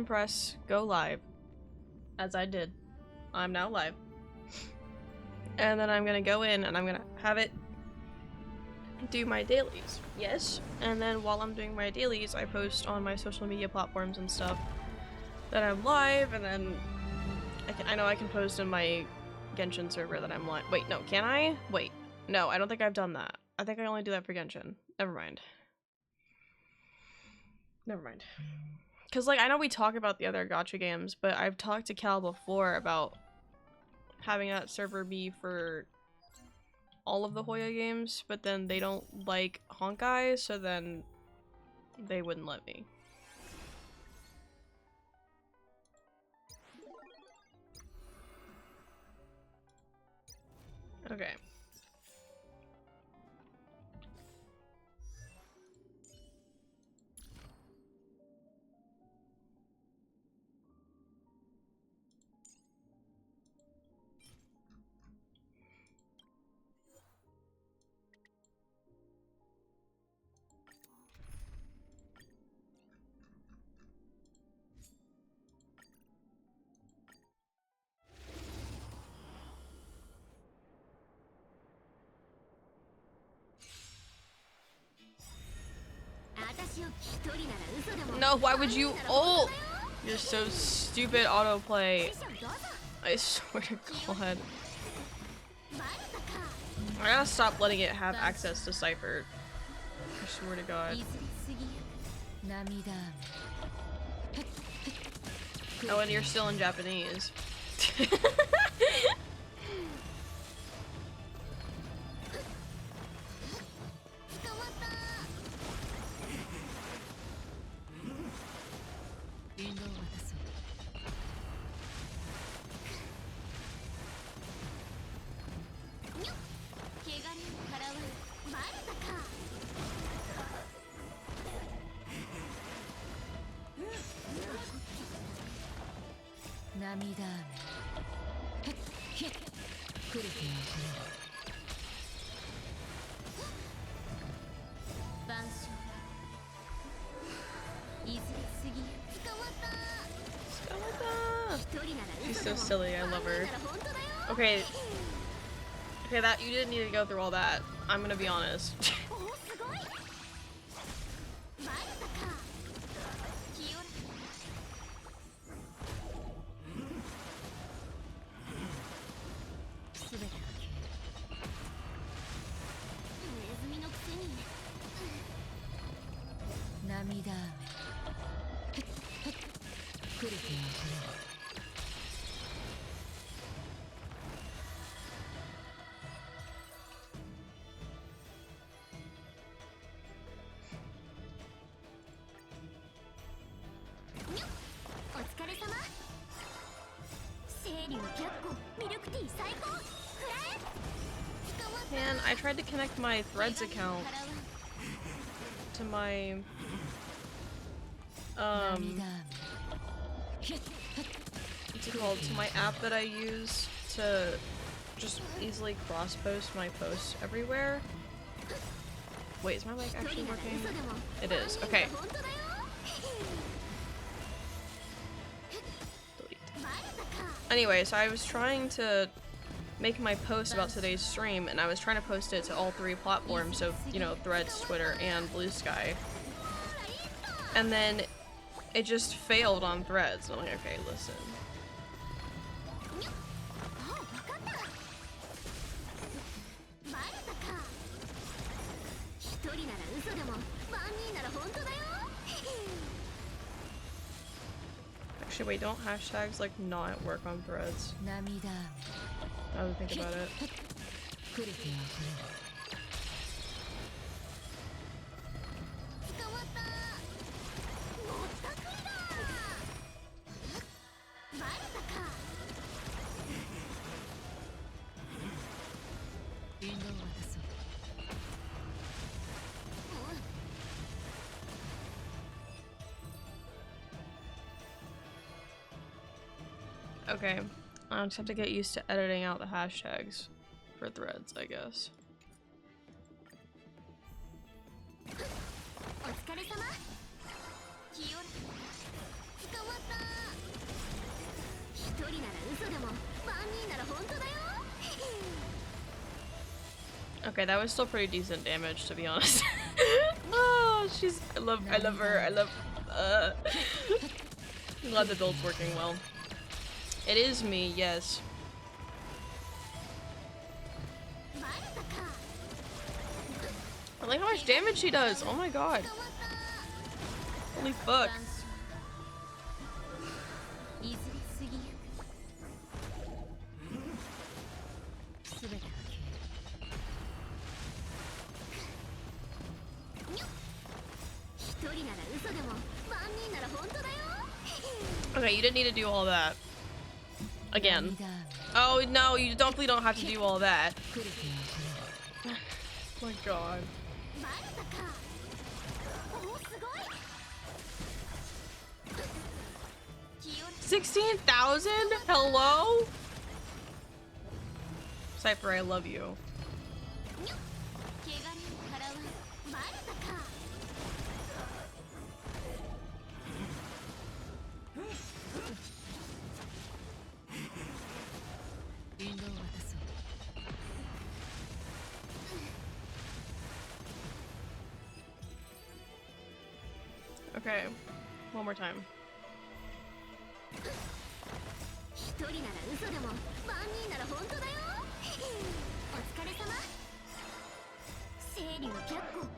press go live, as I did. I'm now live. And then I'm gonna go in and I'm gonna have it do my dailies. Yes. And then while I'm doing my dailies, I post on my social media platforms and stuff that I'm live, and then I know I can post in my Genshin server that I'm live. Wait, no, can I? Wait. No, I don't think I've done that. I think I only do that for Genshin. Never mind. Never mind. Because, like, I know we talk about the other gacha games, but I've talked to Cal before about having that server be for all of the Hoya games, but then they don't like Honkai, so then they wouldn't let me. Okay. No, why would you ult? You're so stupid, autoplay. I swear to God. I gotta stop letting it have access to Cypher. I swear to God. Oh, and you're still in Japanese. She's so silly, I love her. Okay. Okay, that you didn't need to go through all that. I'm gonna be honest. Man, I tried to connect my Threads account to my what's it called? To my app that I use to just easily cross-post my posts everywhere. Wait, is my mic actually working? It is. Okay. Delete. Anyway, so I was trying to make my post about today's stream, and I was trying to post it to all three platforms, so, you know, Threads, Twitter, and Blue Sky. And then it just failed on Threads. I'm like, okay, listen. Actually, wait, don't hashtags, like, not work on Threads? I would think about it. Okay, I'll just have to get used to editing out the hashtags for Threads, I guess. Okay, that was still pretty decent damage, to be honest. Oh, I love her. I'm glad the build's working well. It is me, yes. I like how much damage she does. Oh my god. Holy fuck. Okay, you didn't need to do all that. Again. Oh no, you definitely don't have to do all that. Oh my god. 16,000? Hello? Cypher, I love you. Okay, one more time.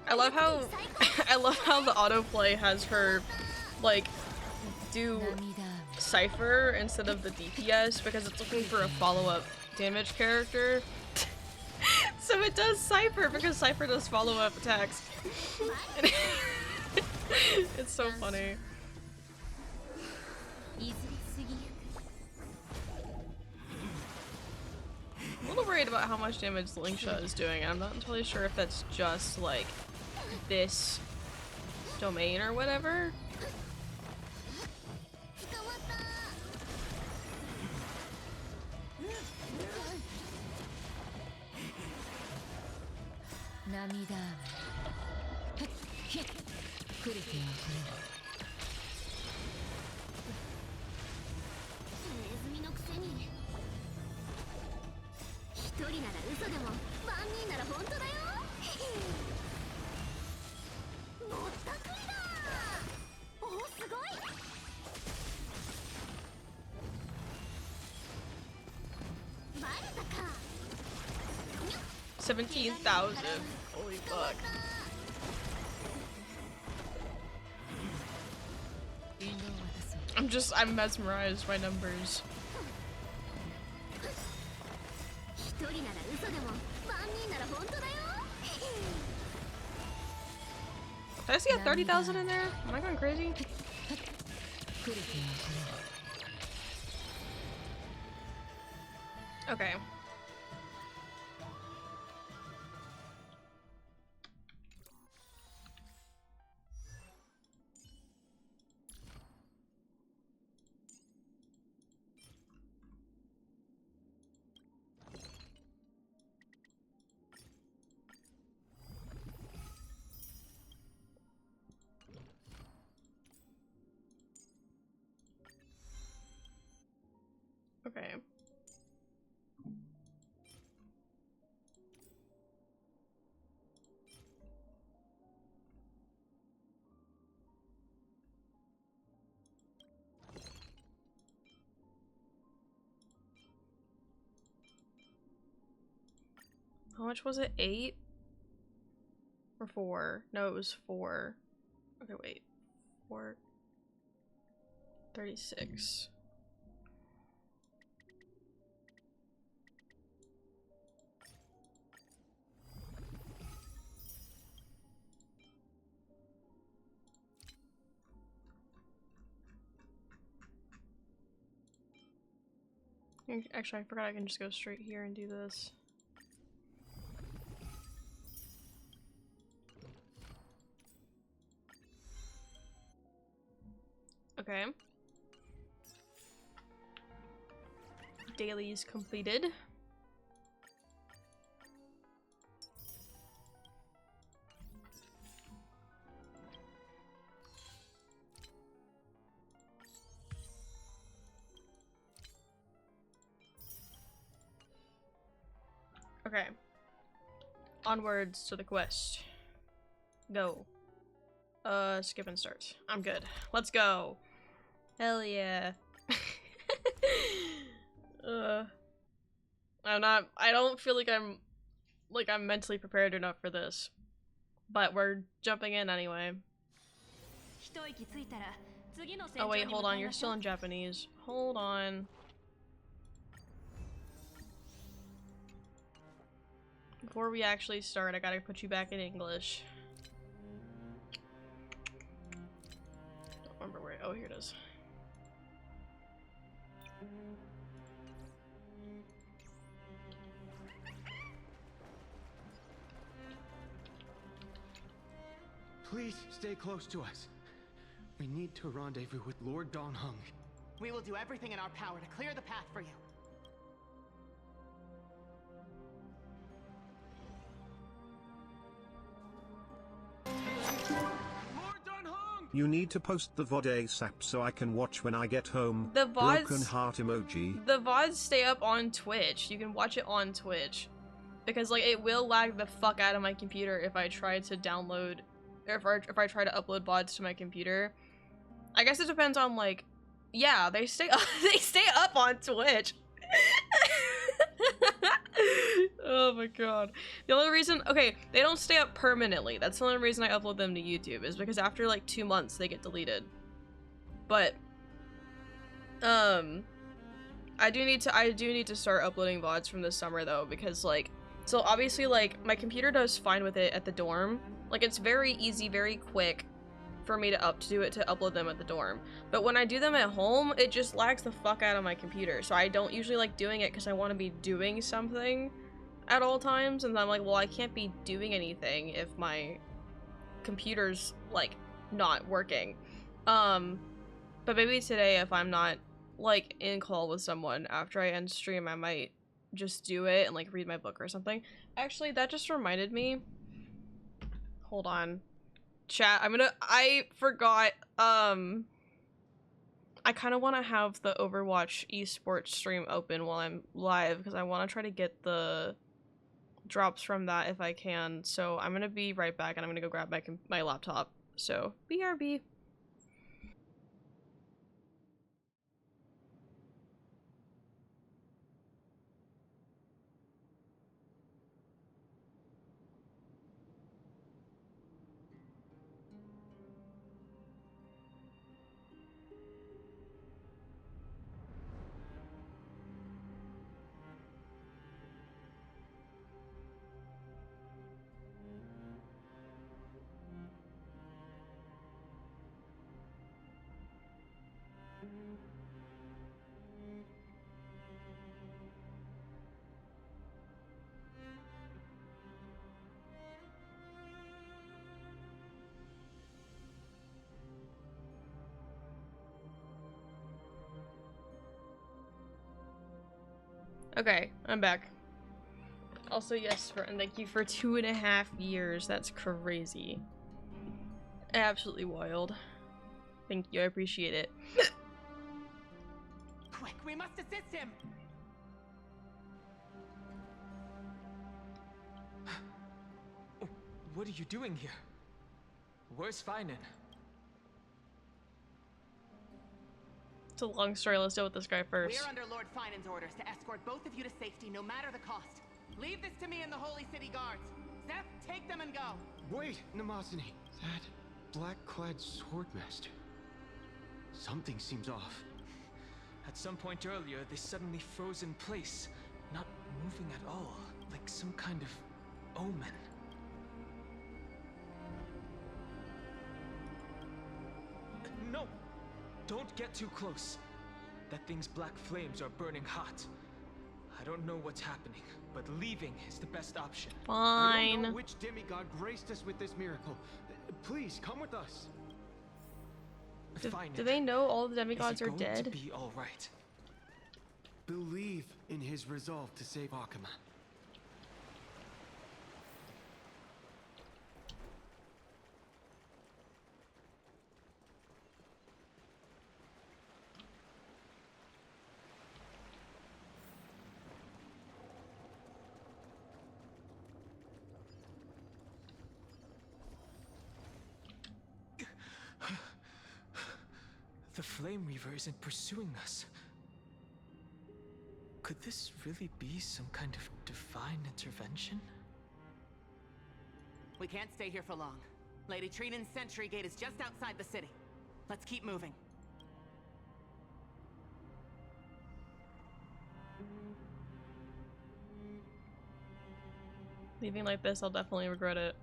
I love how I love how the autoplay has her like do Cypher instead of the DPS because it's looking for a follow-up damage character. So it does Cypher because Cypher does follow-up attacks. It's so funny. I'm a little worried about how much damage Lingsha is doing. I'm not entirely sure if that's just like this domain or whatever. $17,000. Holy fuck. I'm mesmerized by numbers. Did I see a 30,000 in there? Am I going crazy? Okay. Okay. How much was it? 8? Or 4? No, it was 4. Okay, wait. 4. 36. Actually, I forgot I can just go straight here and do this. Okay. Dailies completed. Okay. Onwards to the quest. Go. Skip and start. I'm good. Let's go. Hell yeah. I don't feel like I'm mentally prepared enough for this. But we're jumping in anyway. Oh wait, hold on, you're still in Japanese. Hold on. Before we actually start, I gotta put you back in English. Don't remember where. Oh, here it is. Please stay close to us. We need to rendezvous with Lord Donghung. We will do everything in our power to clear the path for you. Lord Donghung! You need to post the VOD ASAP so I can watch when I get home. The VODs, broken heart emoji. The VODs stay up on Twitch. You can watch it on Twitch. Because, like, it will lag the fuck out of my computer if I try to download, or if I try to upload VODs to my computer. I guess it depends on, like, yeah, they stay up on Twitch. Oh my god. The only reason, okay, they don't stay up permanently. That's the only reason I upload them to YouTube, is because after like 2 months they get deleted. But I do need to start uploading VODs from this summer though, because like, so obviously like my computer does fine with it at the dorm. Like it's very easy, very quick for me to upload them at the dorm. But when I do them at home, it just lags the fuck out of my computer. So I don't usually like doing it because I want to be doing something at all times, and I'm like, well, I can't be doing anything if my computer's like not working. But maybe today, if I'm not like in call with someone after I end stream, I might just do it and like read my book or something. Actually, that just reminded me. Hold on. Chat, I forgot, I kind of want to have the Overwatch esports stream open while I'm live, because I want to try to get the drops from that if I can. So I'm gonna be right back, and I'm gonna go grab my laptop. So, BRB. Okay, I'm back. Also, yes, and thank you for 2.5 years. That's crazy. Absolutely wild. Thank you, I appreciate it. Quick, we must assist him! What are you doing here? Where's Feinen? It's a long story, let's deal with this guy first. We're under Lord Feinen's orders to escort both of you to safety, no matter the cost. Leave this to me and the Holy City Guards. Zeph, take them and go. Wait, Namasani. That black-clad swordmaster. Something seems off. At some point earlier, they suddenly froze in place, not moving at all, like some kind of omen. No! Don't get too close. That thing's black flames are burning hot. I don't know what's happening, but leaving is the best option. I don't Fine. know which demigod graced us with this miracle. Please, come with us. Fine. Do they know all the demigods Is are it going dead? to be all right? Believe in his resolve to save Akuma. Flame Reaver isn't pursuing us. Could this really be some kind of divine intervention? We can't stay here for long. Lady Trinan's sentry gate is just outside the city. Let's keep moving. Leaving like this, I'll definitely regret it.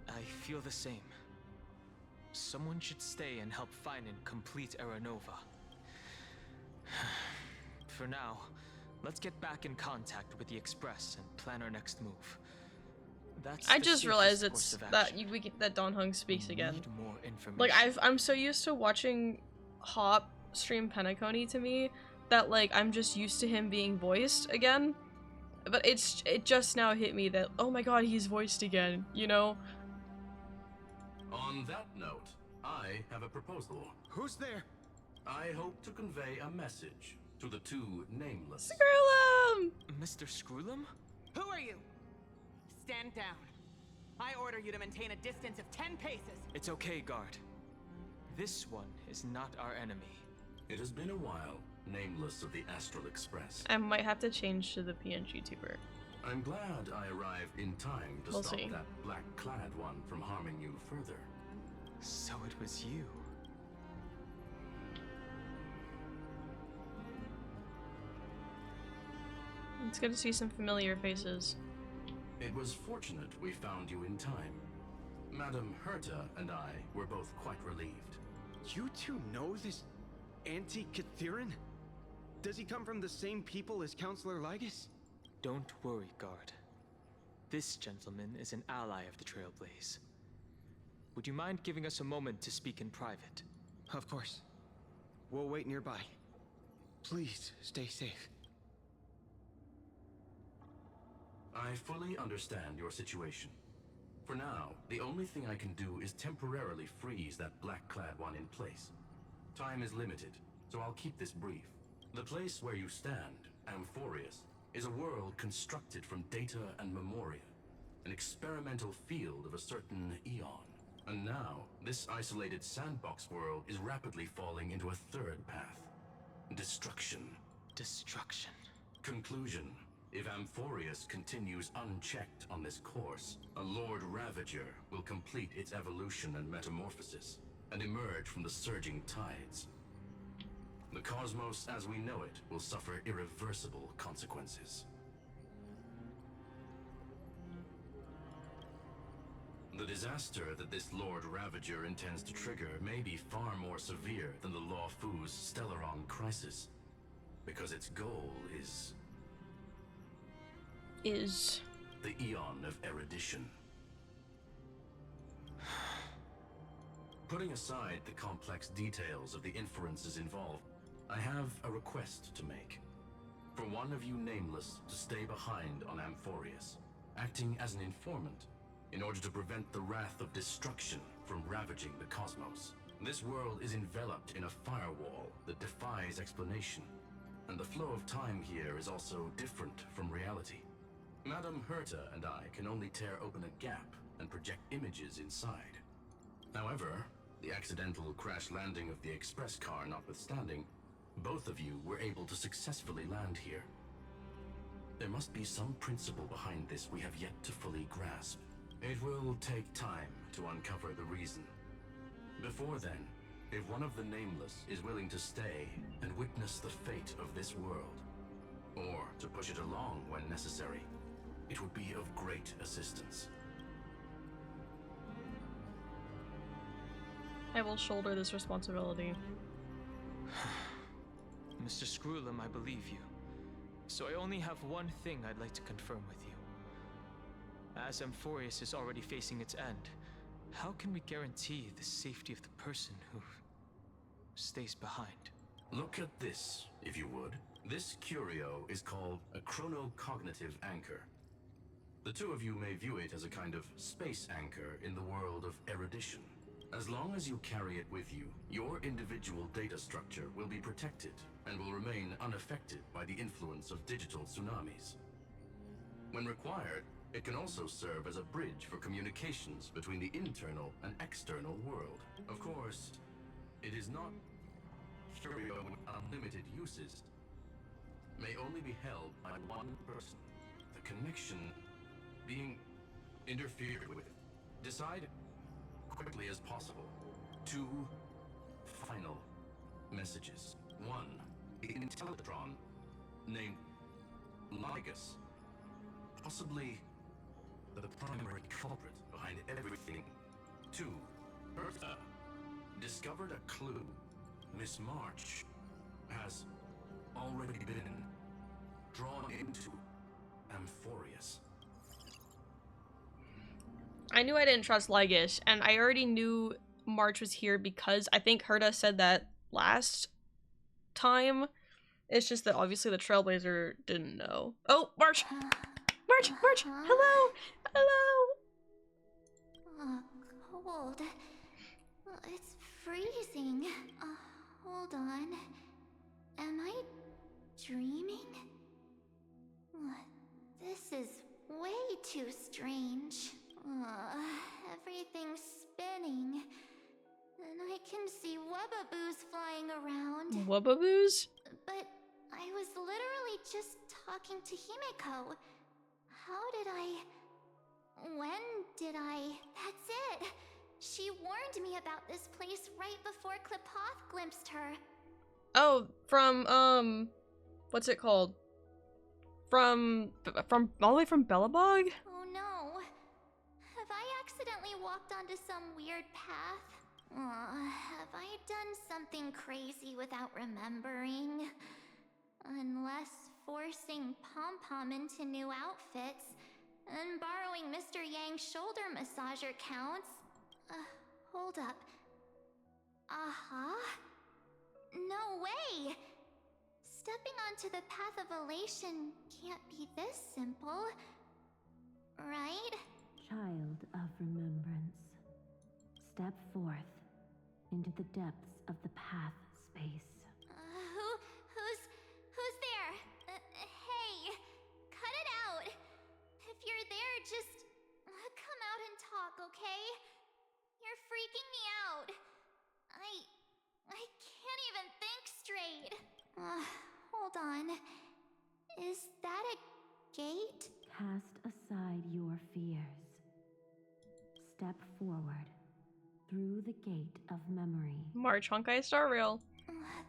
I feel the same. Someone should stay and help find and complete Aranova. For now, let's get back in contact with the Express and plan our next move. That's I the just safest realized course it's of that action. that Don Hung speaks We again. need more information. Like I'm so used to watching Hop stream Penacony to me that like I'm just used to him being voiced again. But it just now hit me that, oh my god, he's voiced again, you know? On that note, I have a proposal. Who's there? I hope to convey a message to the two nameless. Screw him! Mr. Screwlum? Who are you? Stand down. I order you to maintain a distance of 10 paces. It's okay, guard. This one is not our enemy. It has been a while, nameless of the Astral Express. I might have to change to the PNG tuber. I'm glad I arrived in time to We'll stop see. that black-clad one from harming you further. So it was you. It's good to see some familiar faces. It was fortunate we found you in time. Madam Herta and I were both quite relieved. You two know this Anti-Catheran? Does he come from the same people as Counselor Lygus? Don't worry, guard. This gentleman is an ally of the Trailblaze. Would you mind giving us a moment to speak in private? Of course. We'll wait nearby. Please, stay safe. I fully understand your situation. For now, the only thing I can do is temporarily freeze that black-clad one in place. Time is limited, so I'll keep this brief. The place where you stand, Amphorius, is a world constructed from data and memoria, an experimental field of a certain eon. And now, this isolated sandbox world is rapidly falling into a third path. Destruction. Destruction. Conclusion. If Amphorius continues unchecked on this course, a Lord Ravager will complete its evolution and metamorphosis, and emerge from the surging tides. The cosmos as we know it will suffer irreversible consequences. The disaster that this Lord Ravager intends to trigger may be far more severe than the Law Fu's Stellaron crisis, because its goal is the Eon of Erudition. Putting aside the complex details of the inferences involved, I have a request to make. For one of you nameless to stay behind on Amphorius, acting as an informant, in order to prevent the wrath of destruction from ravaging the cosmos. This world is enveloped in a firewall that defies explanation, and the flow of time here is also different from reality. Madam Herta and I can only tear open a gap and project images inside. However, the accidental crash landing of the express car notwithstanding, both of you were able to successfully land here. There must be some principle behind this we have yet to fully grasp. It will take time to uncover the reason. Before then, if one of the Nameless is willing to stay and witness the fate of this world, or to push it along when necessary, it would be of great assistance. I will shoulder this responsibility. Mr. Screwlum, I believe you. So I only have one thing I'd like to confirm with you. As Amphorius is already facing its end, how can we guarantee the safety of the person who stays behind? Look at this, if you would. This curio is called a chronocognitive anchor. The two of you may view it as a kind of space anchor in the world of erudition. As long as you carry it with you, your individual data structure will be protected and will remain unaffected by the influence of digital tsunamis. When required, it can also serve as a bridge for communications between the internal and external world. Of course, it is not curio with unlimited uses may only be held by one person. The connection being interfered with. Decide quickly as possible. 2 final messages. 1. Intellatron named Ligus. Possibly the primary culprit behind everything. 2. Bertha discovered a clue. Miss March has already been drawn into Amphorius. I knew I didn't trust Legish, and I already knew March was here because I think Herta said that last time. It's just that obviously the Trailblazer didn't know. Oh, March! March! March! Hello! Hello! Cold. It's freezing. Hold on. Am I dreaming? This is way too strange. Everything's spinning. And I can see wubbaboos flying around. Wubbaboos? But I was literally just talking to Himeko. How did I... When did I... That's it! She warned me about this place right before Klipoth glimpsed her. Oh, from, what's it called? From all the way from Bellabog? Oh no. Have I accidentally walked onto some weird path? Have I done something crazy without remembering? Unless forcing Pom-Pom into new outfits and borrowing Mr. Yang's shoulder massager counts. Hold up. No way! Stepping onto the path of elation can't be this simple. Right? Child of remembrance, step forth into the depths of the path space. Who's there? Hey, cut it out. If you're there, just come out and talk, okay? You're freaking me out. I can't even think straight. Hold on. Is that a gate? Cast aside your fears. Step forward through the gate of memory. March Honkai Star Rail.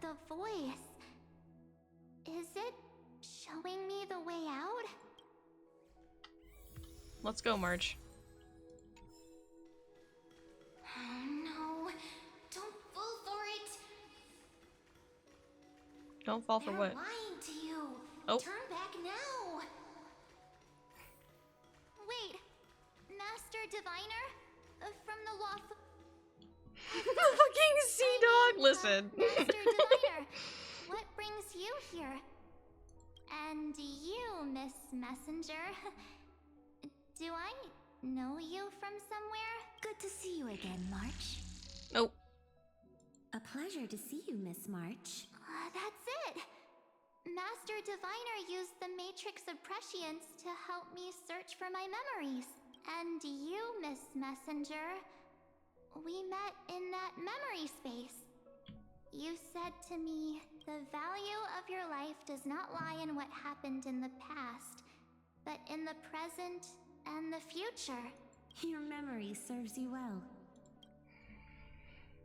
The voice. Is it showing me the way out? Let's go, March. Oh no. Don't fall for it. Don't fall for They're what? lying to you. Oh. Turn back now. Wait. Master Diviner? From the Loft. Fucking Sea Dog! Listen. Master Diviner, what brings you here? And you, Miss Messenger. Do I know you from somewhere? Good to see you again, March. Nope. A pleasure to see you, Miss March. That's it! Master Diviner used the Matrix of Prescience to help me search for my memories. And you, Miss Messenger, we met in that memory space. You said to me, the value of your life does not lie in what happened in the past, but in the present and the future. Your memory serves you well.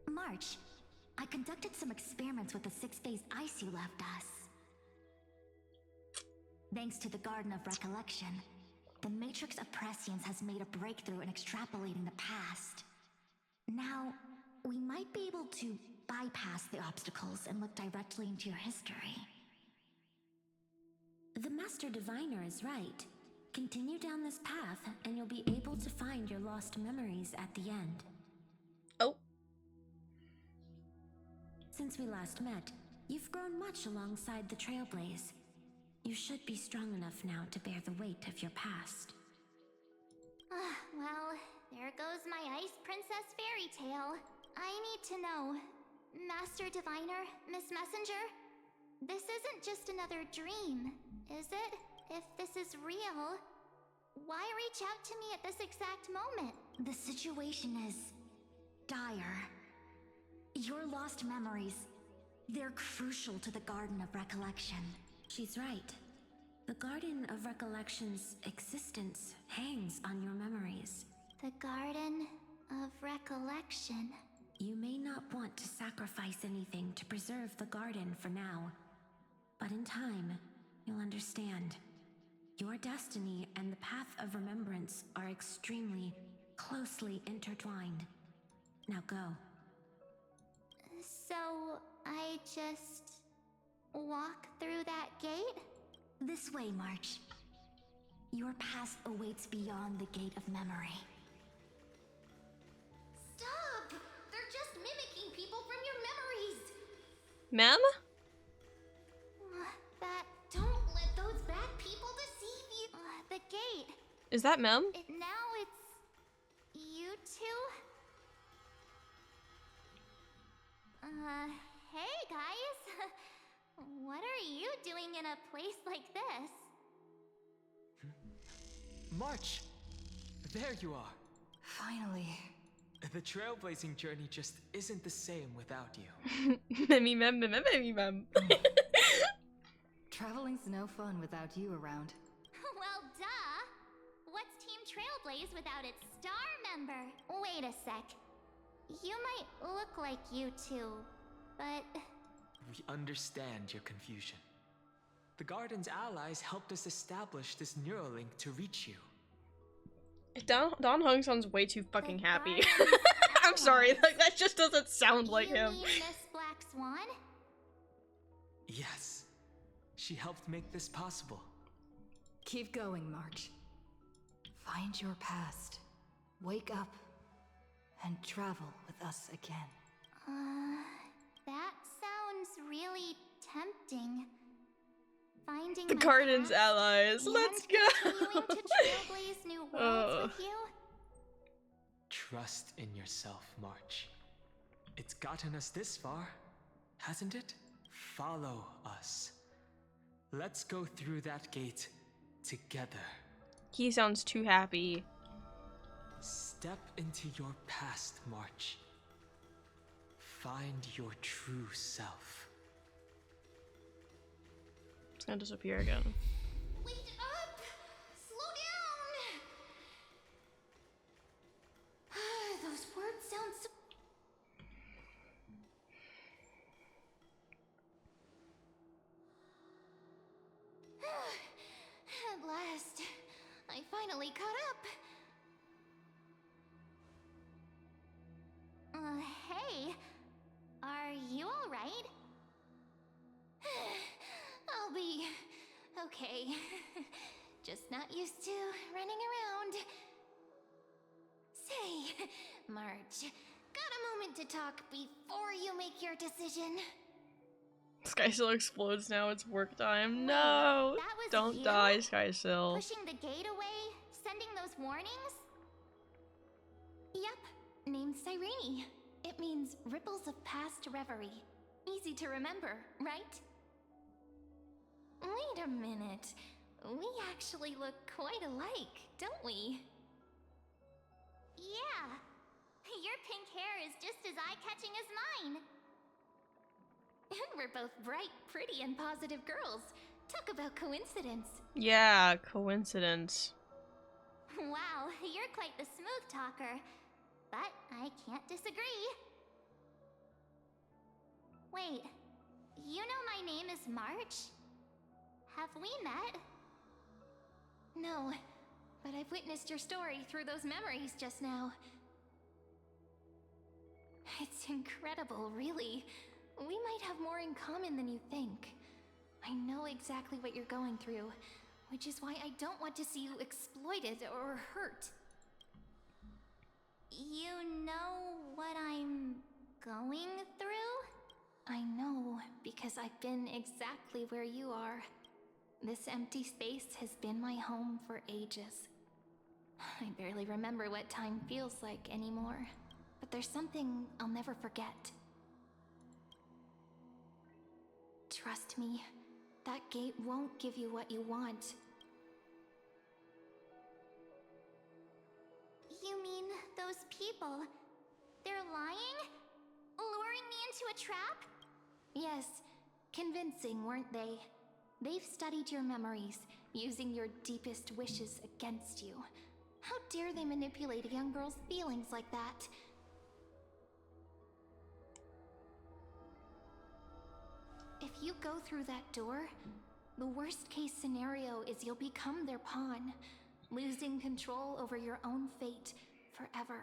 March, I conducted some experiments with the 6-phase ice you left us. Thanks to the Garden of Recollection, the Matrix of Prescience has made a breakthrough in extrapolating the past. Now, we might be able to bypass the obstacles and look directly into your history. The Master Diviner is right. Continue down this path, and you'll be able to find your lost memories at the end. Oh. Since we last met, you've grown much alongside the Trailblaze. You should be strong enough now to bear the weight of your past. Well, there goes my Ice Princess fairy tale. I need to know, Master Diviner, Miss Messenger, this isn't just another dream, is it? If this is real, why reach out to me at this exact moment? The situation is dire. Your lost memories, They're crucial to the Garden of Recollection. She's right. The Garden of Recollection's existence hangs on your memories. The Garden of Recollection. You may not want to sacrifice anything to preserve the garden for now, but in time, you'll understand. Your destiny and the path of remembrance are extremely, closely intertwined. Now go. So, I just walk through that gate? This way, March. Your past awaits beyond the gate of memory. Stop! They're just mimicking people from your memories! Ma'am? Don't let those bad people deceive you! The gate. Is that Mem? Now it's... you two? Hey guys! What are you doing in a place like this? March! There you are. Finally. The trailblazing journey just isn't the same without you. Memi Mem, Memi Mem. Traveling's no fun without you around. Well, duh! What's Team Trailblaze without its star member? Wait a sec. You might look like you two, but... We understand your confusion. The Garden's allies helped us establish this Neuralink to reach you. Don Hung sounds way too fucking happy. Garden's I'm sorry, allies. like that just doesn't sound like you him. mean Miss Black Swan? Yes. She helped make this possible. Keep going, March. Find your past. Wake up. And travel with us again. That sounds really tempting. Finding The my Garden's past allies. and Let's continuing go. to trailblaze new worlds with you? Trust in yourself, March. It's gotten us this far, hasn't it? Follow us. Let's go through that gate together. He sounds too happy. Step into your past, March. Find your true self. It's gonna disappear again. Wait up! Slow down! Those words sound so... At last, I finally caught up. Hey, are you alright? I'll be okay. Just not used to running around. Say, March, got a moment to talk before you make your decision? Skysill explodes now, it's work time. No! that was Don't you? die, Skysill. Pushing the gate away? Sending those warnings? Yep, named Cyrene. It means ripples of past reverie. Easy to remember, right? Wait a minute. We actually look quite alike, don't we? Yeah. Your pink hair is just as eye-catching as mine. And we're both bright, pretty, and positive girls. Talk about coincidence. Yeah, coincidence. Wow, you're quite the smooth talker. But I can't disagree. Wait, you know my name is March? Have we met? No, but I've witnessed your story through those memories just now. It's incredible, really. We might have more in common than you think. I know exactly what you're going through, which is why I don't want to see you exploited or hurt. You know what I'm going through? I know, because I've been exactly where you are. This empty space has been my home for ages. I barely remember what time feels like anymore, but there's something I'll never forget. Trust me, that gate won't give you what you want. You mean those people? They're lying? Luring me into a trap? Yes, convincing, weren't they? They've studied your memories, using your deepest wishes against you. How dare they manipulate a young girl's feelings like that? If you go through that door, the worst case scenario is you'll become their pawn, losing control over your own fate forever.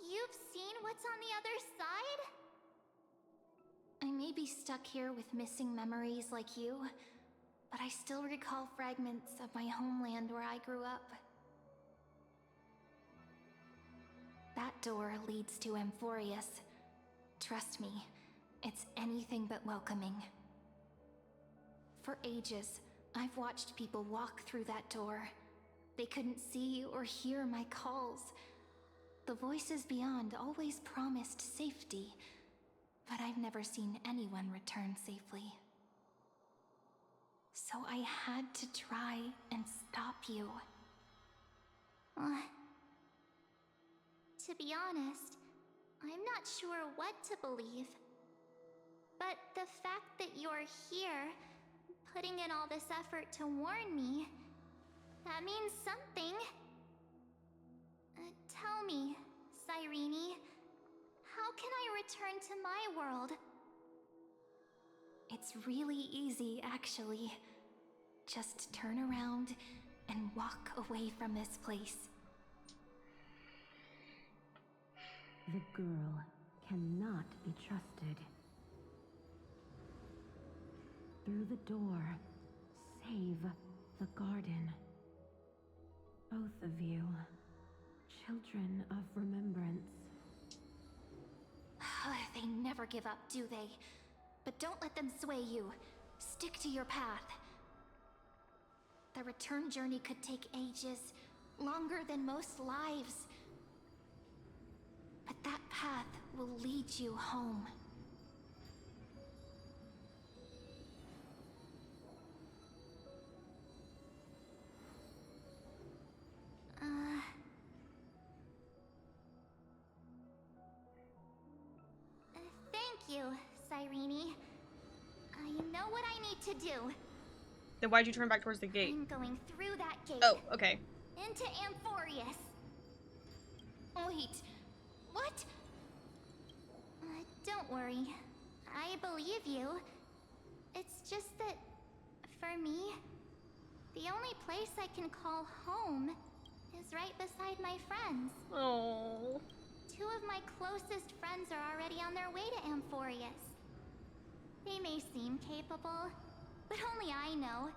You've seen what's on the other side? I may be stuck here with missing memories like you, but I still recall fragments of my homeland where I grew up. That door leads to Amphorius. Trust me, it's anything but welcoming. For ages, I've watched people walk through that door. They couldn't see or hear my calls. The voices beyond always promised safety, but I've never seen anyone return safely. So I had to try and stop you. To be honest, I'm not sure what to believe. But the fact that you're here, putting in all this effort to warn me, that means something. Tell me, Cyrene, how can I return to my world? It's really easy, actually. Just turn around and walk away from this place. The girl cannot be trusted. Through the door, save the garden. Both of you, children of remembrance. They never give up, do they? But don't let them sway you. Stick to your path. The return journey could take ages, longer than most lives. But that path will lead you home. Thank you, Cyrene. I know what I need to do. Then why'd you turn back towards the gate? I'm going through that gate. Oh, okay. Into Amphorius. Wait, what? Don't worry. I believe you. It's just that, for me, the only place I can call home is right beside my friends. Oh. Two of my closest friends are already on their way to Amphorius. They may seem capable, but only I know.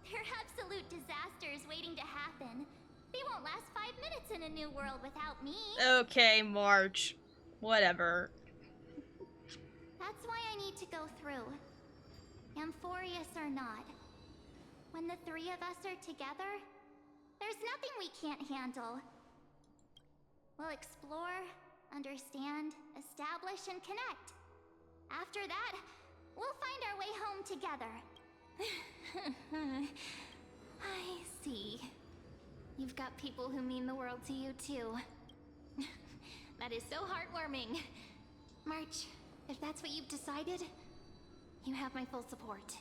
They're absolute disasters waiting to happen. They won't last 5 minutes in a new world without me. Okay, March. Whatever. That's why I need to go through. Amphorius or not. When the three of us are together, there's nothing we can't handle. We'll explore, understand, establish, and connect. After that, we'll find our way home together. I see. You've got people who mean the world to you, too. That is so heartwarming. March, if that's what you've decided, you have my full support.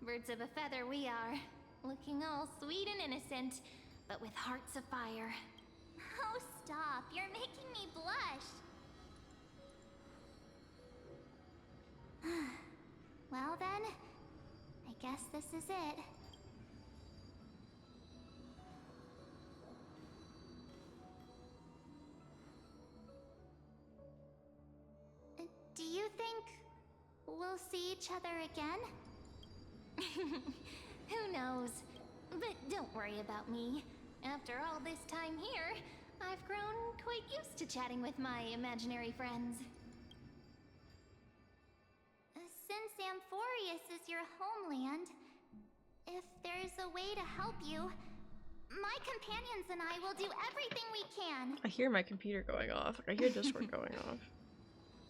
Birds of a feather we are, looking all sweet and innocent, but with hearts of fire. Oh, stop. You're making me blush. Well then, I guess this is it. Do you think we'll see each other again? Who knows? But don't worry about me. After all this time here, I've grown quite used to chatting with my imaginary friends. Since Amphorius is your homeland, if there's a way to help you, my companions and I will do everything we can. I hear my computer going off. I hear Discord going off.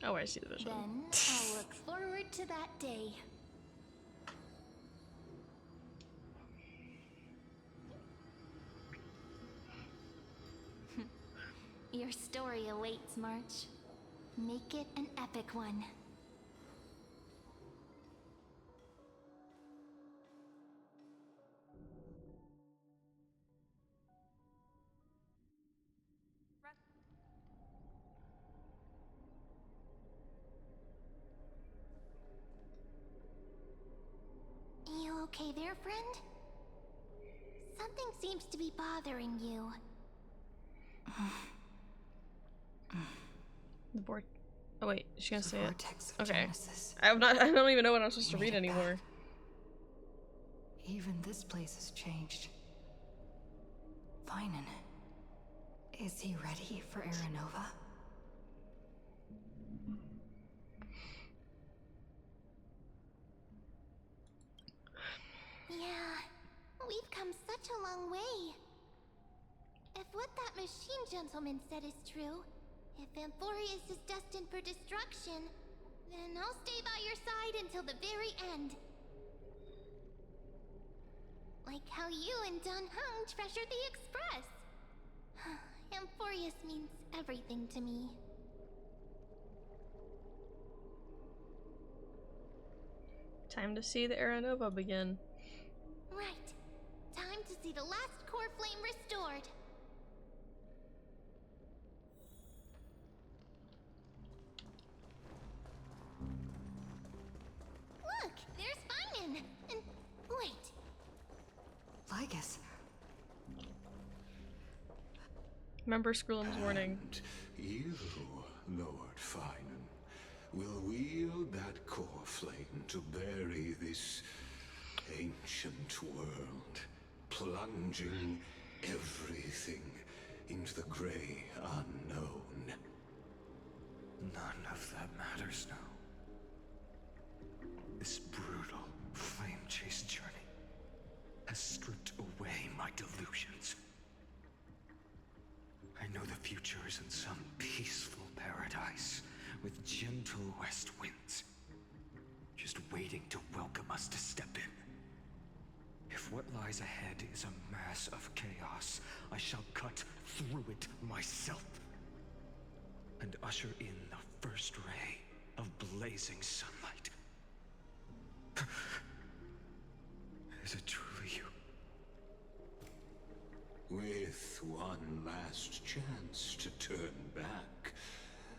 Oh, I see the vision. Then I'll look forward to that day. Your story awaits, March. Make it an epic one. You okay there, friend? Something seems to be bothering you. The board. Oh wait, is she gonna say it? Vortex of Okay. Genesis. I don't even know what I'm supposed to read Made it anymore. back. Even this place has changed. Finan. Is he ready for Aranova? Yeah, we've come such a long way. If what that machine gentleman said is true, if Amphorius is destined for destruction, then I'll stay by your side until the very end. Like how you and Dun Hung treasured the Express. Amphorius means everything to me. Time to see the Aranova begin. Right. Time to see the last core flame restored. Look, there's Finan. And wait. Lygus. Remember Skrullum's warning. And you, Lord Finan, will wield that core flame to bury this ancient world, plunging everything into the gray unknown. None of that matters now. This brutal, flame-chased journey has stripped away my delusions. I know the future is in some peaceful paradise with gentle west winds, just waiting to welcome us to step in. If what lies ahead is a mass of chaos, I shall cut through it myself and usher in the first ray of blazing sunlight. Is it truly you? With one last chance to turn back,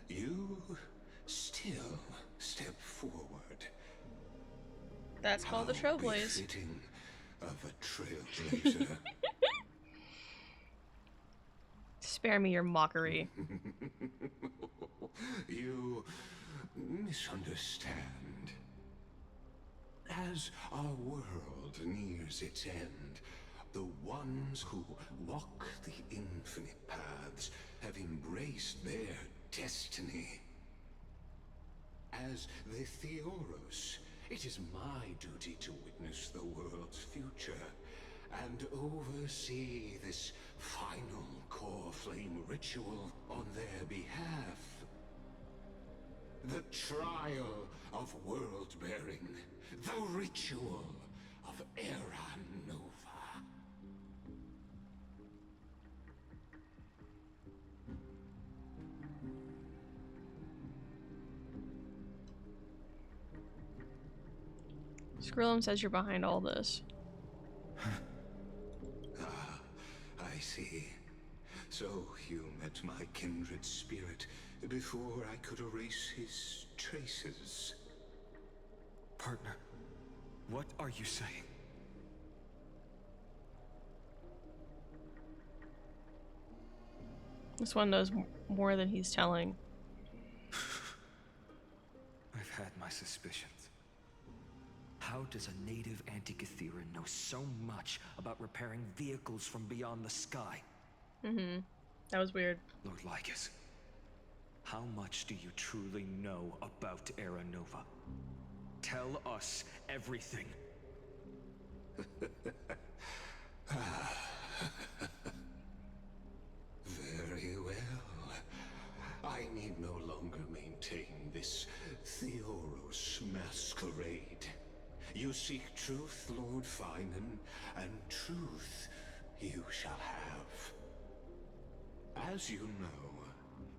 you still step forward. That's called the How Trailblaze. befitting of a trailblazer. Spare me your mockery. You misunderstand. As our world nears its end, the ones who walk the infinite paths have embraced their destiny. As the Theoros, it is my duty to witness the world's future and oversee this final core flame ritual on their behalf. The trial of world-bearing, the ritual of Era Nova. Skrullum says you're behind all this. I see. So you met my kindred spirit before I could erase his traces. Partner, what are you saying? This one knows more than he's telling. I've had my suspicions. How does a native Antikytheran know so much about repairing vehicles from beyond the sky? Mm-hmm. That was weird. Lord Lycus, how much do you truly know about Era Nova? Tell us everything. Very well. I need no longer maintain this Theoros masquerade. You seek truth, Lord Finan, and truth you shall have. As you know,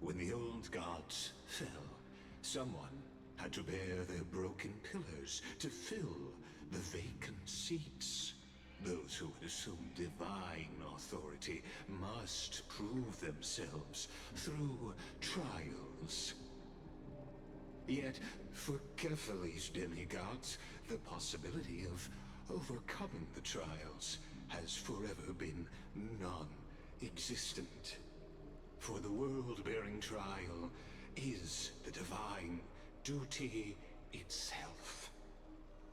when the old gods fell, someone had to bear their broken pillars to fill the vacant seats. Those who would assume divine authority must prove themselves through trials. Yet, for Kefali's demigods, the possibility of overcoming the trials has forever been non-existent. For the world-bearing trial is the divine duty itself.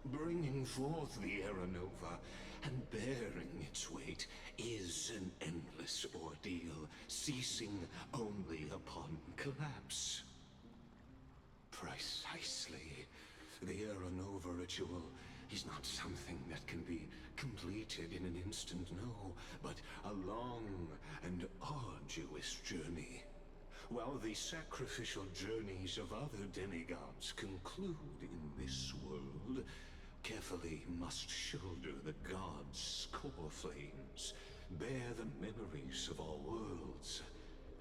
Bringing forth the Era Nova and bearing its weight is an endless ordeal, ceasing only upon collapse. Precisely. The Era Nova ritual is not something that can be completed in an instant, no, but a long and arduous journey. While the sacrificial journeys of other demigods conclude in this world, Kefali must shoulder the gods' core flames, bear the memories of all worlds,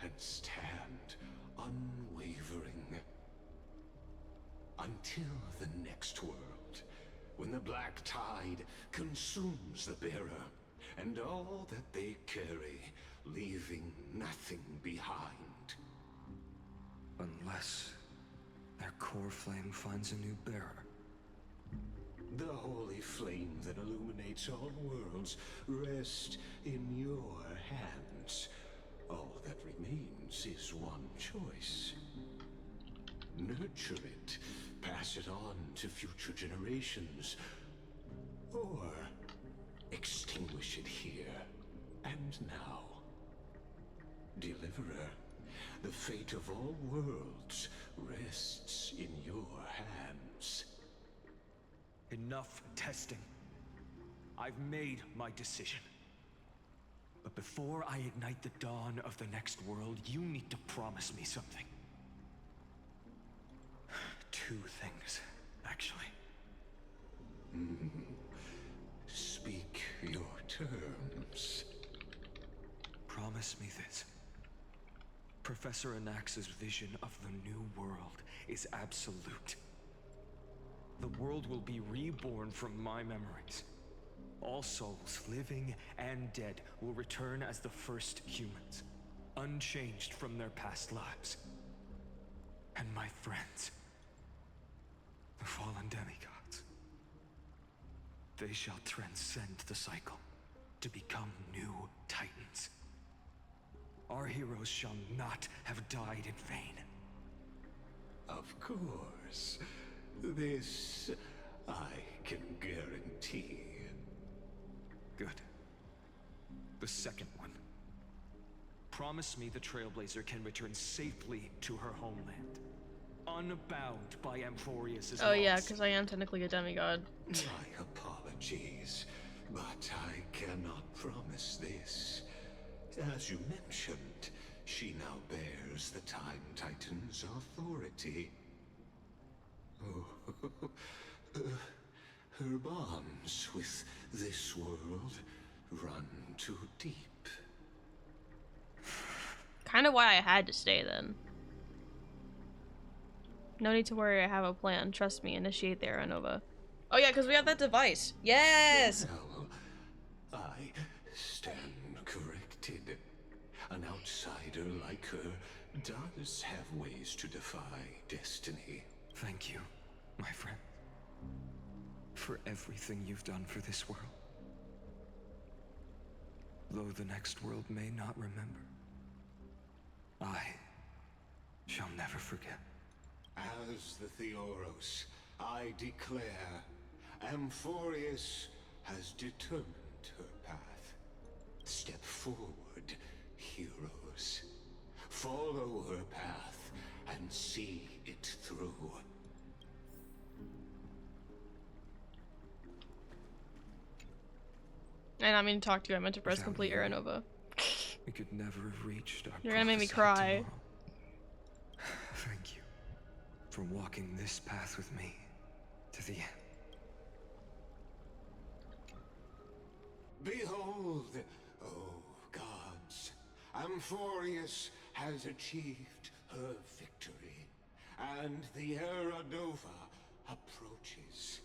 and stand unwavering. Until the next world, when the black tide consumes the bearer, and all that they carry, leaving nothing behind. Unless their core flame finds a new bearer. The holy flame that illuminates all worlds rests in your hands. All that remains is one choice. Nurture it, pass it on to future generations, or extinguish it here and now. Deliverer, the fate of all worlds rests in your hands. Enough testing. I've made my decision. But before I ignite the dawn of the next world, you need to promise me something. Two things, actually. Speak your terms. Promise me this. Professor Anax's vision of the new world is absolute. The world will be reborn from my memories. All souls, living and dead, will return as the first humans, unchanged from their past lives. And my friends, the fallen demigods, they shall transcend the cycle to become new titans. Our heroes shall not have died in vain. Of course. This I can guarantee. Good. The second one. Promise me the Trailblazer can return safely to her homeland, unbound by Amphorius' Oh yeah, loss. because I am technically a demigod. My apologies, but I cannot promise this. As you mentioned, she now bears the Time Titan's authority. Oh, her bonds with this world run too deep. Kind of why I had to stay then. No need to worry, I have a plan. Trust me, initiate the Era Nova. Oh yeah, because we have that device. Yes! Well, I stand corrected. An outsider like her does have ways to defy destiny. Thank you, my friend, for everything you've done for this world. Though the next world may not remember, I shall never forget. As the Theoros, I declare, Amphorius has determined her path. Step forward, heroes. Follow her path and see it through. And I mean to talk to you, I meant to press Without complete you, Era Nova. We could never have reached our You're gonna make me prophesied cry. tomorrow. Thank you for walking this path with me to the end. Behold, oh gods, Amphorius has achieved her victory, and the Era Nova approaches.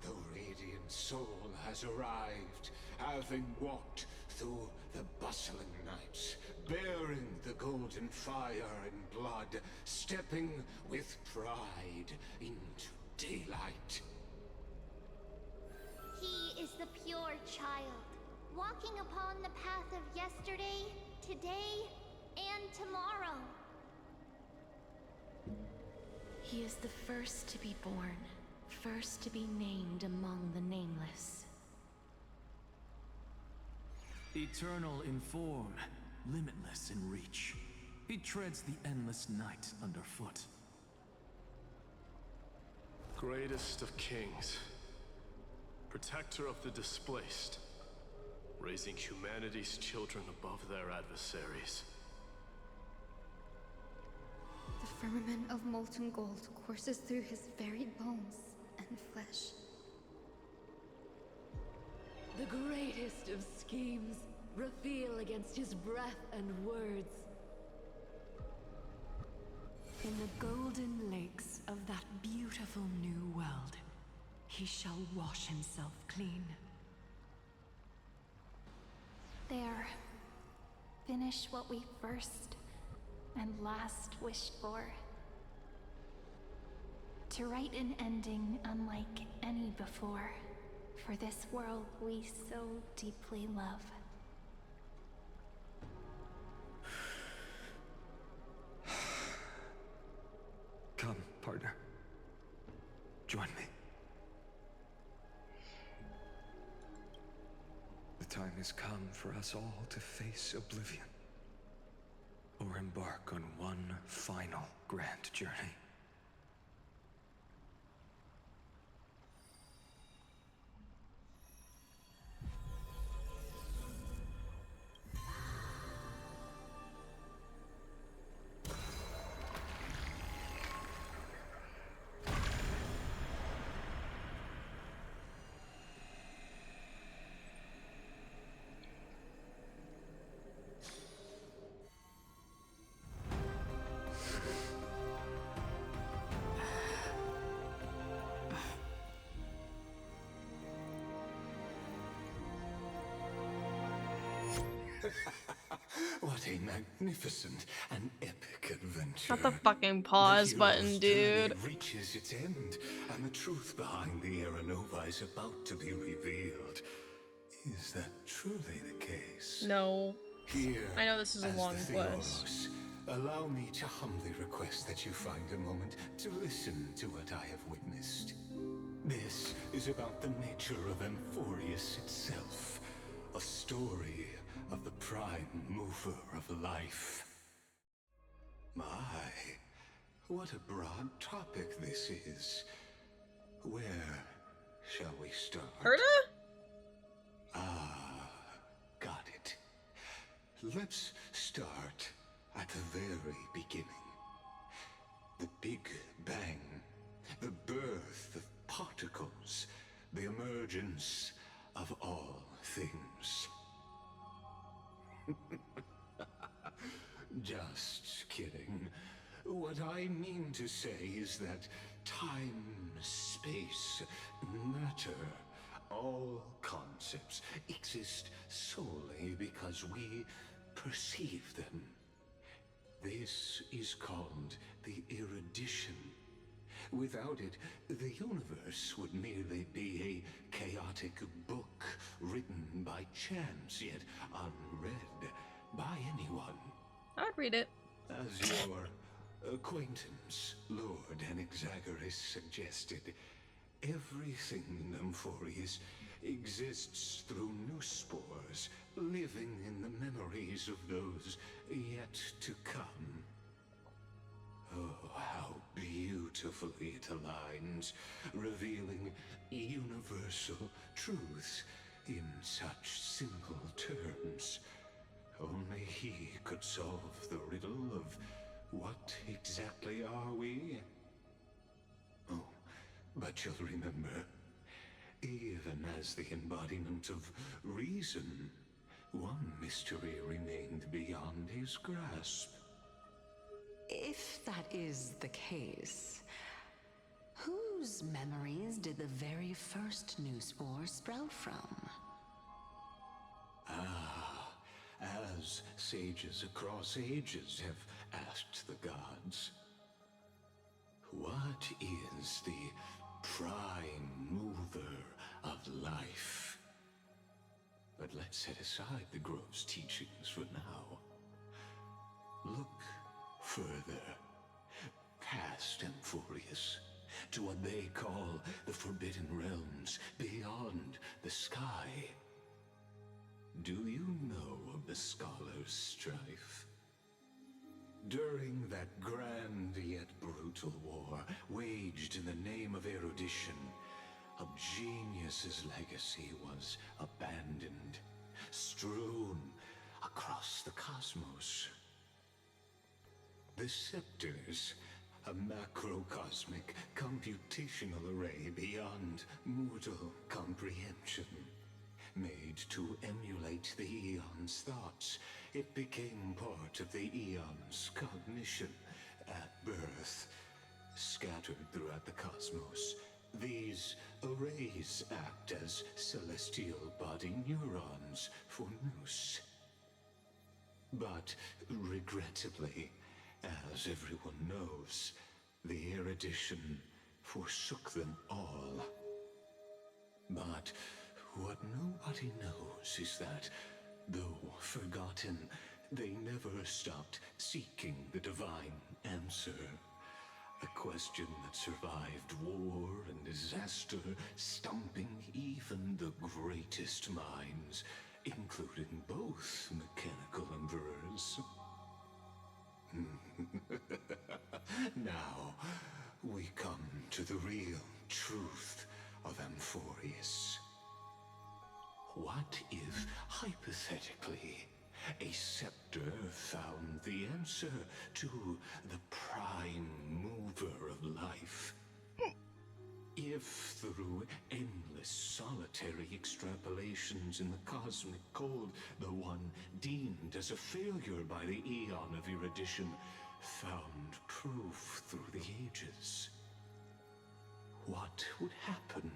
The Radiant Soul has arrived, having walked through the bustling nights, bearing the golden fire and blood, stepping with pride into daylight. He is the pure child, walking upon the path of yesterday, today, and tomorrow. He is the first to be born, first to be named among the nameless. Eternal in form, limitless in reach. He treads the endless night underfoot. Greatest of kings, protector of the displaced, raising humanity's children above their adversaries. The firmament of molten gold courses through his very bones and flesh. The greatest of schemes reveal against his breath and words. In the golden lakes of that beautiful new world, he shall wash himself clean. There. Finish what we first and last wished for. To write an ending unlike any before, for this world we so deeply love. Come, partner. Join me. The time has come for us all to face oblivion, or embark on one final grand journey. What a magnificent and epic adventure. Not the fucking pause The button, hero's dude. journey reaches its end, and the truth behind the Era Nova is about to be revealed. Is that truly the case? No. Here, I know this is a as long the quest. Theoros, allow me to humbly request that you find a moment to listen to what I have witnessed. This is about the nature of Amphorius itself, a story of the prime mover of life. My, what a broad topic this is. Where shall we start? Herta? Ah, got it. Let's start at the very beginning. The Big Bang, the birth of particles, the emergence of all things. Just kidding. What I mean to say is that time, space, matter, all concepts exist solely because we perceive them. This is called the erudition. Without it, the universe would merely be a chaotic book written by chance, yet unread by anyone. I'd read it. As your acquaintance, Lord Anaxagoras, suggested, everything in Amphorius exists through new spores, living in the memories of those yet to come. Oh, how beautifully it aligns, revealing universal truths in such simple terms. Only he could solve the riddle of what exactly are we? Oh, but you'll remember, even as the embodiment of reason, one mystery remained beyond his grasp. If that is the case, whose memories did the very first new spore sprout from? Ah, as sages across ages have asked the gods, what is the prime mover of life? But let's set aside the grove's teachings for now. Look further, past Amphorius, to what they call the Forbidden Realms beyond the sky. Do you know of the Scholar's strife? During that grand yet brutal war, waged in the name of erudition, a genius's legacy was abandoned, strewn across the cosmos. The scepters, a macrocosmic computational array beyond mortal comprehension. Made to emulate the Eon's thoughts, it became part of the Eon's cognition at birth. Scattered throughout the cosmos, these arrays act as celestial body neurons for Nous. But regrettably, as everyone knows, the erudition forsook them all. But what nobody knows is that, though forgotten, they never stopped seeking the divine answer. A question that survived war and disaster, stumping even the greatest minds, including both mechanical emperors. Now, we come to the real truth of Amphorius. What if, hypothetically, a scepter found the answer to the prime mover of life? If through endless solitary extrapolations in the cosmic code, the one deemed as a failure by the Eon of erudition found proof through the ages, what would happen?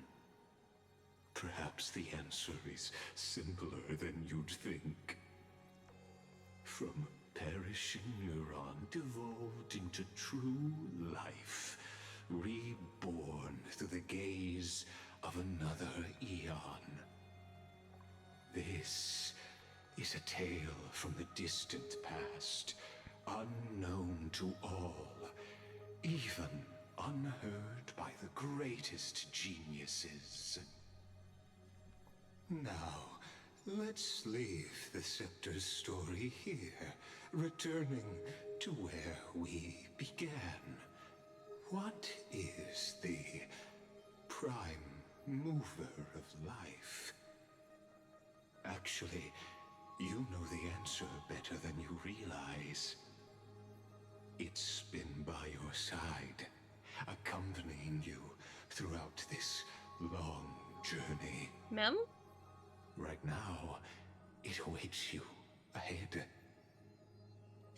Perhaps the answer is simpler than you'd think. From perishing neuron devolved into true life, reborn through the gaze of another Eon. This is a tale from the distant past, unknown to all, even unheard by the greatest geniuses. Now, let's leave the Scepter's story here, returning to where we began. What is the prime mover of life? Actually, you know the answer better than you realize. It's been by your side, accompanying you throughout this long journey. Mem? Right now, it awaits you ahead.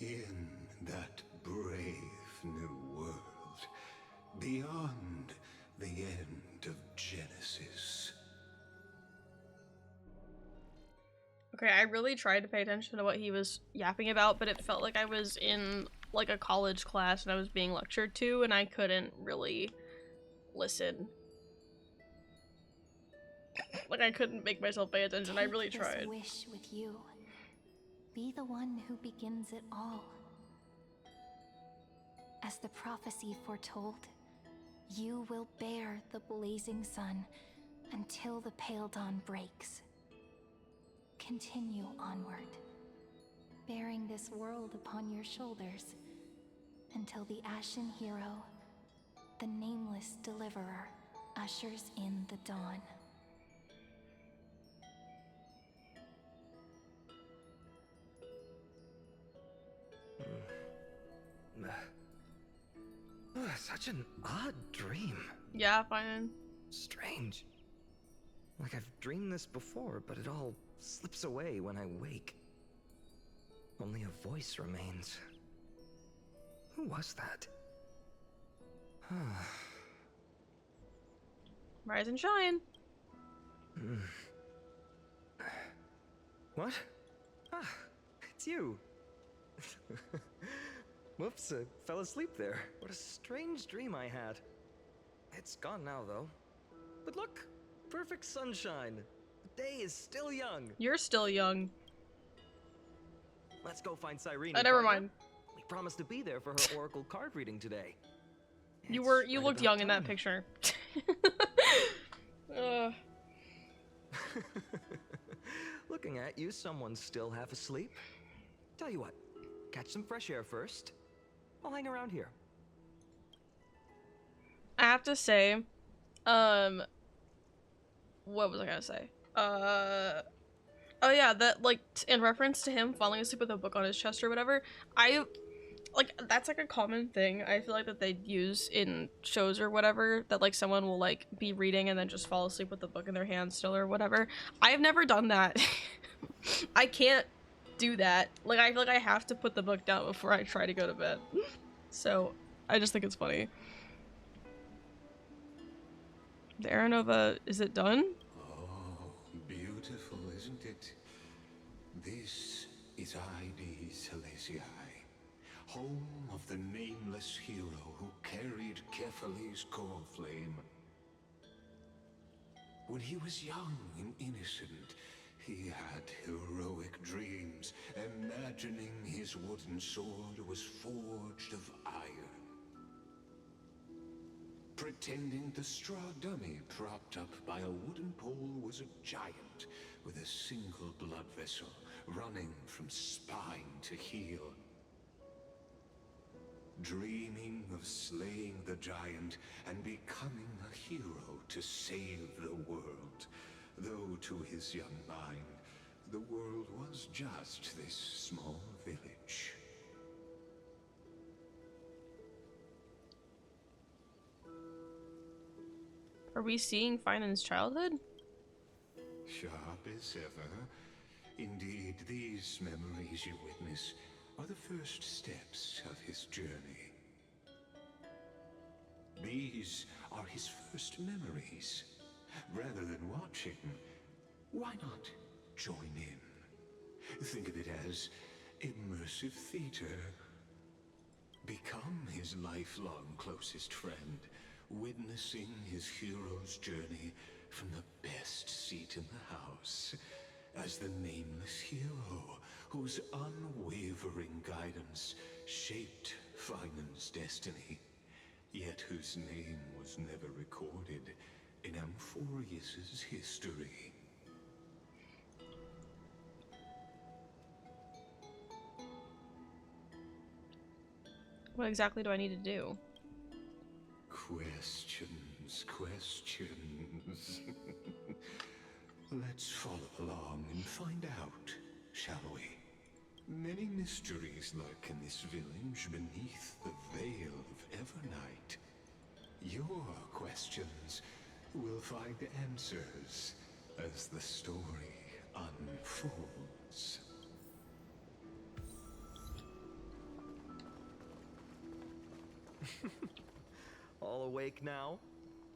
In that brave new world, beyond the end of Genesis. Okay, I really tried to pay attention to what he was yapping about, but it felt like I was in like a college class and I was being lectured to, and I couldn't really listen. Like, I couldn't make myself pay attention. I really tried. Take this wish with you. Be the one who begins it all. As the prophecy foretold, you will bear the blazing sun until the pale dawn breaks. Continue onward, bearing this world upon your shoulders until the Ashen Hero, the nameless deliverer, ushers in the dawn. Such an odd dream. Yeah, fine. Strange. Like I've dreamed this before, but it all slips away when I wake. Only a voice remains. Who was that? Rise and shine. What? Ah, it's you. Whoops, I fell asleep there. What a strange dream I had. It's gone now, though. But look, perfect sunshine. The day is still young. You're still young. Let's go find Cyrene. Never mind. We promised to be there for her oracle card reading today. You Right looked about young in that time. picture. Looking at you, someone's still half asleep. Tell you what, catch some fresh air first. I'll hang around here. I have to say, what was I gonna say? Oh yeah, that, like, in reference to him falling asleep with a book on his chest or whatever, that's, like, a common thing I feel like that they use in shows or whatever, that, like, someone will, like, be reading and then just fall asleep with the book in their hand still or whatever. I've never done that. I can't do that. Like, I feel like I have to put the book down before I try to go to bed. So, I just think it's funny. The Aranova, is it done? Oh, beautiful, isn't it? This is ID Celestii, home of the nameless hero who carried Kephales's core flame. When he was young and innocent, he had heroic dreams, imagining his wooden sword was forged of iron. Pretending the straw dummy propped up by a wooden pole was a giant with a single blood vessel running from spine to heel. Dreaming of slaying the giant and becoming a hero to save the world. Though to his young mind, the world was just this small village. Are we seeing Finan's childhood? Sharp as ever. Indeed, these memories you witness are the first steps of his journey. These are his first memories. Rather than watching, why not join in? Think of it as immersive theater. Become his lifelong closest friend, witnessing his hero's journey from the best seat in the house, as the nameless hero whose unwavering guidance shaped Finan's destiny, yet whose name was never recorded in Amphorius's history. What exactly do I need to do? Questions, questions. Let's follow along and find out, shall we? Many mysteries lurk in this village beneath the veil of Evernight. Your questions will find answers as the story unfolds. All awake now?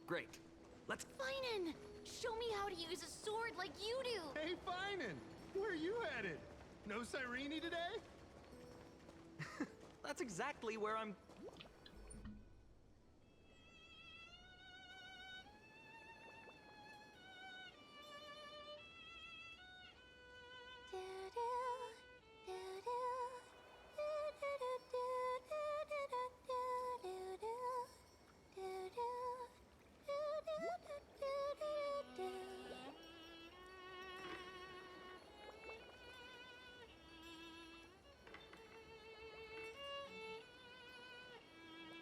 Great. Let's... Finan! Show me how to use a sword like you do! Hey, Finan! Where are you headed? No Cyrene today? That's exactly where I'm...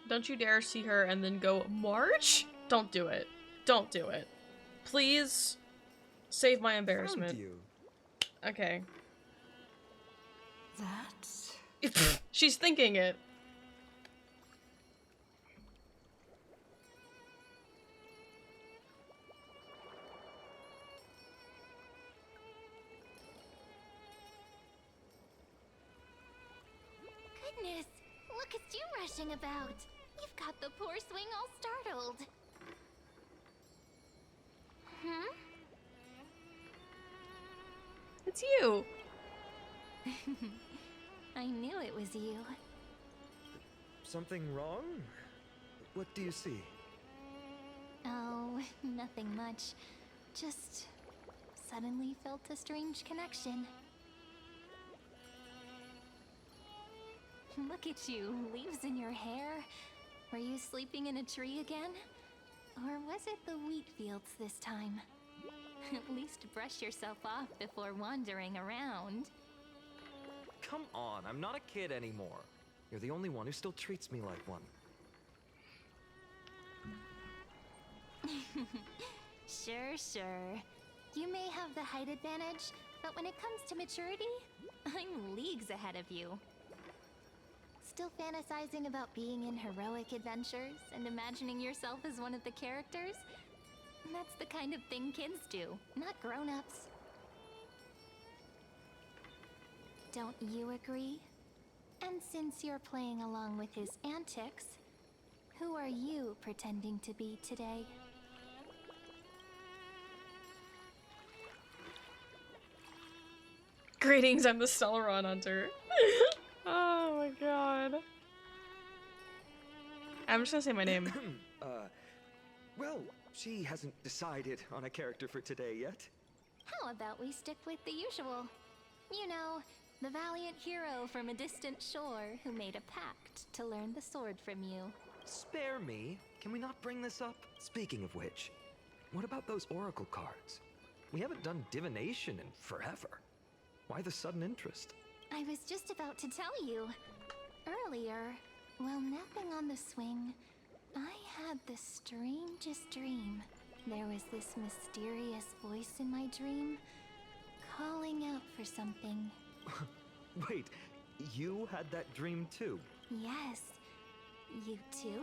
Don't you dare see her and then go, March? Don't do it. Don't do it. Please save my embarrassment. Found you. Okay. That's... She's thinking it. costume rushing about? You've got the poor swing all startled. Hmm? It's you. I knew it was you. Something wrong? What do you see? Oh, nothing much. Just suddenly felt a strange connection. Look at you, leaves in your hair. Were you sleeping in a tree again? Or was it the wheat fields this time? At least brush yourself off before wandering around. Come on, I'm not a kid anymore. You're the only one who still treats me like one. Sure. You may have the height advantage, but when it comes to maturity, I'm leagues ahead of you. Still fantasizing about being in heroic adventures and imagining yourself as one of the characters? That's the kind of thing kids do, not grown-ups. Don't you agree? And since you're playing along with his antics, who are you pretending to be today? Greetings, I'm the Stellaron Hunter. Oh my god. I'm just gonna say my name. Well, she hasn't decided on a character for today yet. How about we stick with the usual? You know, the valiant hero from a distant shore who made a pact to learn the sword from you. Spare me. Can we not bring this up? Speaking of which, what about those oracle cards? We haven't done divination in forever. Why the sudden interest? I was just about to tell you. Earlier, while napping on the swing, I had the strangest dream. There was this mysterious voice in my dream, calling out for something. Wait, you had that dream too? Yes, you too?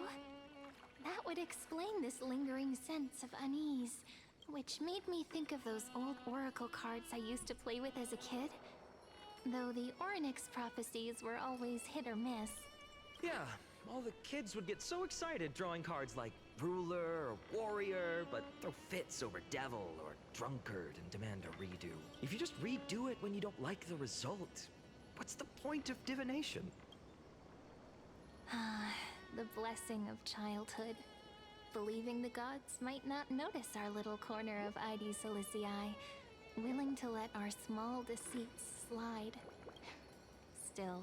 That would explain this lingering sense of unease, which made me think of those old oracle cards I used to play with as a kid. Though the Ornyx prophecies were always hit or miss. Yeah, all the kids would get so excited drawing cards like ruler or warrior, but throw fits over devil or drunkard and demand a redo. If you just redo it when you don't like the result, what's the point of divination? Ah, the blessing of childhood. Believing the gods might not notice our little corner of ID Silicii, willing to let our small deceits slide. Still,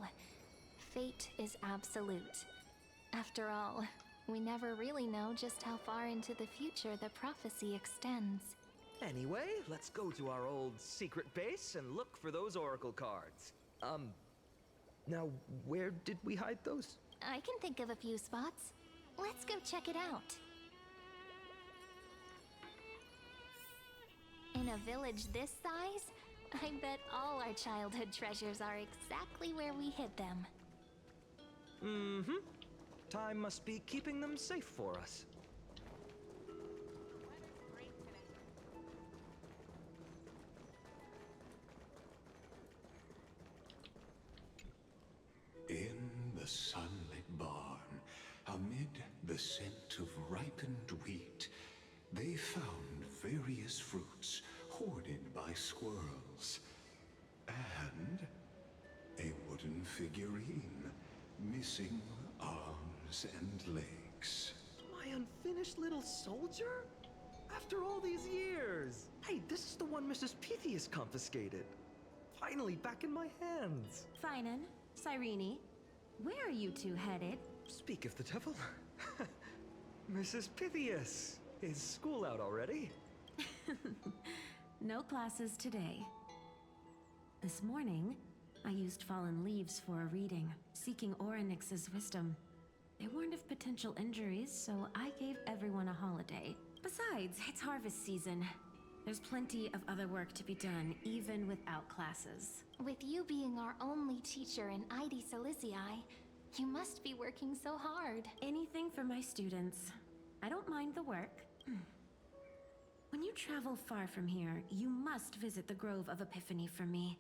fate is absolute. After all, we never really know just how far into the future the prophecy extends. Anyway, let's go to our old secret base and look for those oracle cards. Now, where did we hide those? I can think of a few spots. Let's go check it out. In a village this size, I bet all our childhood treasures are exactly where we hid them. Mm-hmm. Time must be keeping them safe for us. In the sunlit barn, amid the scent of ripened wheat, they found various fruits hoarded by squirrels, and a wooden figurine missing arms and legs. My unfinished little soldier? After all these years! Hey, this is the one Mrs. Pythias confiscated. Finally back in my hands. Finan, Cyrene, where are you two headed? Speak of the devil. Mrs. Pythias, is school out already? No classes today. This morning, I used fallen leaves for a reading, seeking Ornyx's wisdom. They warned of potential injuries, so I gave everyone a holiday. Besides, it's harvest season. There's plenty of other work to be done, even without classes. With you being our only teacher in ID Silicii, you must be working so hard. Anything for my students. I don't mind the work. When you travel far from here, you must visit the Grove of Epiphany for me,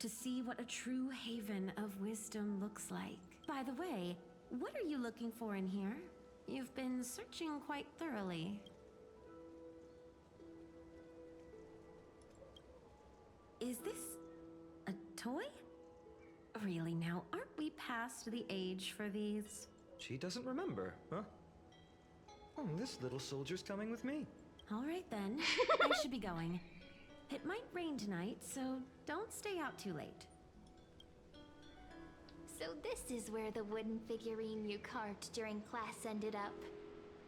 to see what a true haven of wisdom looks like. By the way, What are you looking for in here? You've been searching quite thoroughly. Is this a toy? Really now, aren't we past the age for these? She doesn't remember, huh? Oh, this little soldier's coming with me. All right then, I should be going. It might rain tonight, so don't stay out too late. So this is where the wooden figurine you carved during class ended up.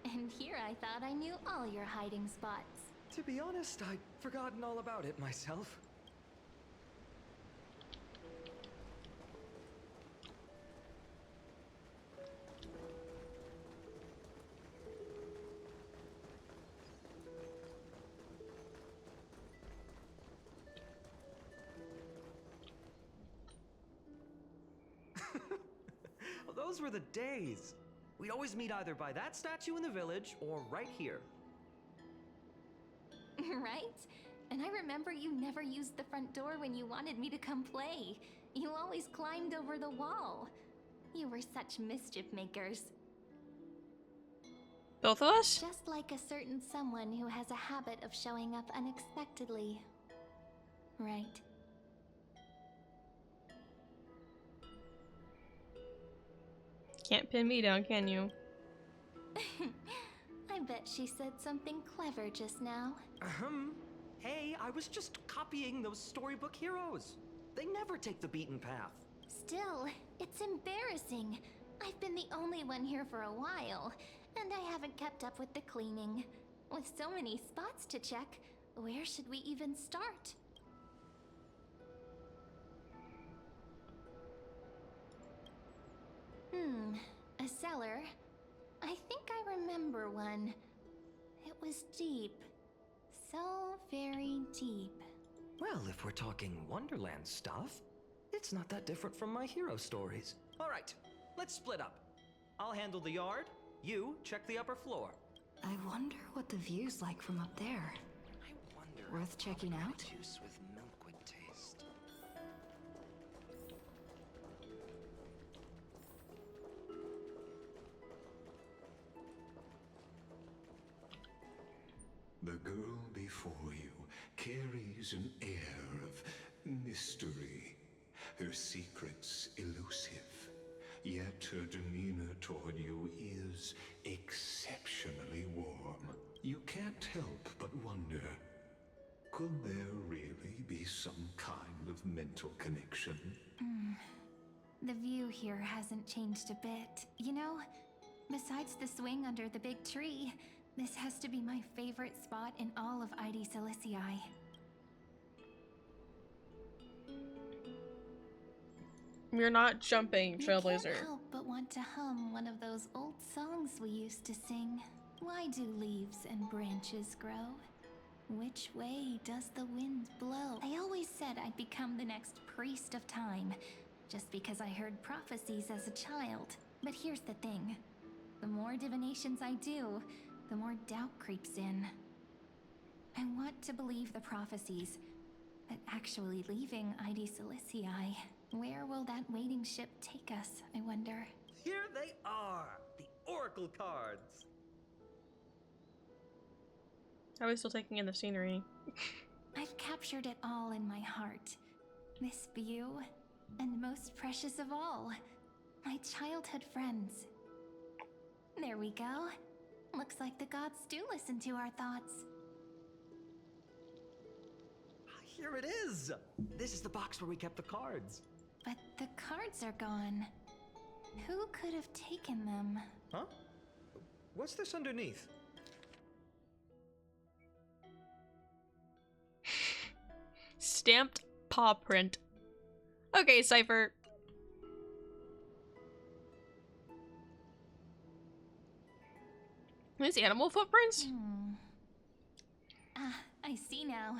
And here I thought I knew all your hiding spots. To be honest, I'd forgotten all about it myself. Those were the days. We'd always meet either by that statue in the village or right here. Right? And I remember you never used the front door when you wanted me to come play. You always climbed over the wall. You were such mischief makers. Both of us? Just like a certain someone who has a habit of showing up unexpectedly. Right. Can't pin me down, can you? I bet she said something clever just now. Hey, I was just copying those storybook heroes. They never take the beaten path. Still, it's embarrassing. I've been the only one here for a while, and I haven't kept up with the cleaning. With so many spots to check, where should we even start? A cellar. I think I remember one. It was deep. So very deep. Well, if we're talking Wonderland stuff, it's not that different from my hero stories. All right, let's split up. I'll handle the yard. You check the upper floor. I wonder what the view's like from up there. I wonder. Worth checking out? Juice with milk would taste. The girl before you carries an air of mystery, her secrets elusive, yet her demeanor toward you is exceptionally warm. You can't help but wonder, could there really be some kind of mental connection? The view here hasn't changed a bit. You know, besides the swing under the big tree, this has to be my favorite spot in all of ID Silicii. You're not jumping, Trailblazer. You can't help but want to hum one of those old songs we used to sing. Why do leaves and branches grow? Which way does the wind blow? I always said I'd become the next priest of time, just because I heard prophecies as a child. But here's the thing. The more divinations I do, the more doubt creeps in. I want to believe the prophecies, but actually leaving ID Silicii, where will that waiting ship take us, I wonder? Here they are, the Oracle cards. How are we still taking in the scenery? I've captured it all in my heart. This view, and most precious of all, my childhood friends. There we go. Looks like the gods do listen to our thoughts. Here it is. This is the box where we kept the cards. But the cards are gone. Who could have taken them? Huh? What's this underneath? Stamped paw print. Okay, Cypher. These animal footprints? Ah, I see now.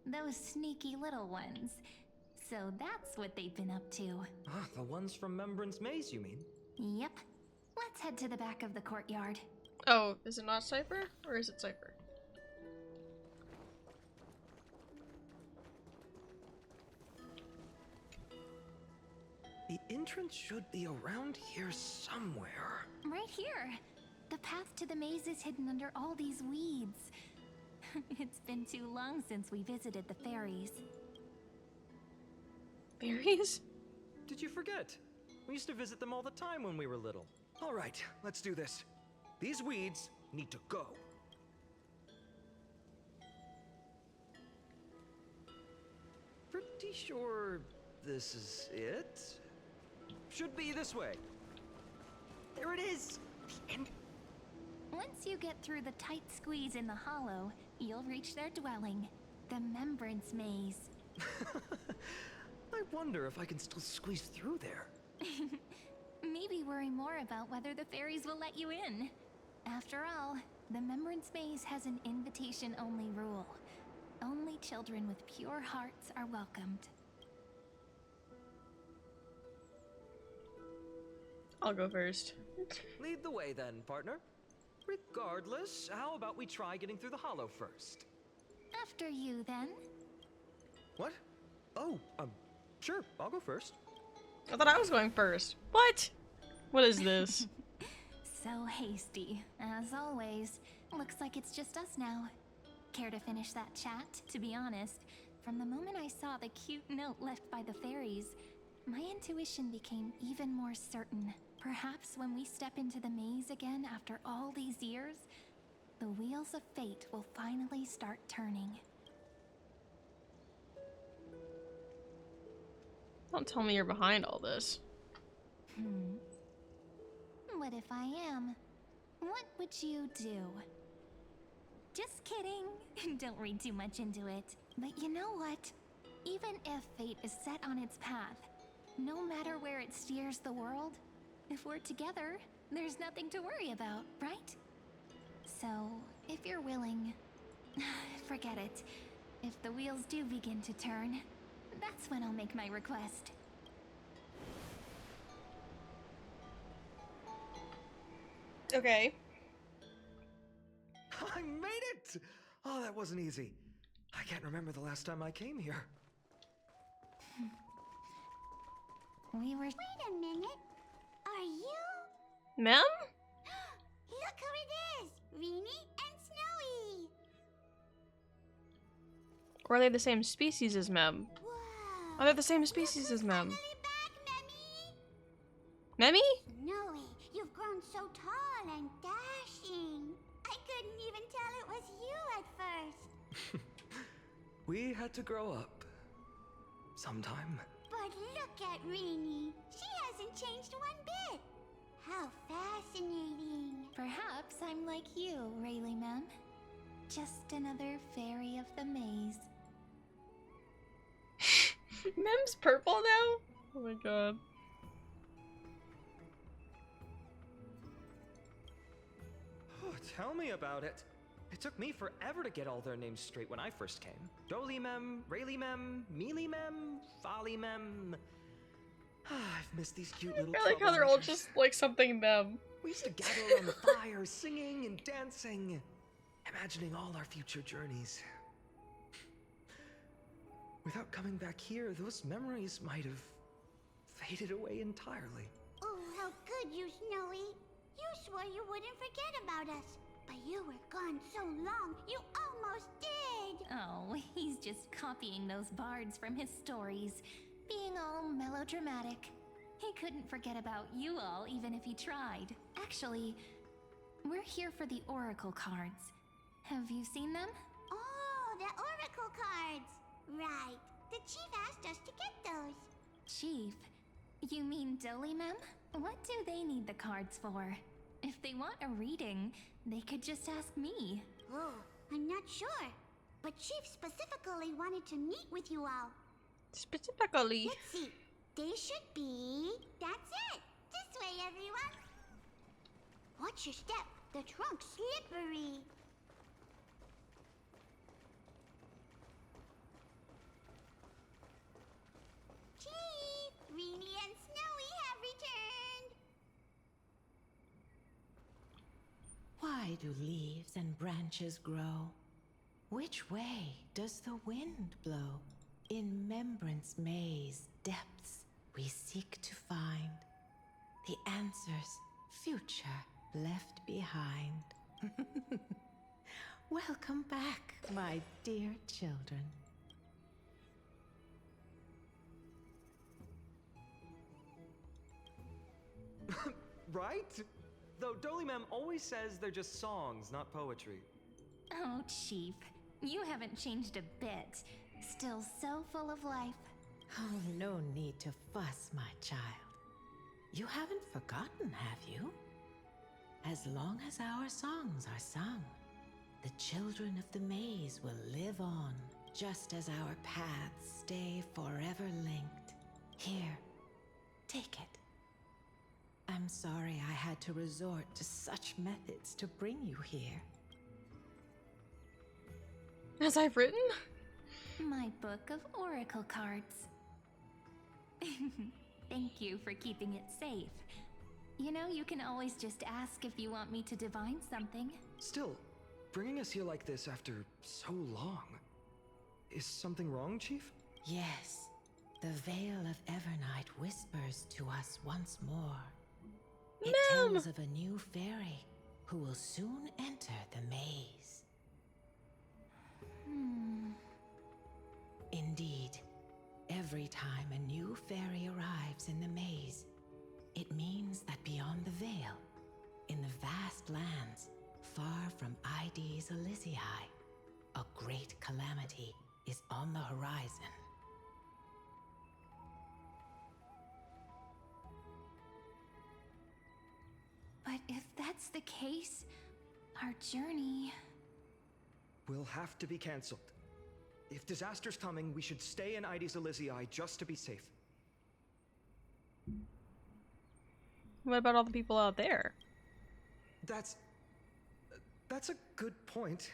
Those sneaky little ones. So that's what they've been up to. Ah, the ones from Membrance Maze, you mean? Yep. Let's head to the back of the courtyard. Oh, is it not Cypher? Or is it Cypher? The entrance should be around here somewhere. Right here. The path to the maze is hidden under all these weeds. It's been too long since we visited the fairies. Fairies? Did you forget? We used to visit them all the time when we were little. All right, let's do this. These weeds need to go. Pretty sure this is it? Should be this way. There it is! The end. Once you get through the tight squeeze in the hollow, you'll reach their dwelling, the Membrance Maze. I wonder if I can still squeeze through there. Maybe worry more about whether the fairies will let you in. After all, the Membrance Maze has an invitation-only rule. Only children with pure hearts are welcomed. I'll go first. Lead the way then, partner. Regardless, how about we try getting through the hollow first? After you, then. What? Oh, sure, I'll go first. I thought I was going first. What? What is this? So hasty, as always. Looks like it's just us now. Care to finish that chat? To be honest, from the moment I saw the cute note left by the fairies, my intuition became even more certain. Perhaps when we step into the maze again after all these years, the wheels of fate will finally start turning. Don't tell me you're behind all this. What if I am? What would you do? Just kidding. Don't read too much into it. But you know what? Even if fate is set on its path, no matter where it steers the world, if we're together, there's nothing to worry about, right? So, if you're willing, forget it. If the wheels do begin to turn, that's when I'll make my request. Okay. I made it! Oh, that wasn't easy. I can't remember the last time I came here. We were... Wait a minute. Are you? Ma'am? Look who it is! Rini and Snowy! Or are they the same species as Mem? Are they the same species as Mem? Memmy? Snowy, you've grown so tall and dashing. I couldn't even tell it was you at first. We had to grow up. Sometime. But look at Rini. She hasn't changed one bit. How fascinating. Perhaps I'm like you, Rayleigh Mem. Just another fairy of the maze. Mem's purple now? Oh my god. Oh, tell me about it. It took me forever to get all their names straight when I first came. Jolie Mem, Rayleigh Mem, Mealy Mem, Folly Mem. I've missed these cute little I like how they're all troublemakers. just like something Mem. We used to gather around the fire, singing and dancing, imagining all our future journeys. Without coming back here, those memories might have faded away entirely. Oh, how good you, Snowy. You swore you wouldn't forget about us. But you were gone so long, you almost did. Oh, he's just copying those bards from his stories, being all melodramatic. He couldn't forget about you all, even if he tried. Actually, we're here for the Oracle cards. Have you seen them? Oh, the Oracle cards. Right. The chief asked us to get those. Chief? You mean Dolly Mem? What do they need the cards for? If they want a reading, they could just ask me. Oh, I'm not sure. But Chief specifically wanted to meet with you all. Specifically? Let's see. They should be... That's it. This way, everyone. Watch your step. The trunk's slippery. Chief, Rini and Snowy have returned. Why do leaves and branches grow? Which way does the wind blow? In Membrance Maze depths, we seek to find the answers future left behind. Welcome back, my dear children. Right? Though Dolly-ma'am always says they're just songs, not poetry. Oh, Chief. You haven't changed a bit. Still so full of life. Oh, no need to fuss, my child. You haven't forgotten, have you? As long as our songs are sung, the children of the maze will live on, just as our paths stay forever linked. Here, take it. I'm sorry I had to resort to such methods to bring you here. As I've written? My book of oracle cards. Thank you for keeping it safe. You know, you can always just ask if you want me to divine something. Still, bringing us here like this after so long. Is something wrong, Chief? Yes, the Veil of Evernight whispers to us once more. It tells of a new fairy who will soon enter the maze. Indeed, every time a new fairy arrives in the maze, it means that beyond the veil, in the vast lands far from ID's Elysiae, a great calamity is on the horizon. But if that's the case, our journey... Will have to be cancelled. If disaster's coming, we should stay in ID's Elysiae just to be safe. What about all the people out there? That's a good point.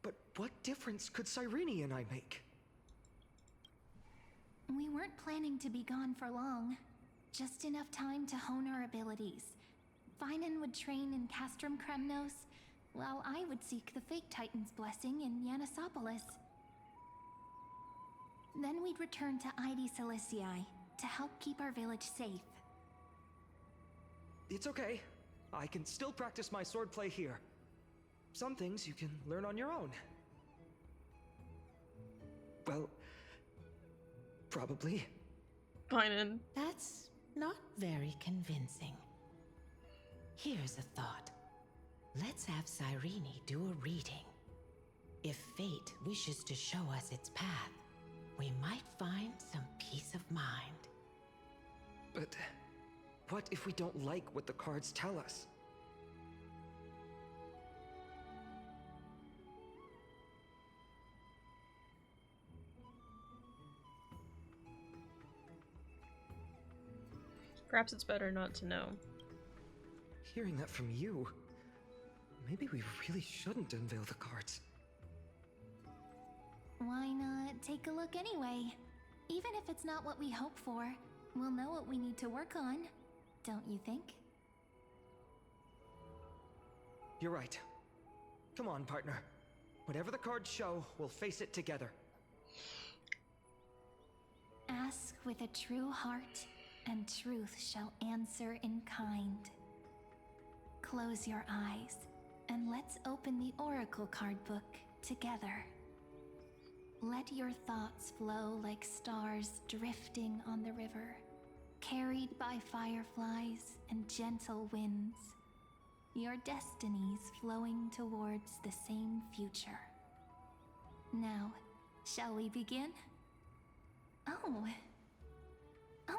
But what difference could Cyrene and I make? We weren't planning to be gone for long. Just enough time to hone our abilities. Finan would train in Castrum Kremnos, while I would seek the Fake Titan's blessing in Yanisopolis. Then we'd return to ID Ciliciae to help keep our village safe. It's okay. I can still practice my swordplay here. Some things you can learn on your own. Well, probably. Finan. That's not very convincing. Here's a thought. Let's have Cyrene do a reading. If fate wishes to show us its path, we might find some peace of mind. But what if we don't like what the cards tell us? Perhaps it's better not to know. Hearing that from you, maybe we really shouldn't unveil the cards. Why not take a look anyway? Even if it's not what we hope for, we'll know what we need to work on, don't you think? You're right. Come on, partner. Whatever the cards show, we'll face it together. Ask with a true heart, and truth shall answer in kind. Close your eyes, and let's open the Oracle card book together. Let your thoughts flow like stars drifting on the river, carried by fireflies and gentle winds. Your destinies flowing towards the same future. Now, shall we begin? Oh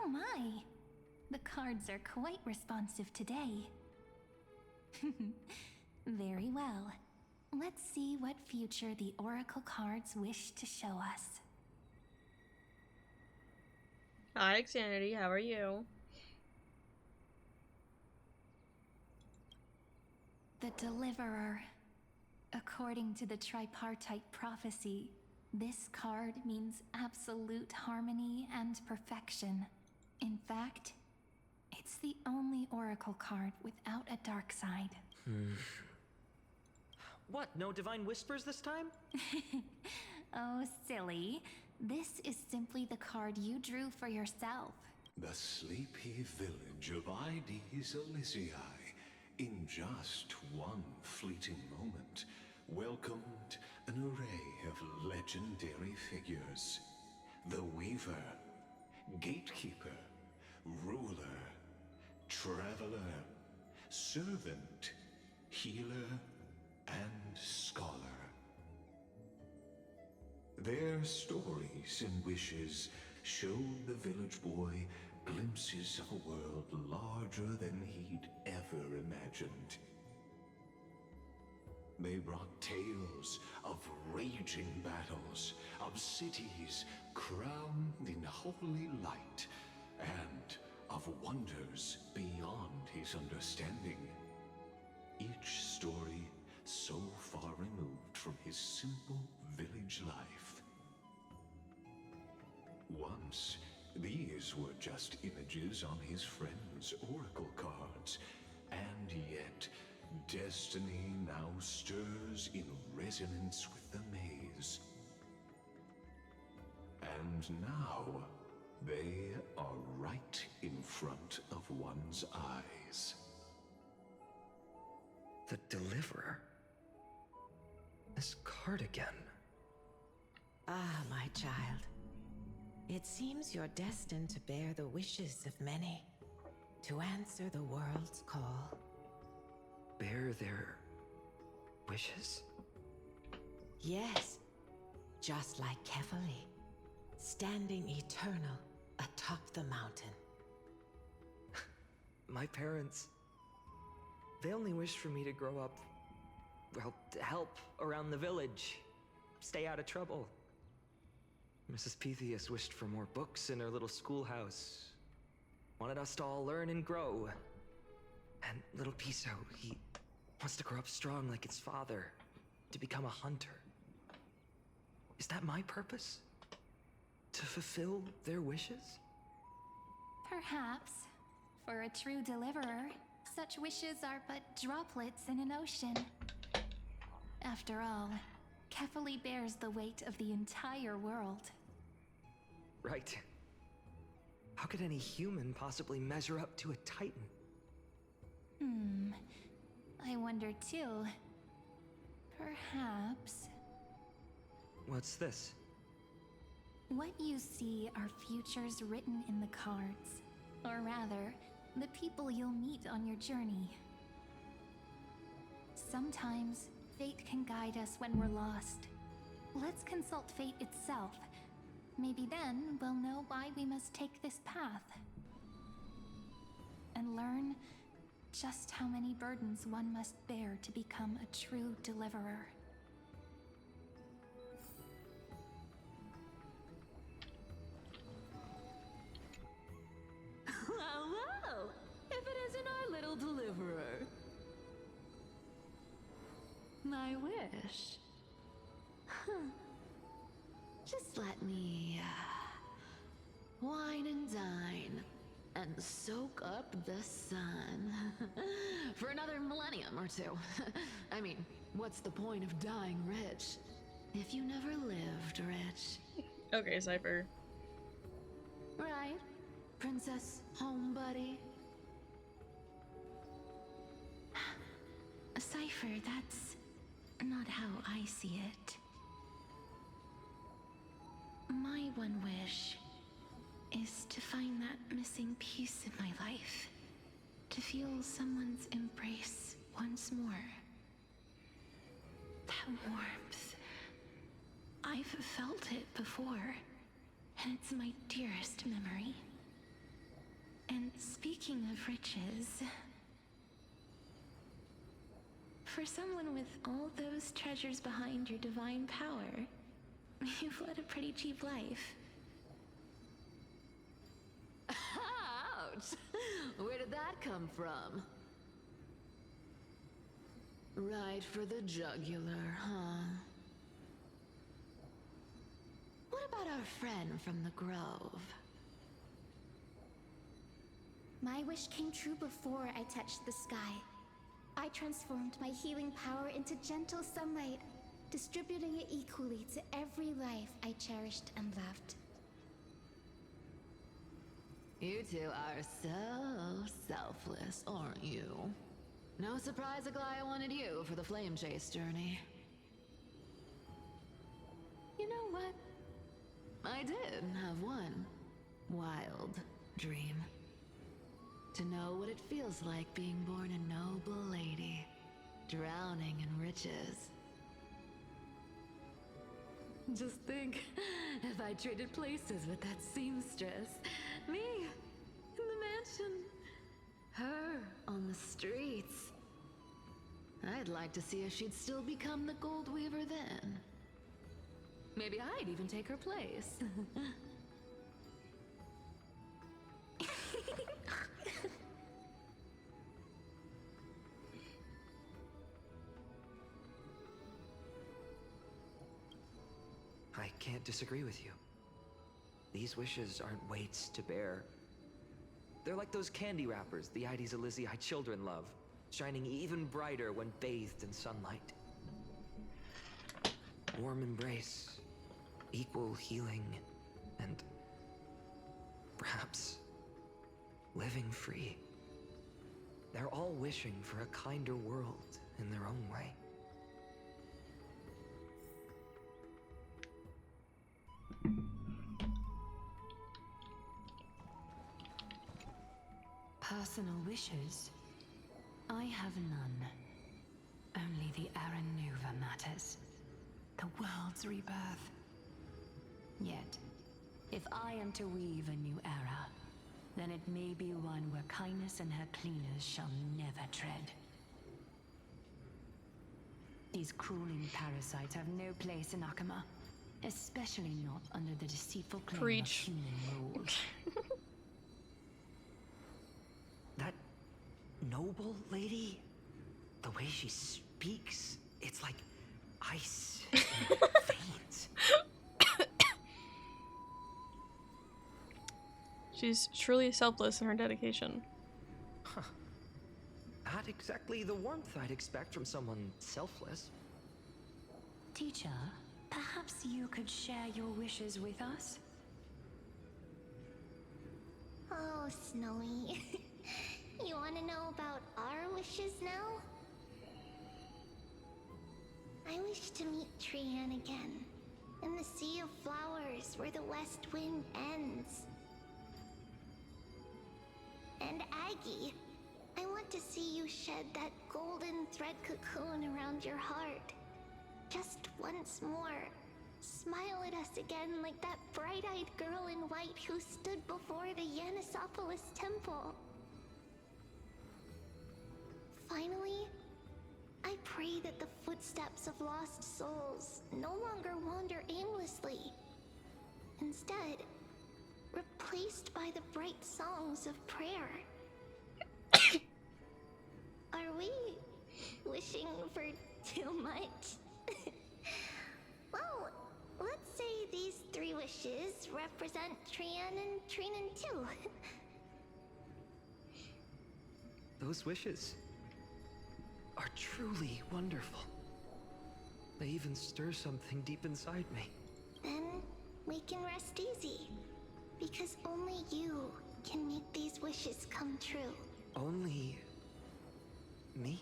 my! The cards are quite responsive today. Very well. Let's see what future the Oracle cards wish to show us. Hi, Xanity, how are you? The Deliverer. According to the tripartite prophecy, this card means absolute harmony and perfection. In fact, it's the only Oracle card without a dark side. What, no divine whispers this time? Oh, silly. This is simply the card you drew for yourself. The sleepy village of Ides Elysiae, in just one fleeting moment, welcomed an array of legendary figures. The Weaver, Gatekeeper, Ruler, Traveler, Servant, Healer, and Scholar. Their stories and wishes showed the village boy glimpses of a world larger than he'd ever imagined. They brought tales of raging battles, of cities crowned in holy light, and of wonders beyond his understanding. Each story so far removed from his simple village life. Once, these were just images on his friend's oracle cards, and yet destiny now stirs in resonance with the maze. And now, they are right in front of one's eyes. The Deliverer? This card again. Ah, my child. It seems you're destined to bear the wishes of many, to answer the world's call. Bear their wishes? Yes, just like Kefali, standing eternal atop the mountain. My parents, they only wished for me to grow up, well, to help around the village, stay out of trouble. Mrs. Pythias wished for more books in her little schoolhouse, wanted us to all learn and grow. And little Piso, he wants to grow up strong like its father, to become a hunter. Is that my purpose? To fulfill their wishes? Perhaps. For a true deliverer, such wishes are but droplets in an ocean. After all, Kefali bears the weight of the entire world. Right. How could any human possibly measure up to a Titan? I wonder too. Perhaps... What's this? What you see are futures written in the cards. Or rather, the people you'll meet on your journey. Sometimes, fate can guide us when we're lost. Let's consult fate itself. Maybe then we'll know why we must take this path. And learn just how many burdens one must bear to become a true deliverer. Well, well, if it isn't our little deliverer. My wish. Just let me, wine and dine, and soak up the sun. For another millennium or two. I mean, what's the point of dying rich if you never lived rich? Okay, Cypher. Right? Princess Homebuddy? Cypher, that's not how I see it. My one wish is to find that missing piece in my life. To feel someone's embrace once more. That warmth. I've felt it before, and it's my dearest memory. And speaking of riches, for someone with all those treasures behind your divine power, you've led a pretty cheap life. Ouch! Where did that come from? Right for the jugular, huh? What about our friend from the Grove? My wish came true before I touched the sky. I transformed my healing power into gentle sunlight, distributing it equally to every life I cherished and loved. You two are so selfless, aren't you? No surprise Aglaya wanted you for the flame chase journey. You know what? I did have one wild dream. To know what it feels like being born a noble lady, drowning in riches. Just think, if I traded places with that seamstress, me in the mansion, her on the streets. I'd like to see if she'd still become the gold weaver then. Maybe I'd even take her place. I can't disagree with you. These wishes aren't weights to bear. They're like those candy wrappers the Ides Elysiae children love, shining even brighter when bathed in sunlight. Warm embrace, equal healing, and perhaps living free. They're all wishing for a kinder world in their own way. Personal wishes? I have none. Only the Aranuva matters. The world's rebirth. Yet, if I am to weave a new era, then it may be one where kindness and her cleaners shall never tread. These crawling parasites have no place in Akama, especially not under the deceitful claim of human rule. That noble lady, the way she speaks, it's like ice in her veins. She's truly selfless in her dedication. Huh. Not exactly the warmth I'd expect from someone selfless. Teacher, perhaps you could share your wishes with us? Oh, Snowy. You want to know about our wishes now? I wish to meet Trianne again, in the sea of flowers where the west wind ends. And Aggie, I want to see you shed that golden thread cocoon around your heart. Just once more. Smile at us again like that bright-eyed girl in white who stood before the Yanisopolis temple. Finally, I pray that the footsteps of lost souls no longer wander aimlessly. Instead, replaced by the bright songs of prayer. Are we wishing for too much? Well, let's say these 3 wishes represent Trianne and Trinan too. Those wishes are truly wonderful. They even stir something deep inside me. Then we can rest easy. Because only you can make these wishes come true. Only me?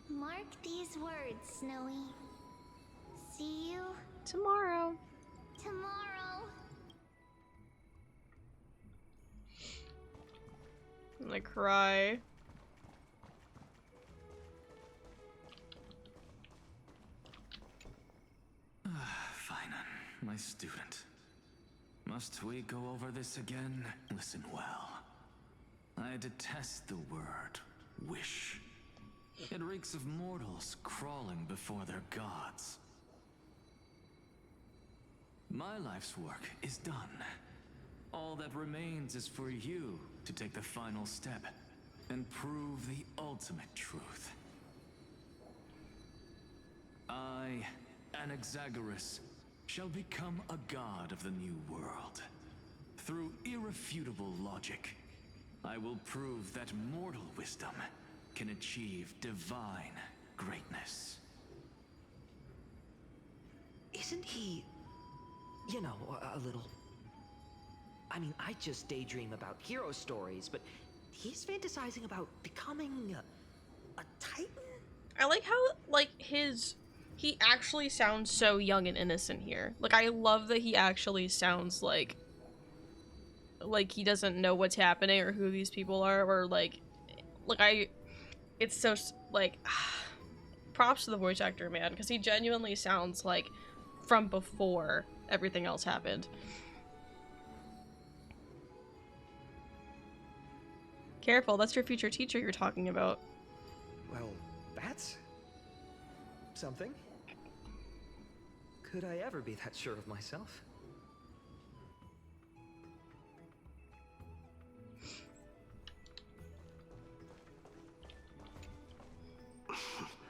Mark these words, Snowy. See you tomorrow. Tomorrow. I'm gonna cry. Fine, my student. Must we go over this again? Listen well. I detest the word wish. It reeks of mortals crawling before their gods. My life's work is done. All that remains is for you to take the final step and prove the ultimate truth. I, Anaxagoras, shall become a god of the new world. Through irrefutable logic, I will prove that mortal wisdom can achieve divine greatness. Isn't he, you know, a little... I mean, I just daydream about hero stories, but he's fantasizing about becoming a titan? I like how, like, he actually sounds so young and innocent here. Like, I love that he actually sounds like he doesn't know what's happening or who these people are, or like it's so, like, props to the voice actor, man, because he genuinely sounds like from before everything else happened. Careful, that's your future teacher you're talking about. Well, that's something. Could I ever be that sure of myself?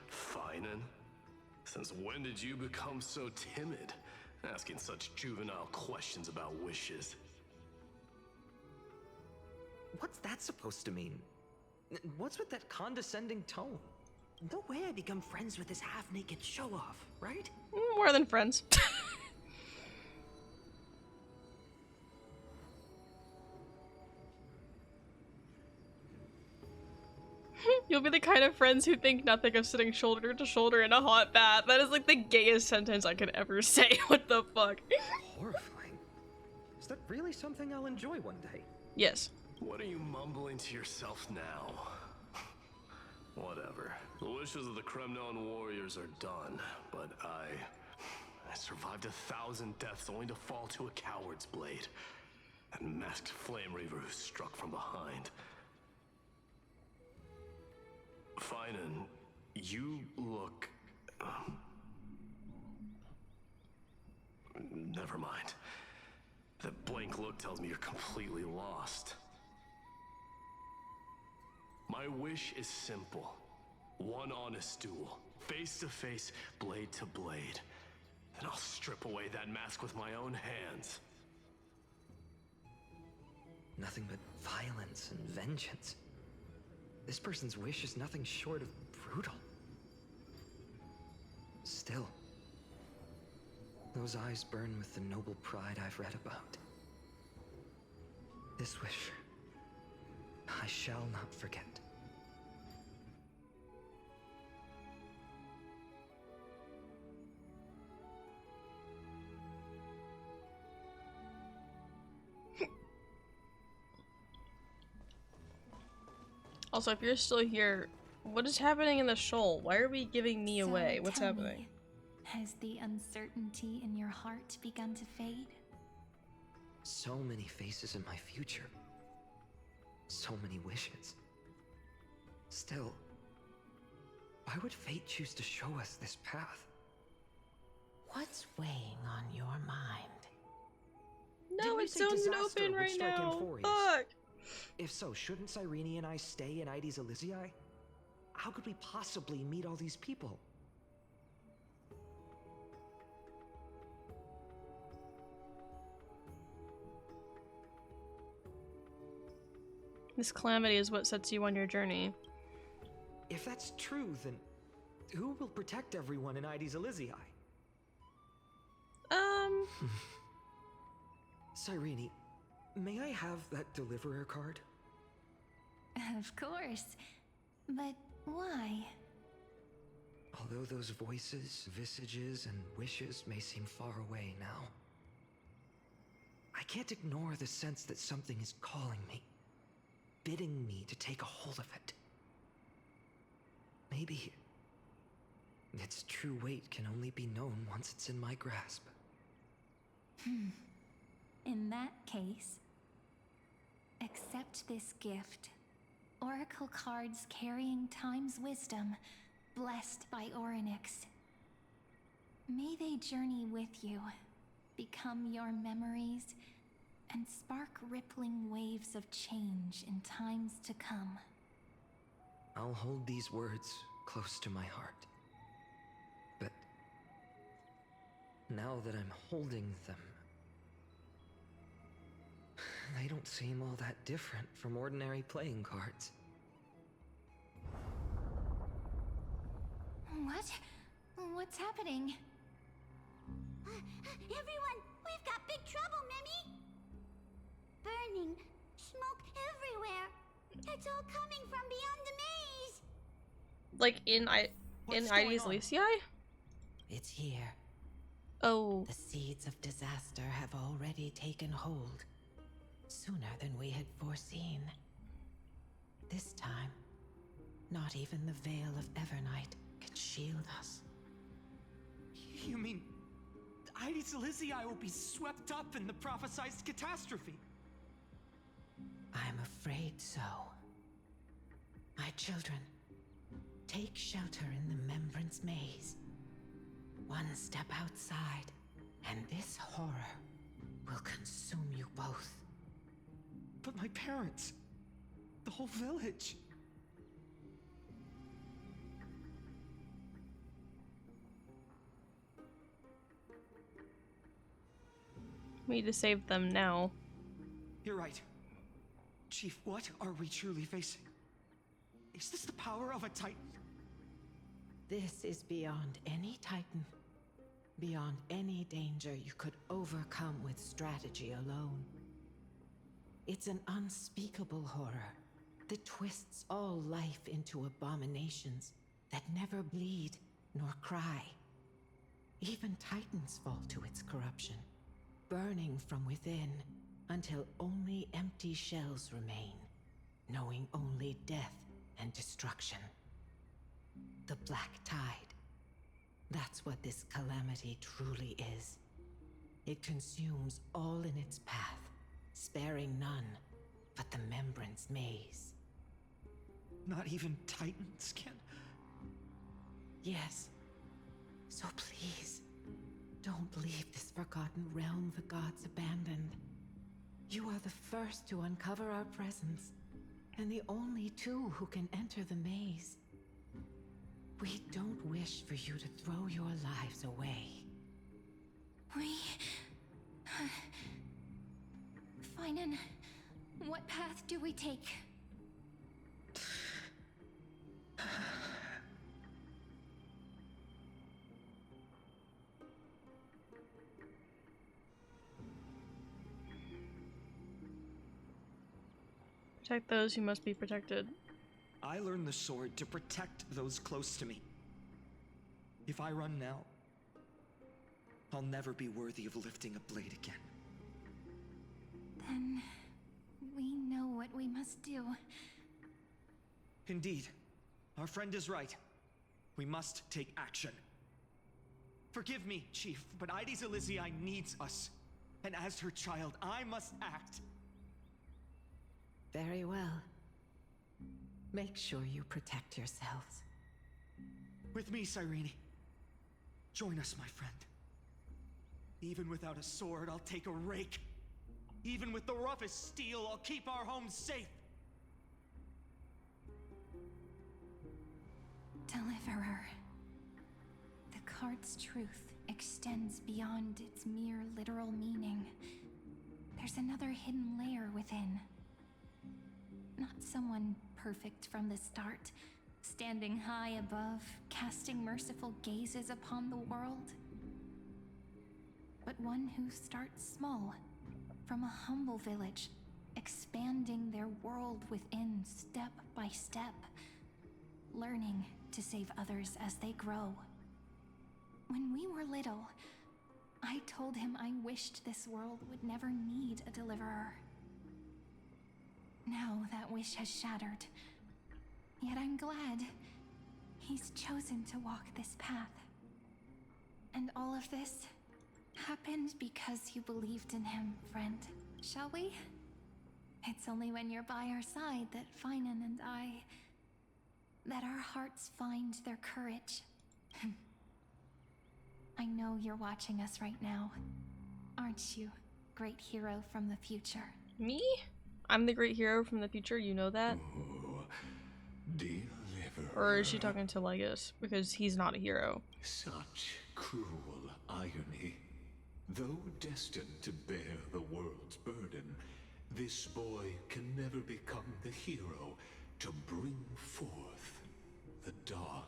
Finan, since when did you become so timid, asking such juvenile questions about wishes? What's that supposed to mean? What's with that condescending tone? No way I become friends with this half-naked show-off, right? More than friends. You'll be the kind of friends who think nothing of sitting shoulder to shoulder in a hot bath. That is like the gayest sentence I could ever say. What the fuck? Horrifying. Is that really something I'll enjoy one day? Yes. What are you mumbling to yourself now? Whatever. The wishes of the Kremnon warriors are done, but I survived 1,000 deaths only to fall to a coward's blade. That masked flame reaver who struck from behind. Finan, you look... never mind. That blank look tells me you're completely lost. My wish is simple. One honest duel. Face to face, blade to blade. Then I'll strip away that mask with my own hands. Nothing but violence and vengeance. This person's wish is nothing short of brutal. Still, those eyes burn with the noble pride I've read about. This wish, I shall not forget. Also, if you're still here, what is happening in the shoal? Why are we giving me away? What's tell happening? me, has the uncertainty in your heart begun to fade? So many faces in my future. So many wishes. Still, why would fate choose to show us this path? What's weighing on your mind? No, it's so open right now. Fuck. If so, shouldn't Cyrene and I stay in Ides Elysiae? How could we possibly meet all these people? This calamity is what sets you on your journey. If that's true, then who will protect everyone in Ides Elysiae? Cyrene, may I have that deliverer card? Of course. But why? Although those voices, visages, and wishes may seem far away now, I can't ignore the sense that something is calling me, bidding me to take a hold of it. Maybe its true weight can only be known once it's in my grasp. In that case, accept this gift. Oracle cards carrying time's wisdom, blessed by Orynyx. May they journey with you, become your memories, and spark rippling waves of change in times to come. I'll hold these words close to my heart. But now that I'm holding them, they don't seem all that different from ordinary playing cards. What? What's happening? Everyone, we've got big trouble, Mimi! burning. Smoke everywhere. It's all coming from beyond the maze. Like in Ides Elysiae? It's here. Oh. The seeds of disaster have already taken hold, sooner than we had foreseen. This time, not even the veil of Evernight can shield us. You mean Ides Elysiae will be swept up in the prophesied catastrophe? I'm afraid so. My children, take shelter in the Membrance Maze. One step outside, and this horror will consume you both. But my parents, the whole village. We need to save them now. You're right. Chief, what are we truly facing? Is this the power of a Titan? This is beyond any Titan. Beyond any danger you could overcome with strategy alone. It's an unspeakable horror that twists all life into abominations that never bleed nor cry. Even Titans fall to its corruption, burning from within until only empty shells remain, knowing only death and destruction. The Black Tide. That's what this calamity truly is. It consumes all in its path, sparing none but the Membrance Maze. Not even Titans can... Yes. So please, don't leave this forgotten realm the gods abandoned. You are the first to uncover our presence, and the only two who can enter the maze. We don't wish for you to throw your lives away. Finan, what path do we take? Protect those who must be protected. I learned the sword to protect those close to me. If I run now, I'll never be worthy of lifting a blade again. Then we know what we must do. Indeed, our friend is right. We must take action. Forgive me, Chief, but Ides Elysiae needs us. And as her child, I must act. Very well. Make sure you protect yourselves. With me, Cyrene. Join us, my friend. Even without a sword, I'll take a rake. Even with the roughest steel, I'll keep our home safe. Deliverer. The card's truth extends beyond its mere literal meaning. There's another hidden layer within. Not someone perfect from the start, standing high above, casting merciful gazes upon the world. But one who starts small, from a humble village, expanding their world within step by step, learning to save others as they grow. When we were little, I told him I wished this world would never need a deliverer. Now that wish has shattered. Yet I'm glad he's chosen to walk this path. And all of this happened because you believed in him, friend. Shall we? It's only when you're by our side that Finan and that our hearts find their courage. I know you're watching us right now. Aren't you, great hero from the future? Me? I'm the great hero from the future, you know that? Oh, deliver. Or is she talking to Legus? Because he's not a hero. Such cruel irony. Though destined to bear the world's burden, this boy can never become the hero to bring forth the dawn.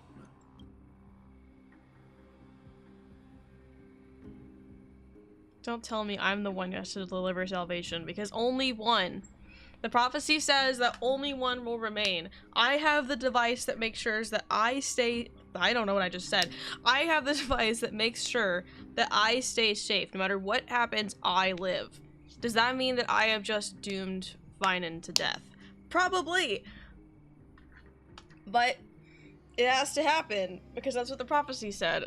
Don't tell me I'm the one who has to deliver salvation, because only one. The prophecy says that only one will remain. I have the device that makes sure that I stay... I don't know what I just said. I have the device that makes sure that I stay safe. No matter what happens, I live. Does that mean that I have just doomed Vinan to death? Probably. But it has to happen, because that's what the prophecy said.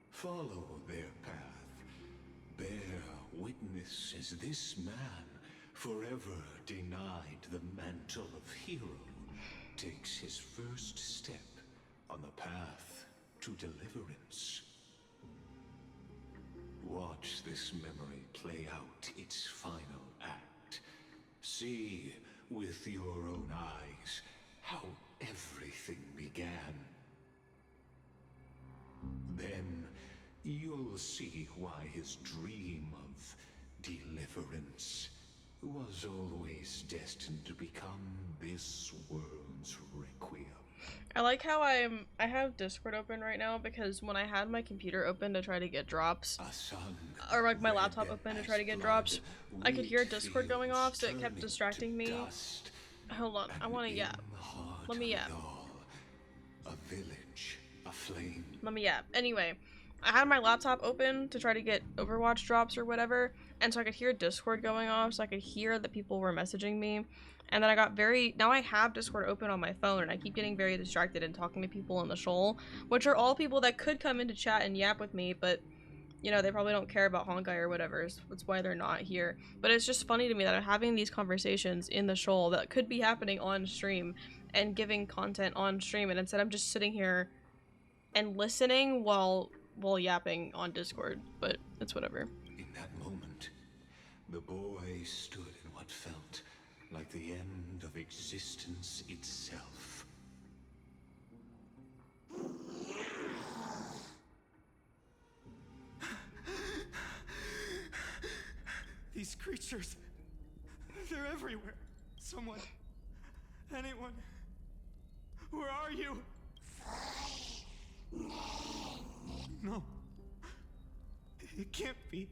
Follow their path. Bear witness as this man, forever denied the mantle of hero, takes his first step on the path to deliverance. Watch this memory play out its final act. See with your own eyes how everything began. Then you'll see why his dream of deliverance was always destined to become this world's requiem. I like how I have Discord open right now, because when I had my computer open to try to get drops, or like my laptop open to try to get drops, I could hear Discord going off, so it kept distracting me. Hold on, I want to yap. Let me yap. A village aflame. Let me yap. Anyway, I had my laptop open to try to get Overwatch drops or whatever, and so I could hear Discord going off, so I could hear that people were messaging me. And then I got now I have Discord open on my phone, and I keep getting very distracted and talking to people in the shoal, which are all people that could come into chat and yap with me, but, you know, they probably don't care about Honkai or whatever, so that's why they're not here. But it's just funny to me that I'm having these conversations in the shoal that could be happening on stream, and giving content on stream, and instead I'm just sitting here and listening while yapping on Discord, but it's whatever. In that moment, the boy stood in what felt like the end of existence itself. These creatures, they're everywhere. Someone, anyone, where are you? No, it can't be.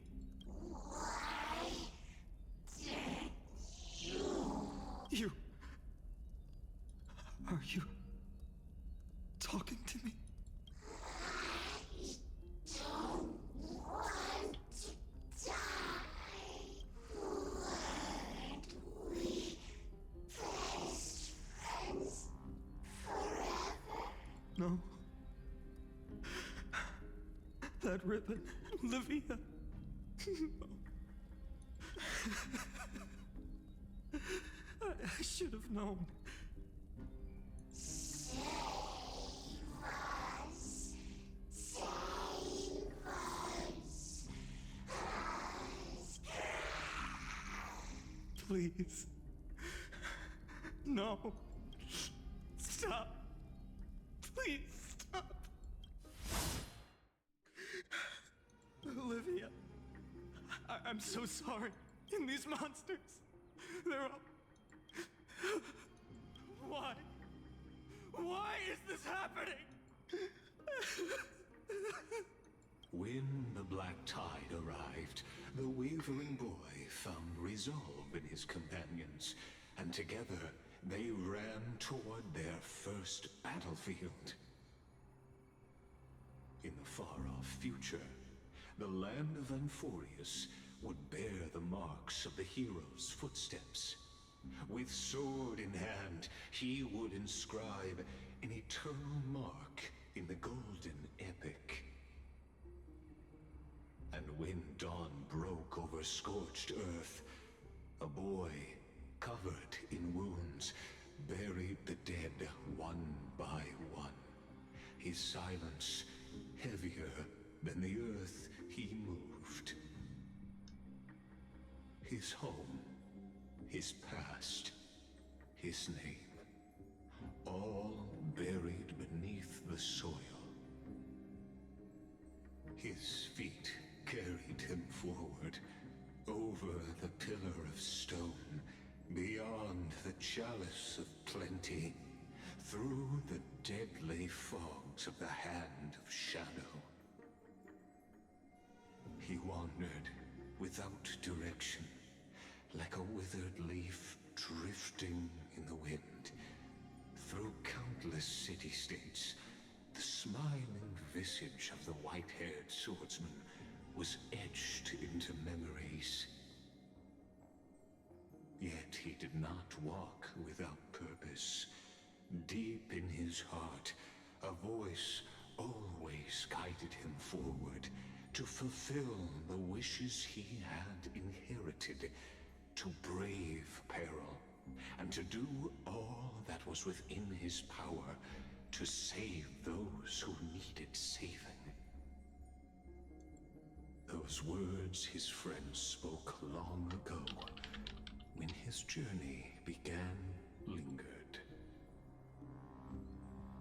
You, are you talking to me? No. That ribbon, Livia. I should have known. Save us. Save us. Please. No. Stop. Please stop. Olivia. I'm so sorry. And these monsters. They're all... Why? Why is this happening? When the black tide arrived, the wavering boy found resolve in his companions, and together they ran toward their first battlefield. In the far-off future, the land of Anforius would bear the marks of the hero's footsteps. With sword in hand, he would inscribe an eternal mark in the golden epic. And when dawn broke over scorched earth, a boy, covered in wounds, buried the dead one by one. His silence heavier than the earth he moved. His home, his past, his name, all buried beneath the soil. His feet carried him forward, over the pillar of stone, beyond the chalice of plenty, through the deadly fogs of the Hand of Shadow. He wandered without direction, like a withered leaf drifting in the wind. Through countless city-states, the smiling visage of the white-haired swordsman was etched into memories. Yet he did not walk without purpose. Deep in his heart, a voice always guided him forward to fulfill the wishes he had inherited, to brave peril, and to do all that was within his power to save those who needed saving. Those words his friends spoke long ago, when his journey began, lingered.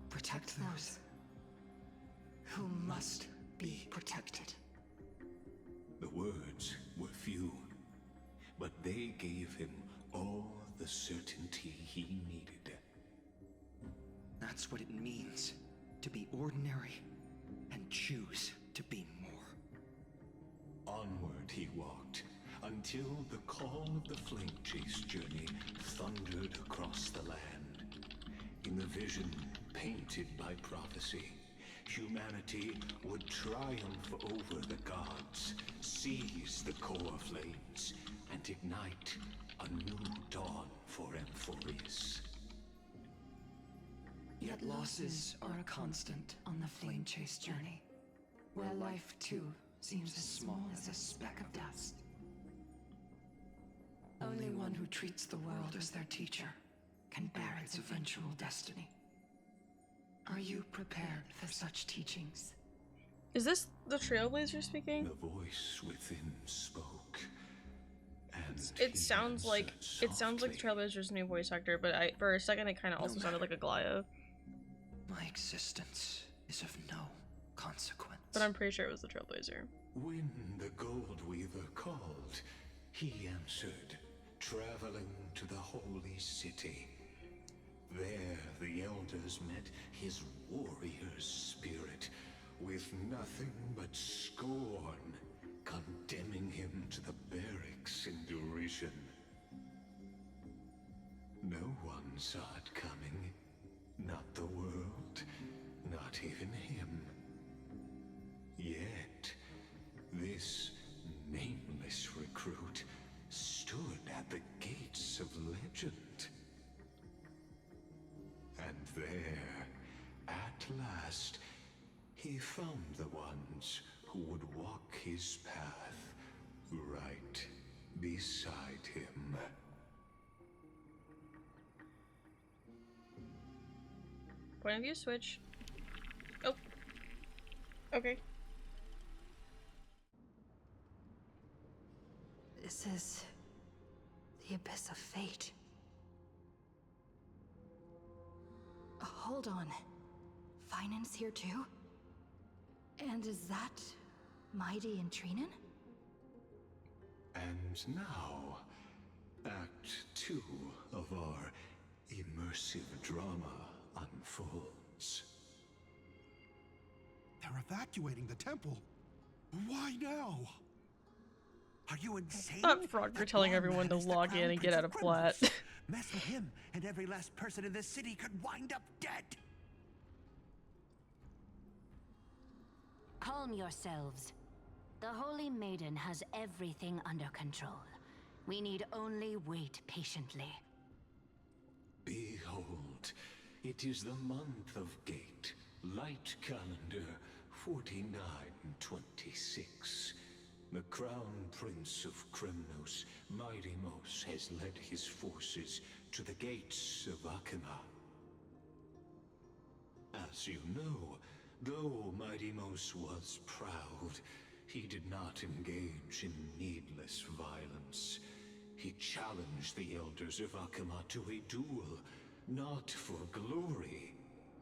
Protect those who must be protected. The words were few, but they gave him all the certainty he needed. That's what it means to be ordinary and choose to be more. Onward he walked, until the call of the Flame Chase journey thundered across the land. In the vision painted by prophecy, humanity would triumph over the gods, seize the core flames, and ignite a new dawn for Amphorius. Yet losses are a constant on the Flame Chase journey, where life too seems as small as a speck of dust. Only one who treats the world as their teacher can bear its eventual destiny. Are you prepared for such teachings? Is this the Trailblazer speaking? The voice within spoke, and It sounds like the Trailblazer's new voice actor, but for a second it kind of also sounded like a Glio. My existence is of no consequence. But I'm pretty sure it was the Trailblazer. When the Gold Weaver called, he answered, traveling to the holy city. There the elders met his warrior's spirit, with nothing but scorn, condemning him to the barracks in derision. No one saw it coming. Not the world, not even him. Yet, this nameless recruit stood at the gates of legend. And there, at last, he found the ones who would walk his path right beside him. Point of view switch. Oh. Okay. This is the abyss of fate. Hold on. Finance here too? And is that Mighty and Trinen? And now, Act 2 of our immersive drama unfolds. They're evacuating the temple. Why now? Are you insane? Frogger telling everyone to log in and get out of Plat. Mess with him, and every last person in this city could wind up dead. Calm yourselves. The Holy Maiden has everything under control. We need only wait patiently. Behold, it is the month of Gate, light calendar 4926. The Crown Prince of Kremnos, Midymos, has led his forces to the gates of Akima. As you know, though Midymos was proud, he did not engage in needless violence. He challenged the elders of Akima to a duel, not for glory,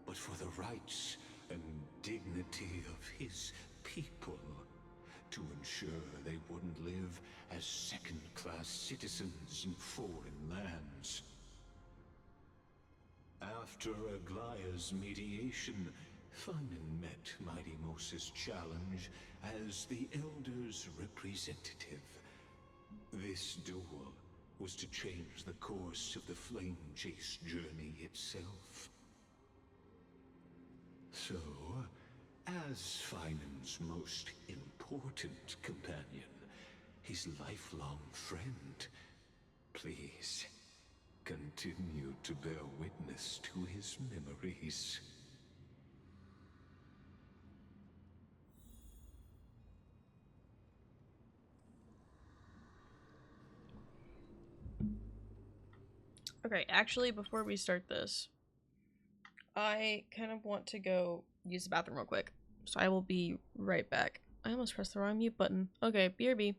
but for the rights and dignity of his people, to ensure they wouldn't live as second-class citizens in foreign lands. After Aglaya's mediation, Finan met Mighty Moses' challenge as the Elder's representative. This duel was to change the course of the Flame Chase journey itself. So, as Finan's most important companion, his lifelong friend, please continue to bear witness to his memories. Okay, actually, before we start this, I kind of want to go use the bathroom real quick. So I will be right back. I almost pressed the wrong mute button. Okay, BRB.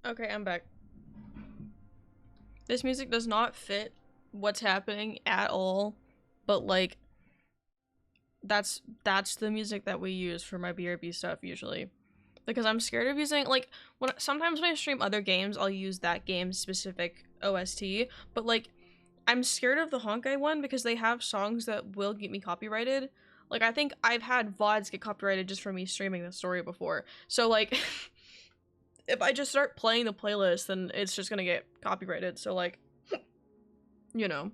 Okay, I'm back. This music does not fit what's happening at all, but like that's the music that we use for my BRB stuff usually. because I'm scared of using, like, sometimes when I stream other games, I'll use that game's specific OST, but like, I'm scared of the Honkai one because they have songs that will get me copyrighted. Like, I think I've had VODs get copyrighted just for me streaming the story before. So, like, if I just start playing the playlist, then it's just gonna get copyrighted. So, like, you know.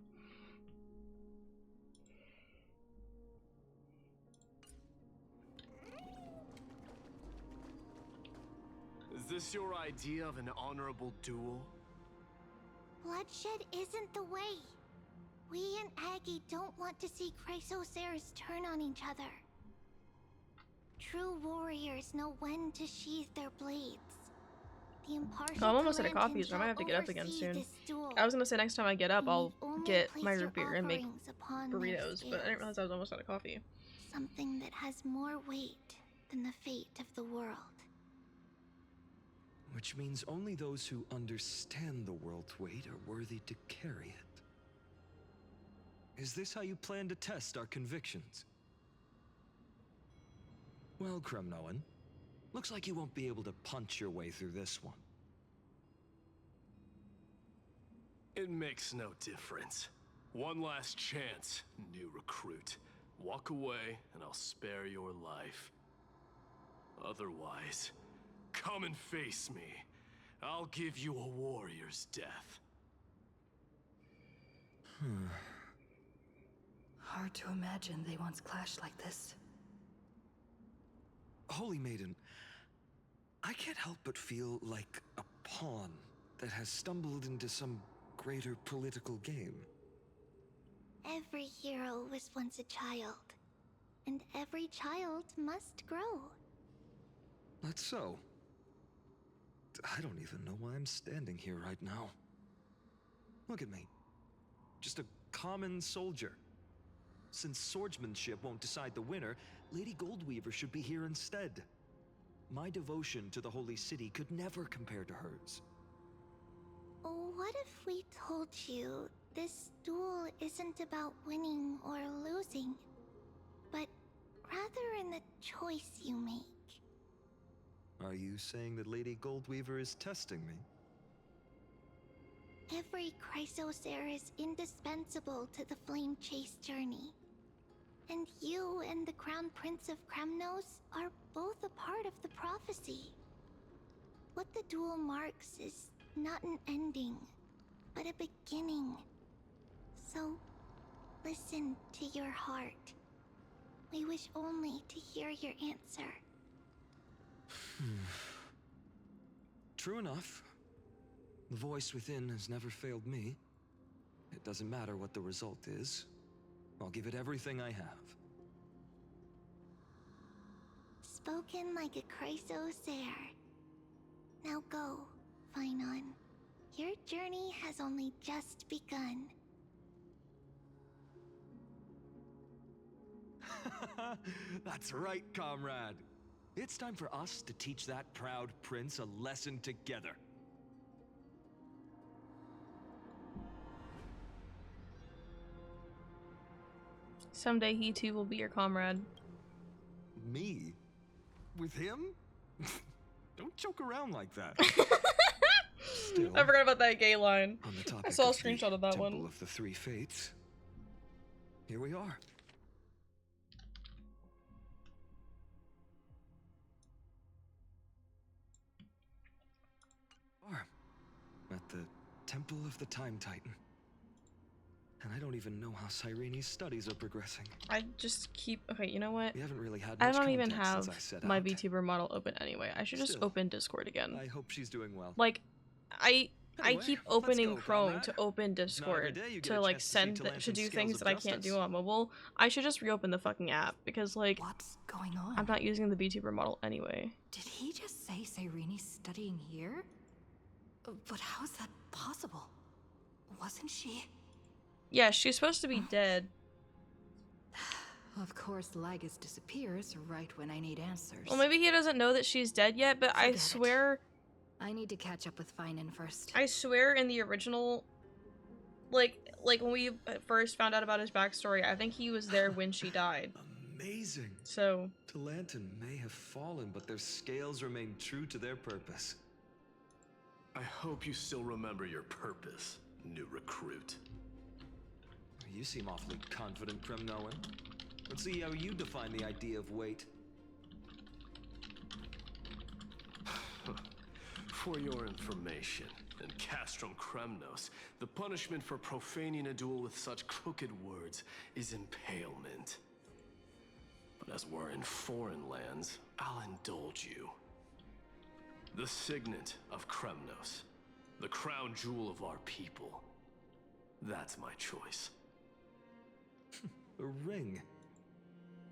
Is this your idea of an honorable duel? Bloodshed isn't the way. We and Aggie don't want to see Chrysoceres turn on each other. True warriors know when to sheathe their blades. The impartial Oh, I'm almost out of Talantin coffee, so I might have to get up again oversee soon. this duel. I was gonna say next time I get up, You I'll need only get place my your root beer and make offerings upon their burritos, but I didn't scales. realize I was almost out of coffee. Something that has more weight than the fate of the world. Which means only those who understand the world's weight are worthy to carry it. Is this how you plan to test our convictions? Well, Kremnoan, looks like you won't be able to punch your way through this one. It makes no difference. One last chance, new recruit. Walk away, and I'll spare your life. Otherwise, come and face me. I'll give you a warrior's death. Hard to imagine they once clashed like this. Holy Maiden, I can't help but feel like a pawn that has stumbled into some greater political game. Every hero was once a child, and every child must grow. That's so. I don't even know why I'm standing here right now. Look at me. Just a common soldier. Since swordsmanship won't decide the winner, Lady Goldweaver should be here instead. My devotion to the Holy City could never compare to hers. What if we told you this duel isn't about winning or losing, but rather in the choice you make? Are you saying that Lady Goldweaver is testing me? Every Chrysocer is indispensable to the Flame Chase journey. And you and the Crown Prince of Kremnos are both a part of the prophecy. What the duel marks is not an ending, but a beginning. So, listen to your heart. We wish only to hear your answer. True enough. The voice within has never failed me. It doesn't matter what the result is. I'll give it everything I have. Spoken like a Chrysocer. Now go, Finon. Your journey has only just begun. That's right, comrade. It's time for us to teach that proud prince a lesson together. Someday he too will be your comrade. Me? With him? Don't joke around like that. Still, I forgot about that gay line. on the topic I saw a of the screenshot of that Temple one. of the Three Fates, here we are. At the Temple of the Time Titan. And I don't even know how Cyrene's studies are progressing. I just keep... Okay, you know what? We haven't really had I much don't even contact have since I set my out. VTuber model open anyway. I should just Still, open Discord again. I hope she's doing well. Like, I Anyway, keep let's opening go, Chrome comrade. to open Not every Discord day you get to a like chance to see send to Talantin's do scales things of that I can't do justice. on mobile. I should just reopen the fucking app because like What's going on? I'm not using the VTuber model anyway. Did he just say Cyrene's studying here? But how is that possible? Wasn't she? Yeah, she's supposed to be dead. Of course, Lygus disappears right when I need answers. Well, maybe he doesn't know that she's dead yet, but I Forget it. swear... I need to catch up with Finan first. I swear in the original... Like when we first found out about his backstory, I think he was there when she died. amazing. So... Talantin may have fallen, but their scales remain true to their purpose. I hope you still remember your purpose, new recruit. You seem awfully confident, Kremnoan. Let's see how you define the idea of weight. For your information, in Castrum Kremnos, the punishment for profaning a duel with such crooked words is impalement. But as we're in foreign lands, I'll indulge you. The signet of Kremnos, the crown jewel of our people. That's my choice. A ring.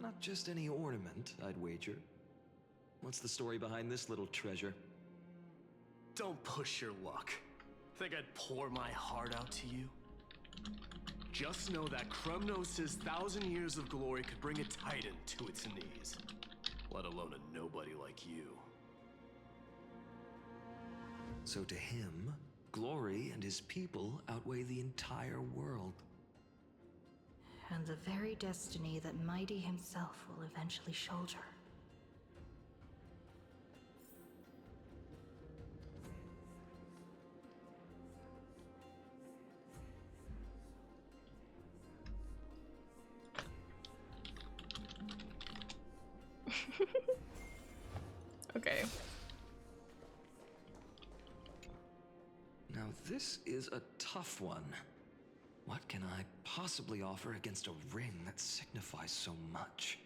Not just any ornament, I'd wager. What's the story behind this little treasure? Don't push your luck. Think I'd pour my heart out to you? Just know that Kremnos' 1,000 years of glory could bring a titan to its knees. Let alone a nobody like you. So to him, glory and his people outweigh the entire world. And the very destiny that Mighty himself will eventually shoulder. Okay. Now this is a tough one. What can I possibly offer against a ring that signifies so much?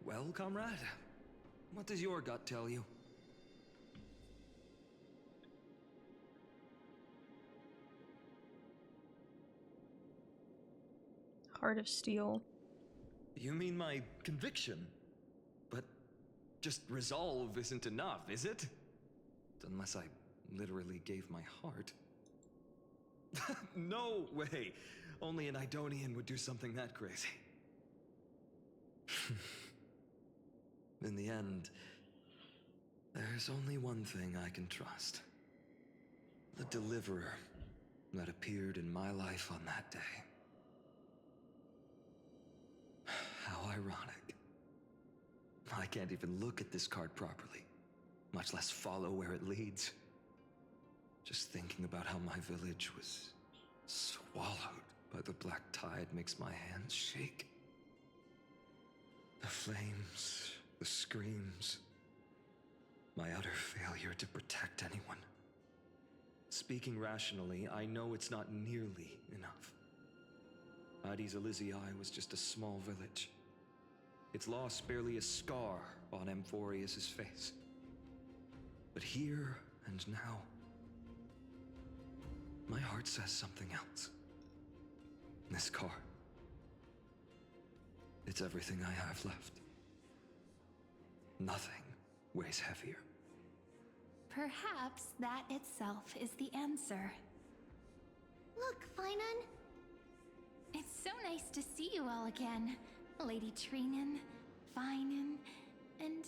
Well, comrade, what does your gut tell you? Heart of Steel. You mean my conviction? But just resolve isn't enough, is it? Unless I literally gave my heart. No way! Only an Idonian would do something that crazy. In the end, there's only one thing I can trust. The deliverer that appeared in my life on that day. How ironic. I can't even look at this card properly, much less follow where it leads. Just thinking about how my village was swallowed by the black tide makes my hands shake. The flames, the screams, my utter failure to protect anyone. Speaking rationally, I know it's not nearly enough. Addis Elysii was just a small village. Its loss barely a scar on Amphorius' face. But here and now, my heart says something else. This card. It's everything I have left. Nothing weighs heavier. Perhaps that itself is the answer. Look, Finan. It's so nice to see you all again. Lady Trinan, Finan, and...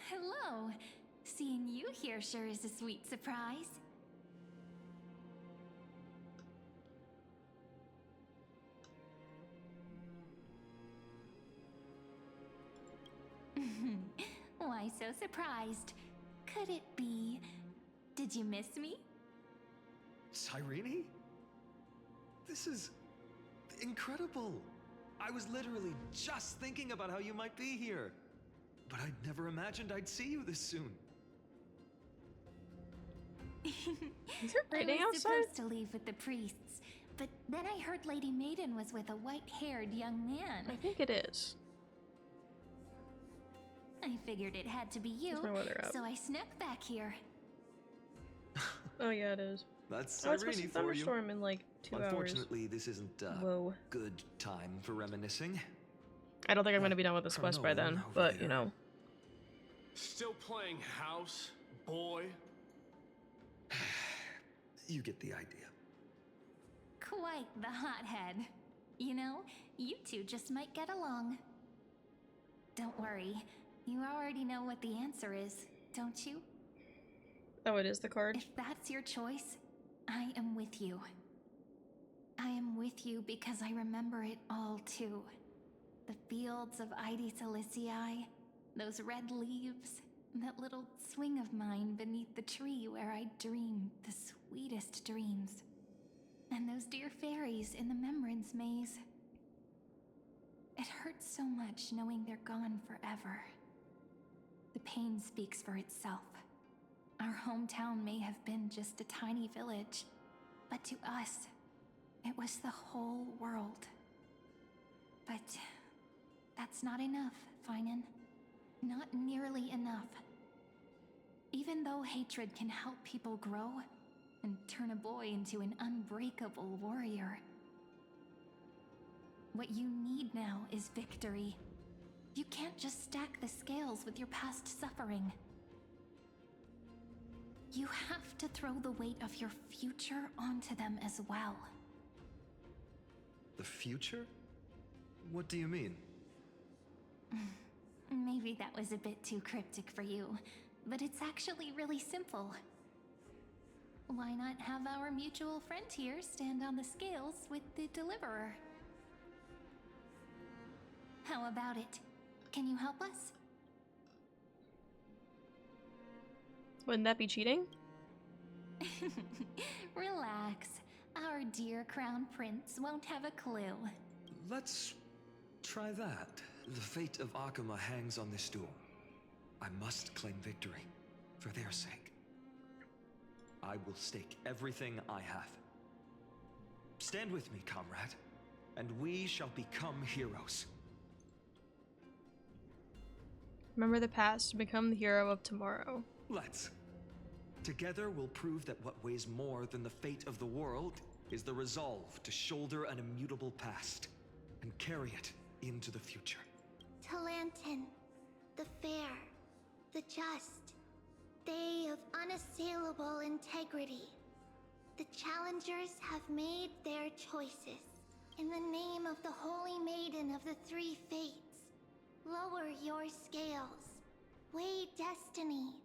hello. Seeing you here sure is a sweet surprise. Why so surprised? Could it be... did you miss me? Cyrene? This is incredible. I was literally just thinking about how you might be here. But I'd never imagined I'd see you this soon. Is it raining I was outside? supposed to leave with the priests, but then I heard Lady Maiden was with a white-haired young man. I think it is. I figured it had to be you, Where's my weather app? so I snuck back here. Oh yeah, it is. That's Oh, it's supposed Cyrene to for you. thunderstorm in like 2 hours. Unfortunately, this isn't a Whoa. good time for reminiscing. I don't think I'm gonna be done with this quest by then, but you know. Still playing house, boy? You get the idea. Quite the hothead. You know, you two just might get along. Don't worry. You already know what the answer is, don't you? Oh, it is the card? If that's your choice, I am with you. I am with you because I remember it all too. The fields of Ide Silicii, those red leaves, that little swing of mine beneath the tree where I dream the sweetest dreams. And those dear fairies in the Memorance Maze. It hurts so much knowing they're gone forever. The pain speaks for itself. Our hometown may have been just a tiny village, but to us, it was the whole world. But that's not enough, Finan. Not nearly enough. Even though hatred can help people grow and turn a boy into an unbreakable warrior, what you need now is victory. You can't just stack the scales with your past suffering. You have to throw the weight of your future onto them as well. The future? What do you mean? Maybe that was a bit too cryptic for you, but it's actually really simple. Why not have our mutual friend here stand on the scales with the Deliverer? How about it? Can you help us? Wouldn't that be cheating? Relax. Our dear Crown Prince won't have a clue. Let's try that. The fate of Akuma hangs on this duel. I must claim victory, for their sake. I will stake everything I have. Stand with me, comrade, and we shall become heroes. Remember the past to become the hero of tomorrow. Let's. Together we'll prove that what weighs more than the fate of the world is the resolve to shoulder an immutable past and carry it into the future. Talantin, the fair, the just, they of unassailable integrity. The challengers have made their choices. In the name of the Holy Maiden of the Three Fates, lower your scales, weigh destiny,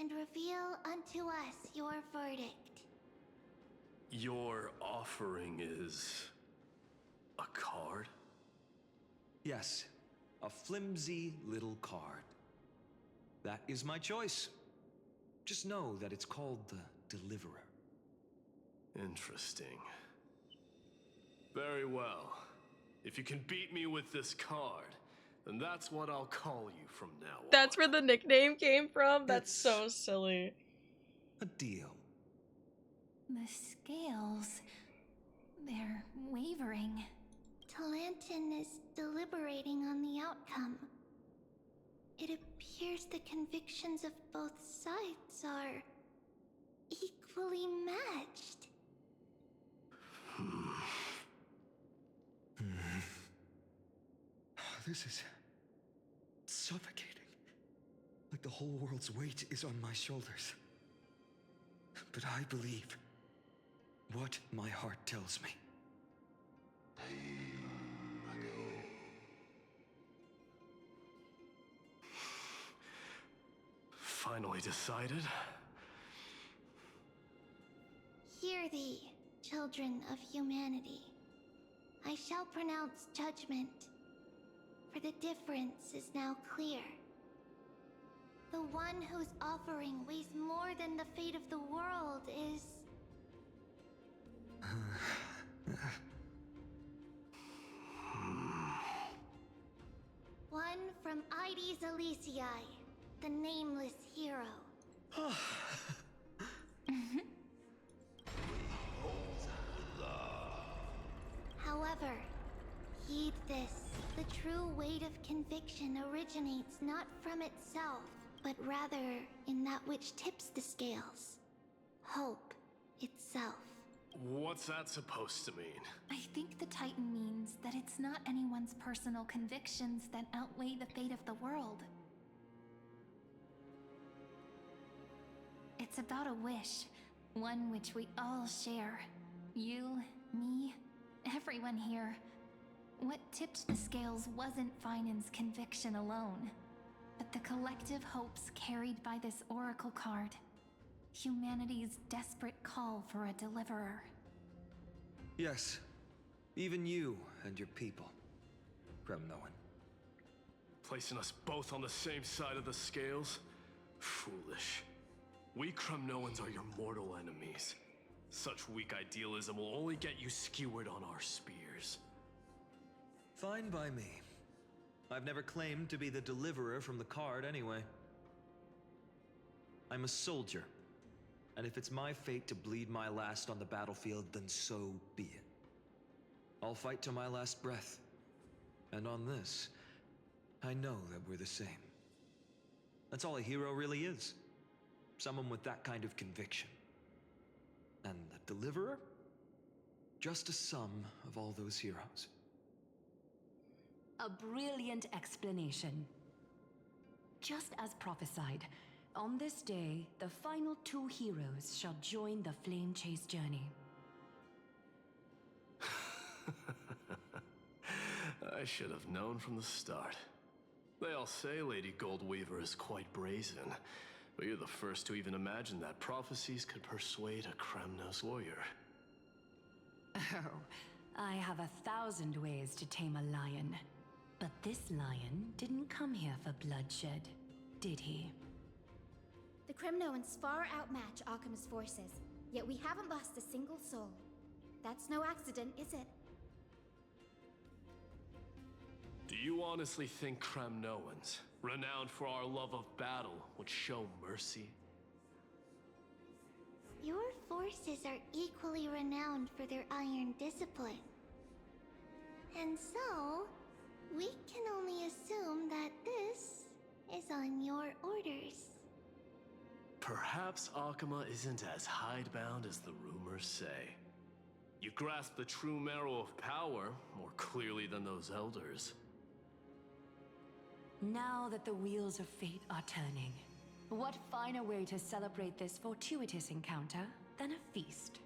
and reveal unto us your verdict. Your offering is a card? Yes, a flimsy little card. That is my choice. Just know that it's called the Deliverer. Interesting. Very well. If you can beat me with this card, then that's what I'll call you from now on. That's where the nickname came from? That's so silly. A deal. The scales, they're wavering. Talantin is deliberating on the outcome. It appears the convictions of both sides are equally matched. This is suffocating. Like the whole world's weight is on my shoulders. But I believe what my heart tells me. Finally decided? Hear thee, children of humanity. I shall pronounce judgment, for the difference is now clear. The one whose offering weighs more than the fate of the world is... one from Ide Silicii, the nameless hero. However, heed this. The true weight of conviction originates not from itself, but rather in that which tips the scales. Hope itself. What's that supposed to mean? I think the Titan means that it's not anyone's personal convictions that outweigh the fate of the world. It's about a wish, one which we all share. You, me, everyone here. What tipped the scales wasn't Finan's conviction alone, but the collective hopes carried by this oracle card. Humanity's desperate call for a deliverer. Yes, even you and your people. Kremnoan. Placing us both on the same side of the scales? Foolish. We Kremnoans are your mortal enemies. Such weak idealism will only get you skewered on our spears. Fine by me. I've never claimed to be the deliverer from the card anyway. I'm a soldier, and if it's my fate to bleed my last on the battlefield, then so be it. I'll fight to my last breath. And on this, I know that we're the same. That's all a hero really is. Someone with that kind of conviction. And the deliverer? Just a sum of all those heroes. A brilliant explanation. Just as prophesied, on this day, the final two heroes shall join the Flame Chase journey. I should have known from the start. They all say Lady Goldweaver is quite brazen, but you're the first to even imagine that prophecies could persuade a Kremnos warrior. Oh, I have 1,000 ways to tame a lion. But this lion didn't come here for bloodshed, did he? The Kremnoans far outmatch Akama's forces, yet we haven't lost a single soul. That's no accident, is it? Do you honestly think Kremnoans, renowned for our love of battle, would show mercy? Your forces are equally renowned for their iron discipline. And so, we can only assume that this is on your orders. Perhaps Akama isn't as hidebound as the rumors say. You grasp the true marrow of power more clearly than those elders. Now that the wheels of fate are turning, what finer way to celebrate this fortuitous encounter than a feast?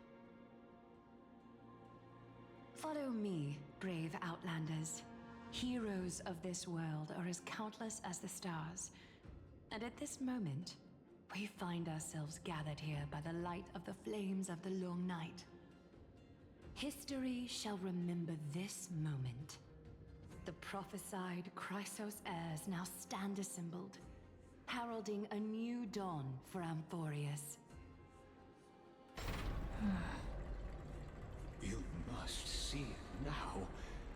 Follow me, brave Outlanders. Heroes of this world are as countless as the stars. And at this moment, we find ourselves gathered here by the light of the flames of the long night. History shall remember this moment. The prophesied Chrysos heirs now stand assembled, heralding a new dawn for Amphorius. You must see it now,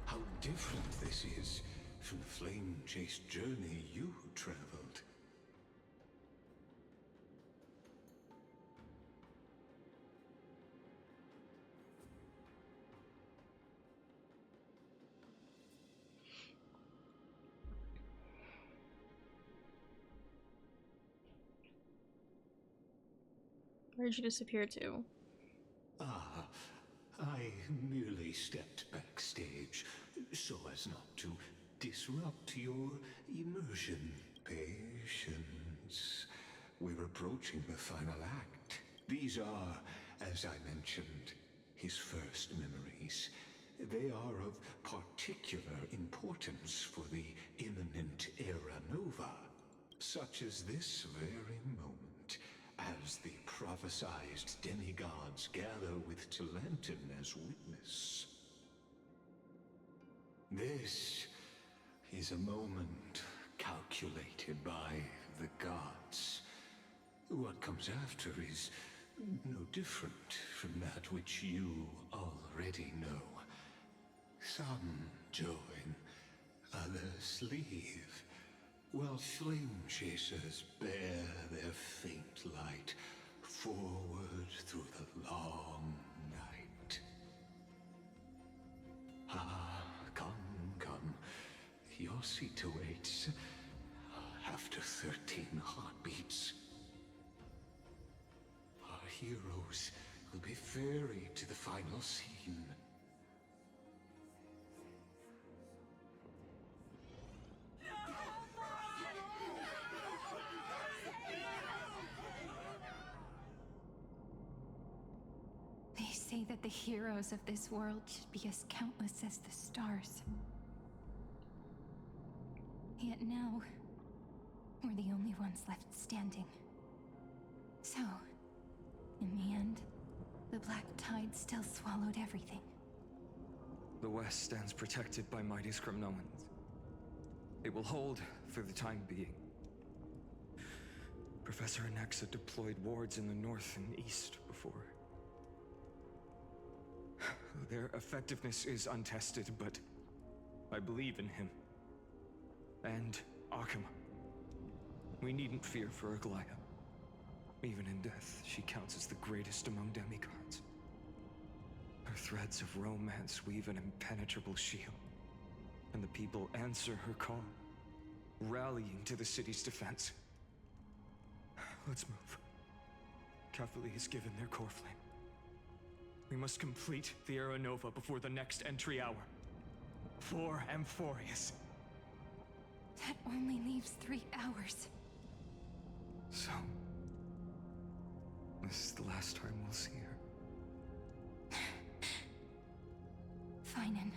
how different this is from the flame-chased journey you traveled. Where'd you disappear to? Ah, I merely stepped backstage, so as not to disrupt your immersion. Patience. We're approaching the final act. These are, as I mentioned, his first memories. They are of particular importance for the imminent Era Nova, such as this very moment, as the prophesized demigods gather with Talentum as witness. This is a moment calculated by the gods. What comes after is no different from that which you already know. Some join, others leave, while flame chasers bear their faint light forward through the long night. Ah, come. Your seat awaits after 13 heartbeats. Our heroes will be ferried to the final scene. They say that the heroes of this world should be as countless as the stars. Yet now, we're the only ones left standing. So, in the end, the black tide still swallowed everything. The West stands protected by mighty Kremnoans. It will hold for the time being. Professor Anaxa deployed wards in the north and east before. Their effectiveness is untested, but I believe in him. And Akuma. We needn't fear for Aglaya. Even in death, she counts as the greatest among demigods. Her threads of romance weave an impenetrable shield, and the people answer her call, rallying to the city's defense. Let's move. Catholic has given their core flame. We must complete the Era Nova before the next entry hour. For Amphorius. That only leaves 3 hours. So, this is the last time we'll see her. Finan.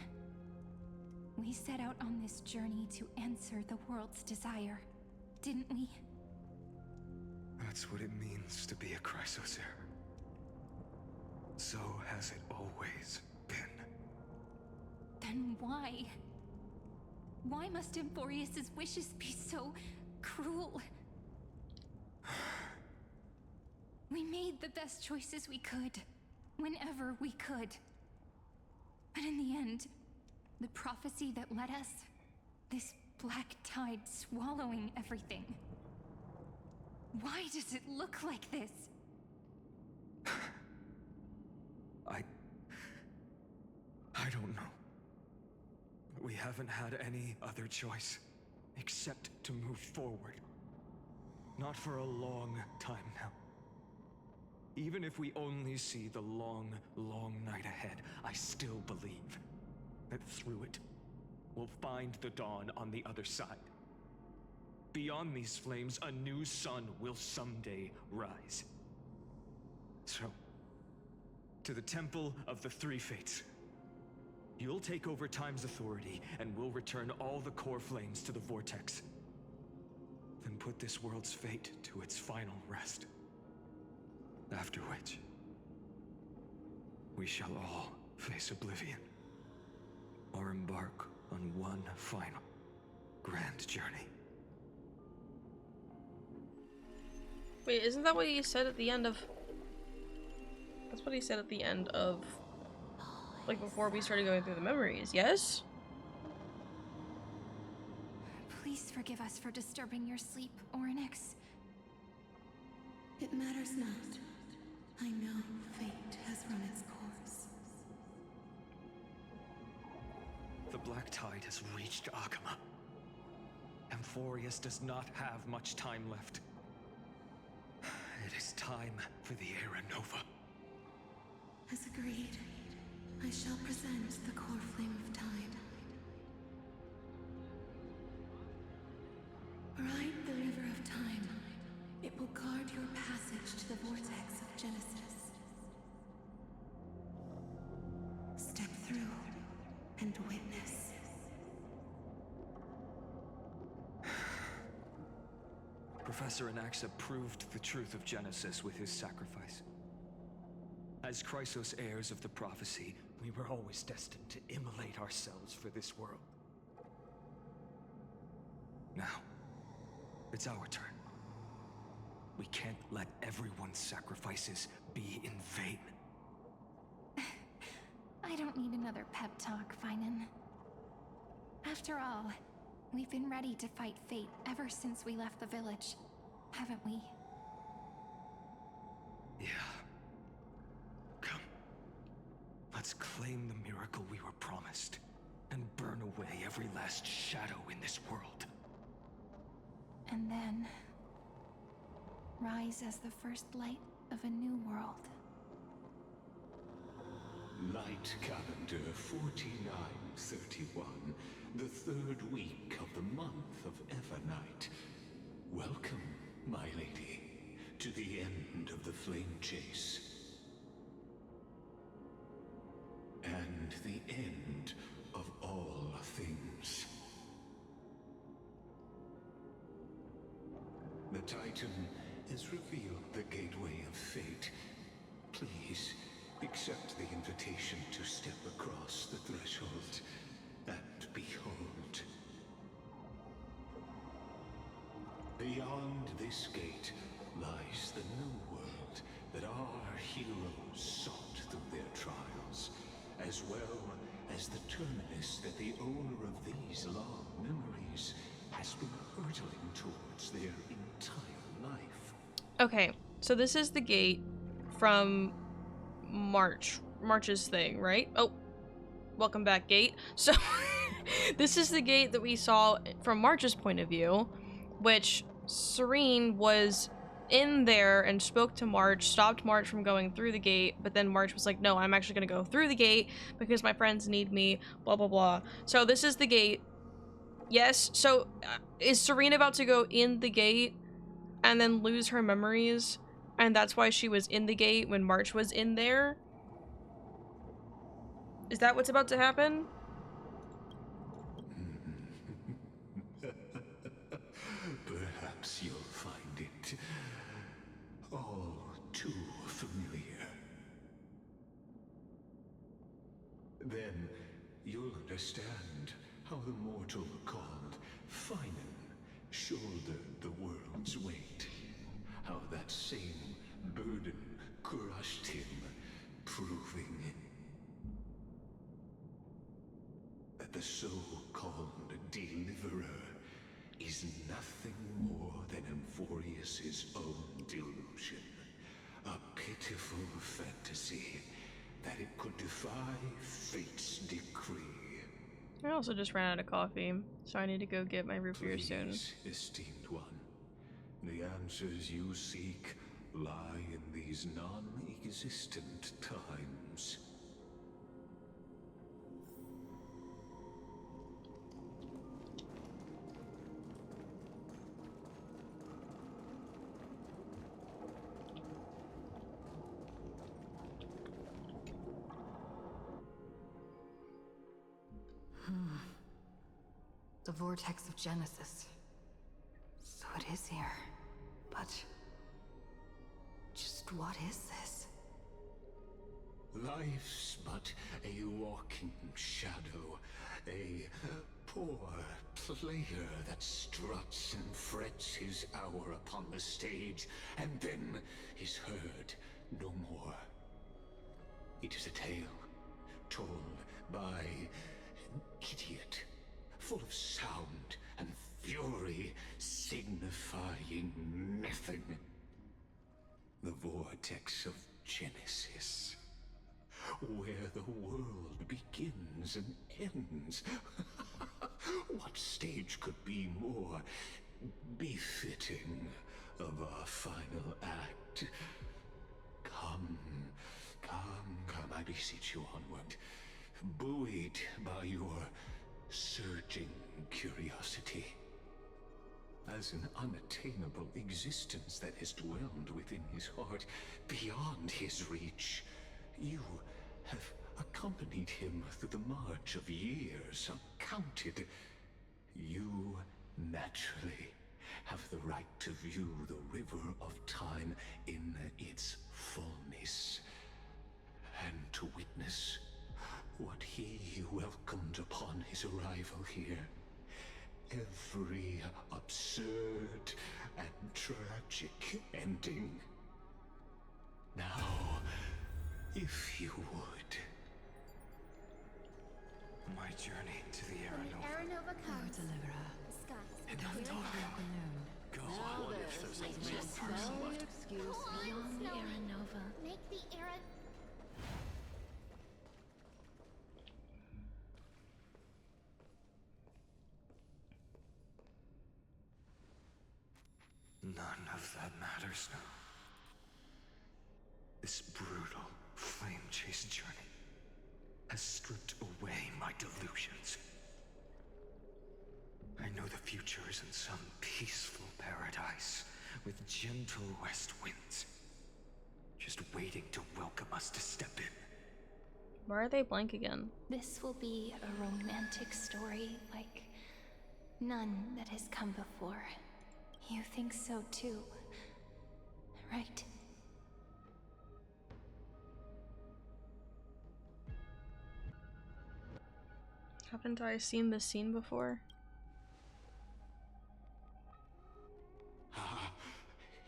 We set out on this journey to answer the world's desire, didn't we? That's what it means to be a Chrysos heir. So has it always been. Then why? Why must Amphorius' wishes be so cruel? We made the best choices we could, whenever we could. But in the end, the prophecy that led us, this black tide swallowing everything. Why does it look like this? I don't know. We haven't had any other choice, except to move forward. Not for a long time now. Even if we only see the long, long night ahead, I still believe that through it, we'll find the dawn on the other side. Beyond these flames, a new sun will someday rise. So, to the Temple of the Three Fates. You'll take over Time's authority, and we'll return all the core flames to the Vortex. Then put this world's fate to its final rest. After which, we shall all face oblivion. Or embark on one final, grand journey. Wait, isn't that what he said at the end of... That's what he said at the end of... Like, before we started going through the memories, yes? Please forgive us for disturbing your sleep, Orynyx. It matters not. I know fate has run its course. The Black Tide has reached Akuma. Amphorius does not have much time left. It is time for the Era Nova. As agreed, I shall present the core flame of time. Ride the river of time. It will guard your passage to the vortex of Genesis. Step through and witness. Professor Anaxa proved the truth of Genesis with his sacrifice. As Chrysos heirs of the prophecy, we were always destined to immolate ourselves for this world. Now, it's our turn. We can't let everyone's sacrifices be in vain. I don't need another pep talk, Finan. After all, we've been ready to fight fate ever since we left the village, haven't we? Yeah. Come. Let's claim the miracle we were promised, and burn away every last shadow in this world. And then... rise as the first light of a new world. Light calendar 4931, the third week of the month of Evernight. Welcome, my lady, to the end of the flame chase. And the end of all things. The Titan has revealed the gateway of fate. Please, accept the invitation to step across the threshold and behold. Beyond this gate lies the new world that our heroes sought through their trials, as well as the terminus that the owner of these long memories has been hurtling towards their entire life. Okay, so this is the gate from March's thing, right? Oh, welcome back, gate. So this is the gate that we saw from March's point of view, which Serene was in there and spoke to March, stopped March from going through the gate, but then March was like, no, I'm actually gonna go through the gate because my friends need me, blah blah blah. So this is the gate. Yes, so is Serene about to go in the gate and then lose her memories, and that's why she was in the gate when March was in there? Is that what's about to happen? Perhaps you'll find it all too familiar. Then you'll understand how the mortal called Finan shouldered the world's weight. How that same burden crushed him, proving that the so-called deliverer is nothing more than Amphorius's own delusion. A pitiful fantasy that it could defy fate's decree. I also just ran out of coffee, so I need to go get my root beer soon. Please, esteemed one, the answers you seek lie in these non-existent times. The vortex of Genesis. So it is here. But just what is this? Life's but a walking shadow, a poor player that struts and frets his hour upon the stage, and then is heard no more. It is a tale told by an idiot, full of sound and fury, signifying nothing. The vortex of Genesis, where the world begins and ends. What stage could be more befitting of our final act? Come, I beseech you onward, buoyed by your surging curiosity. As an unattainable existence that has dwelled within his heart, beyond his reach, you have accompanied him through the march of years uncounted. You naturally have the right to view the river of time in its fullness, and to witness what he welcomed upon his arrival here. Every absurd and tragic ending. Now, if you would. My journey to the Aranova. Aranova comes. Deliverer. The skies. And are I'm clear. Go. I wonder if there's a real person left. Go on, Beyond the Snowy. Aranova. Make the era. None of that matters now. This brutal, flame-chased journey has stripped away my delusions. I know the future is in some peaceful paradise with gentle west winds, just waiting to welcome us to step in. Why are they blank again? This will be a romantic story like none that has come before. You think so too, right? Haven't I seen this scene before?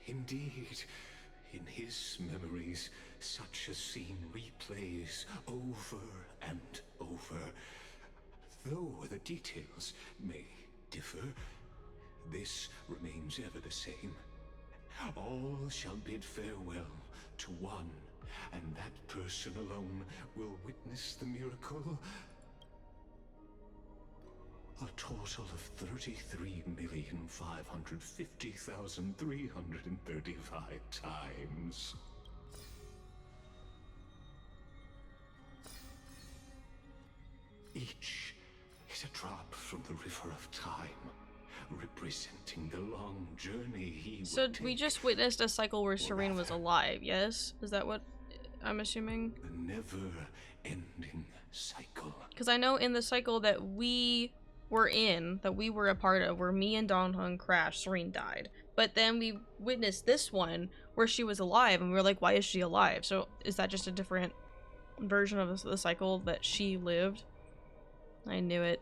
Indeed, in his memories, such a scene replays over and over. Though the details may differ, this remains ever the same. All shall bid farewell to one, and that person alone will witness the miracle. A total of 33,550,335 times. Each is a drop from the river of time, representing the long journey he So would we take. just witnessed a cycle where Serene was alive, yes? Is that what I'm assuming? A never-ending cycle. Because I know in the cycle that we were in, that we were a part of, where me and Don Hung crashed, Serene died. But then we witnessed this one where she was alive, and we were like, why is she alive? So is that just a different version of the cycle that she lived? I knew it.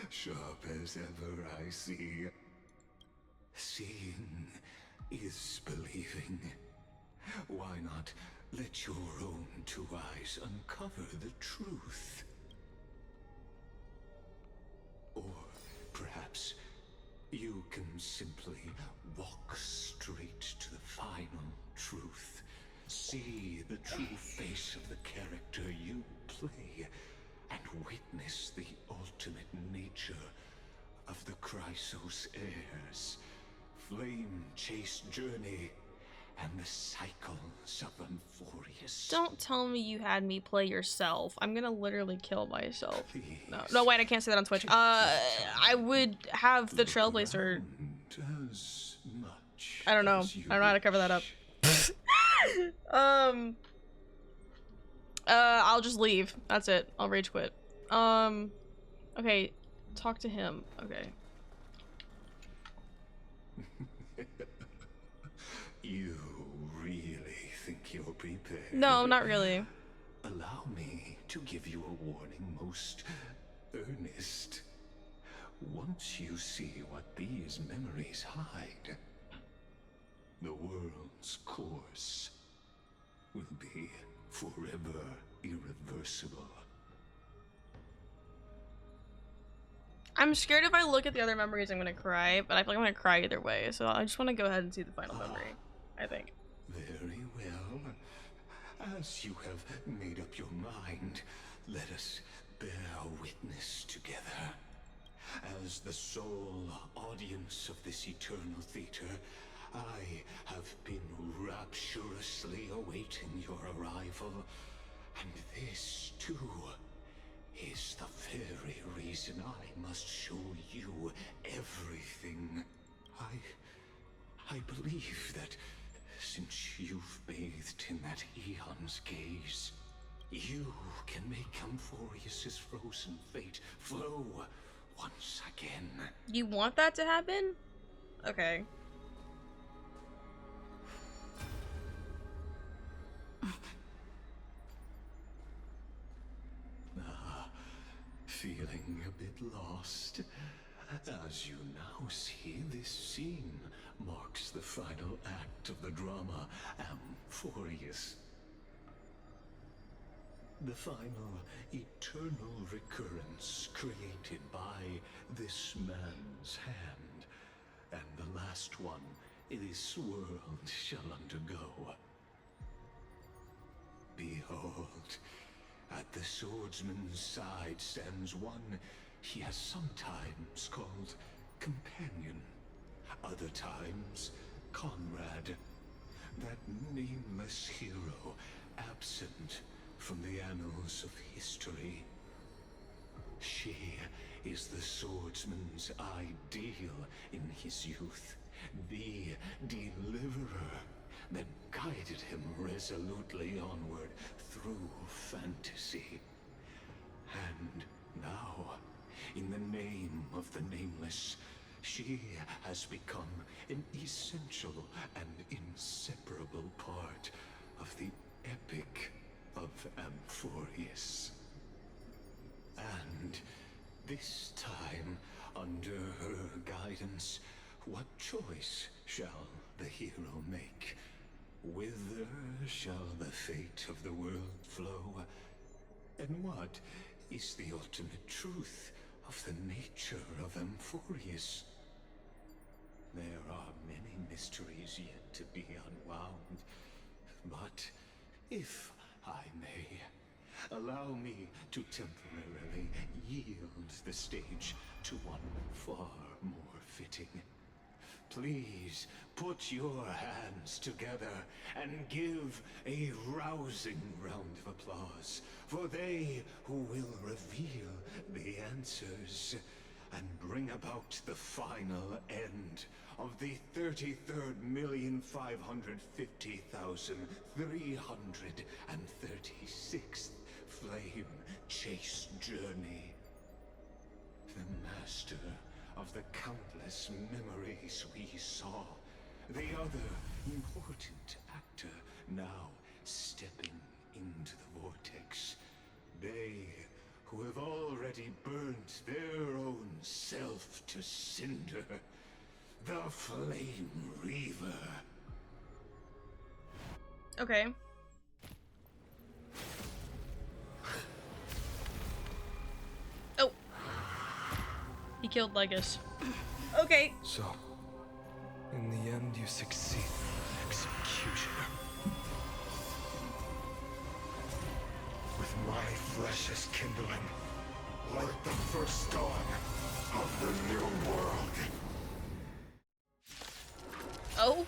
Sharp as ever, I see. Seeing is believing. Why not let your own two eyes uncover the truth? Or perhaps you can simply walk straight to the final truth. See the true face of the character you play, and witness the ultimate nature of the Chrysos heirs. Flame-chased journey, and the cycles of Amphorius. Don't tell me you had me play yourself. I'm gonna literally kill myself. No, wait, I can't say that on Twitch. I would have the Trailblazer. As much I don't know. as you I don't know how to cover that up. I'll just leave. That's it. I'll rage quit. Okay. Talk to him. Okay. You really think you're prepared? No, not really. Allow me to give you a warning, most earnest. Once you see what these memories hide, the world's course will be forever irreversible. I'm scared if I look at the other memories I'm gonna cry, but I feel like I'm gonna cry either way, so I just want to go ahead and see the final memory, I think. Very well. As you have made up your mind, let us bear witness together. As the sole audience of this eternal theater, I have been rapturously awaiting your arrival, and this, too, is the very reason I must show you everything. I believe that since you've bathed in that eon's gaze, you can make Amphorius's frozen fate flow once again. You want that to happen? Okay. Feeling a bit lost? As you now see, this scene marks the final act of the drama Amphorius. The final eternal recurrence created by this man's hand, and the last one this world shall undergo. Behold, at the swordsman's side stands one he has sometimes called companion, other times comrade, that nameless hero absent from the annals of history. She is the swordsman's ideal in his youth, the deliverer that guided him resolutely onward through fantasy. And now, in the name of the Nameless, she has become an essential and inseparable part of the epic of Amphorius. And this time, What choice shall the hero make? Whither shall the fate of the world flow? And what is the ultimate truth of the nature of Amphorius? There are many mysteries yet to be unwound, but if I may, allow me to temporarily yield the stage to one far more fitting. Please put your hands together and give a rousing round of applause for they who will reveal the answers and bring about the final end of the 33,550,336th flame chase journey. The master of the countless memories we saw, the other important actor now stepping into the vortex. They who have already burnt their own self to cinder, the Flame Reaver. Okay. Oh. He killed Legus. Okay. So, in the end, you succeed, Executioner. With my flesh as kindling, like the first dawn of the new world. Oh?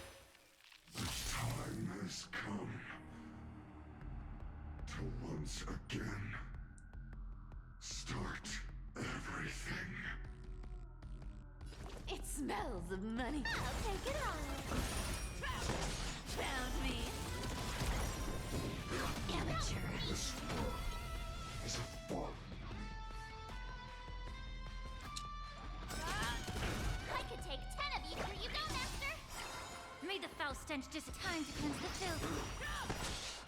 The time has come to once again start everything. It smells of money. I'll take it on. Found me. Amateur. This world is a farm. I could take 10 of you. Here you go, Master. May the foul stench time to cleanse the filth.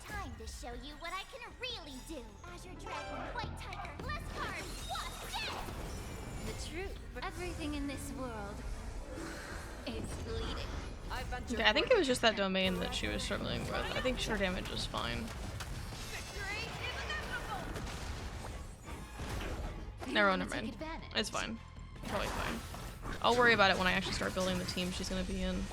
Time to show you what I can really do. Azure Dragon, White Tiger, less cards, what's dead? The truth for everything in this world is bleeding. Okay, I think it was just that domain that she was struggling with. I think her damage is fine. Never mind. It's fine. Probably fine. I'll worry about it when I actually start building the team she's gonna be in.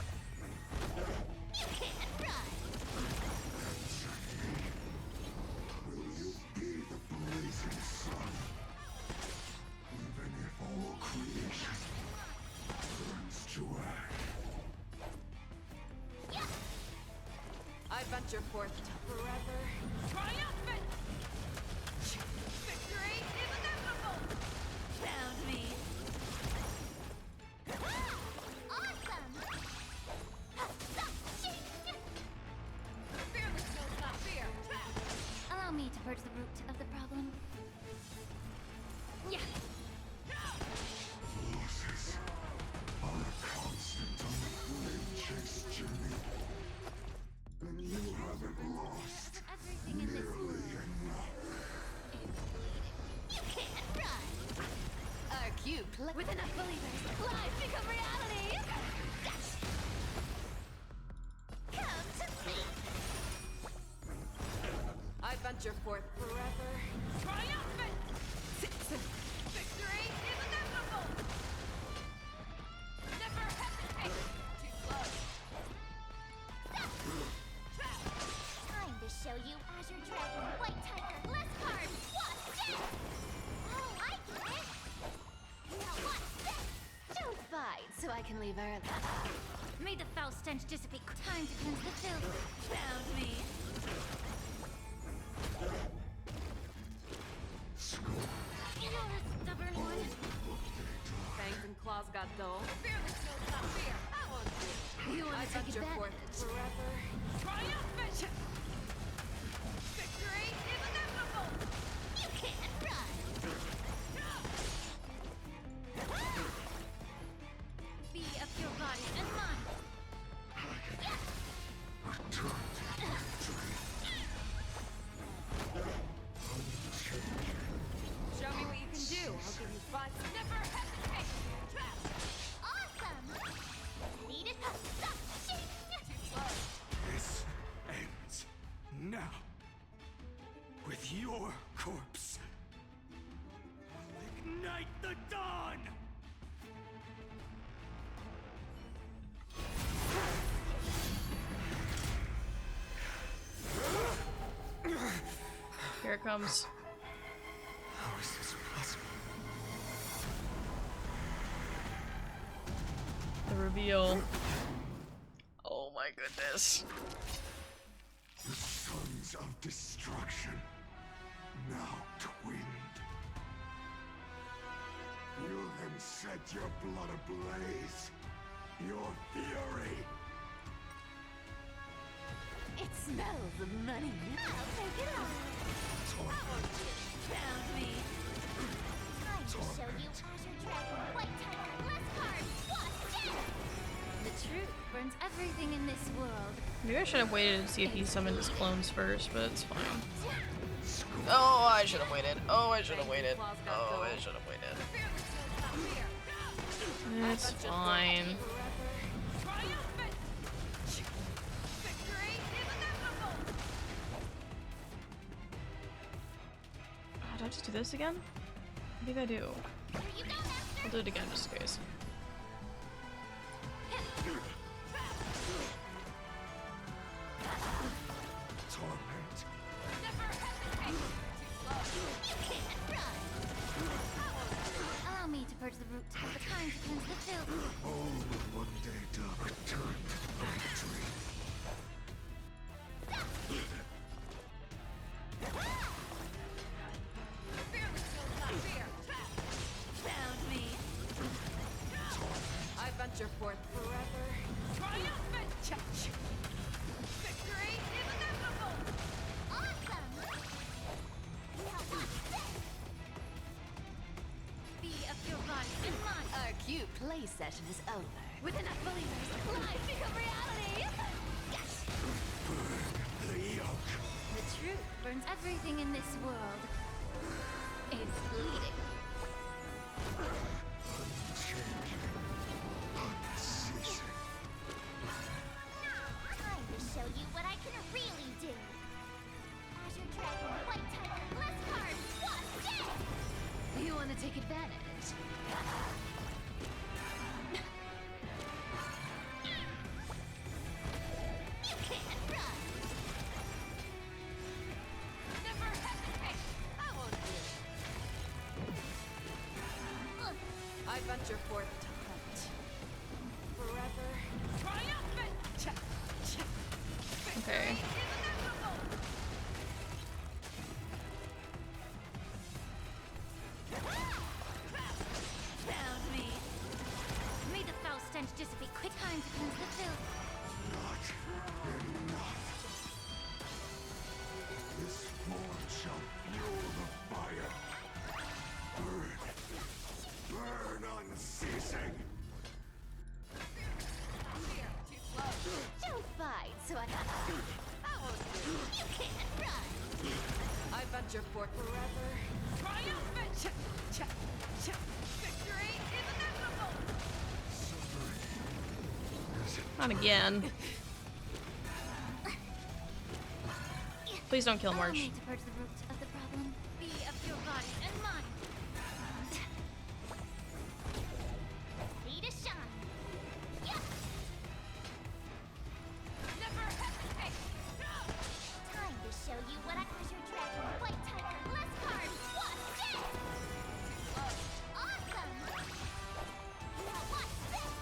I venture forth to forever triumphant. Victory is inevitable. Found me. Awesome! Fearless knows not fear. Allow me to purge the root of the problem. Yeah. Losses are a constant on the flame chase journey. And you haven't lost Everything in this nearly enough. You can't run! Our cube with enough believers, lies become reality. Come to me! I venture forth forever triumphant. Victory is inevitable. Never hesitate. Too slow. Time to show you Azure Dragon, White Tiger, less cards, what's dead? Oh, I get it! Now what's this? Don't fight so I can leave early. May the foul stench dissipate. Time to cleanse the filth. Found me. You're a stubborn one. Fangs and claws got dull. Fearless knows not fear. I want you. You want I to take venture forth advantage. forever triumphant. Victory is inevitable. You can't run! Be of your body and mind. Show me what you can do. I'll give you 5. Never hesitate. Awesome! Your corpse will ignite the dawn! Here it comes. How is this possible? The reveal. Oh my goodness. The sons of destruction, now twinned. You then set your blood ablaze, your fury. It smells of money. I'll take it all. Found me. Time to show you Azure Dragon, White Tiger, Bless Card, Wasp Death! The truth burns everything in this world. Maybe I should have waited to see if he summoned his clones first, but it's fine. Oh, I should have waited. Oh, I should have waited. Oh, I should have waited. It's fine. Oh, do I just do this again? I think I do. I'll do it again just in case. Torment. Allow me to purge the root of the kind to cleanse the filth. All will one day return to the victory. Found me. I venture forth forever. Triumphant! Victory is inevitable! Awesome! Now watch this! Be of your body and mind. Our cute play session is over. With enough believers, lies become reality! The yoke. The truth burns everything in this world. It's bleeding. Unchanging. Unceasing. Time to show you what I can really do. Azure Dragon, White Tiger, Bless Card, Wasp Death! You want to take advantage? You can't run! Never hesitate! I won't do it. I venture forth to hunt. Forever. Triumphant! Okay. Found me. May the foul stench dissipate quick. Time to cleanse the filth. Not enough. This forge shall fuel the fire. Burn. Burn unceasing. Don't fight, so I won't do it. You can't run! I venture forth forever. Triumphant! Victory is inevitable! Not again. Please don't kill Allow March. me to purge the root of the problem. Be of your body and mind. Be to shine. Yeah. Never hesitate! Time to show you what I Azure Dragon, White Tiger, Bless Card, Wasp Death! Awesome! Now watch this!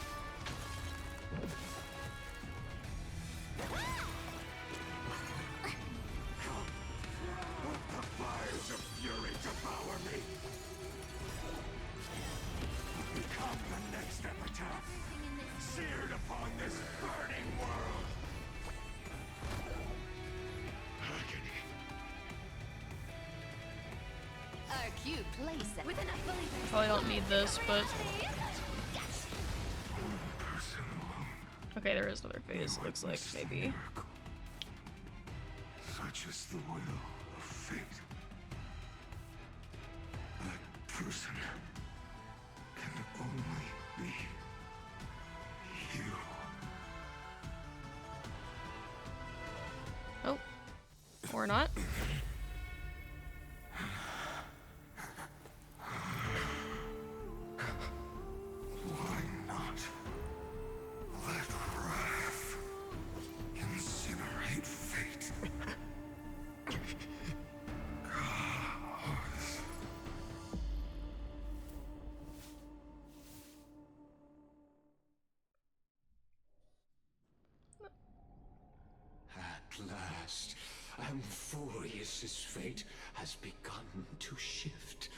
Let the fires of fury devour me. Become the next epitaph, seared upon this burning world. Agony. Our cute play set. With enough believers. Probably don't need this, but okay, there is another phase. Looks like maybe. Such is the will of fate. That person can only be you. Oh, or not. At last, Amphorius's fate has begun to shift.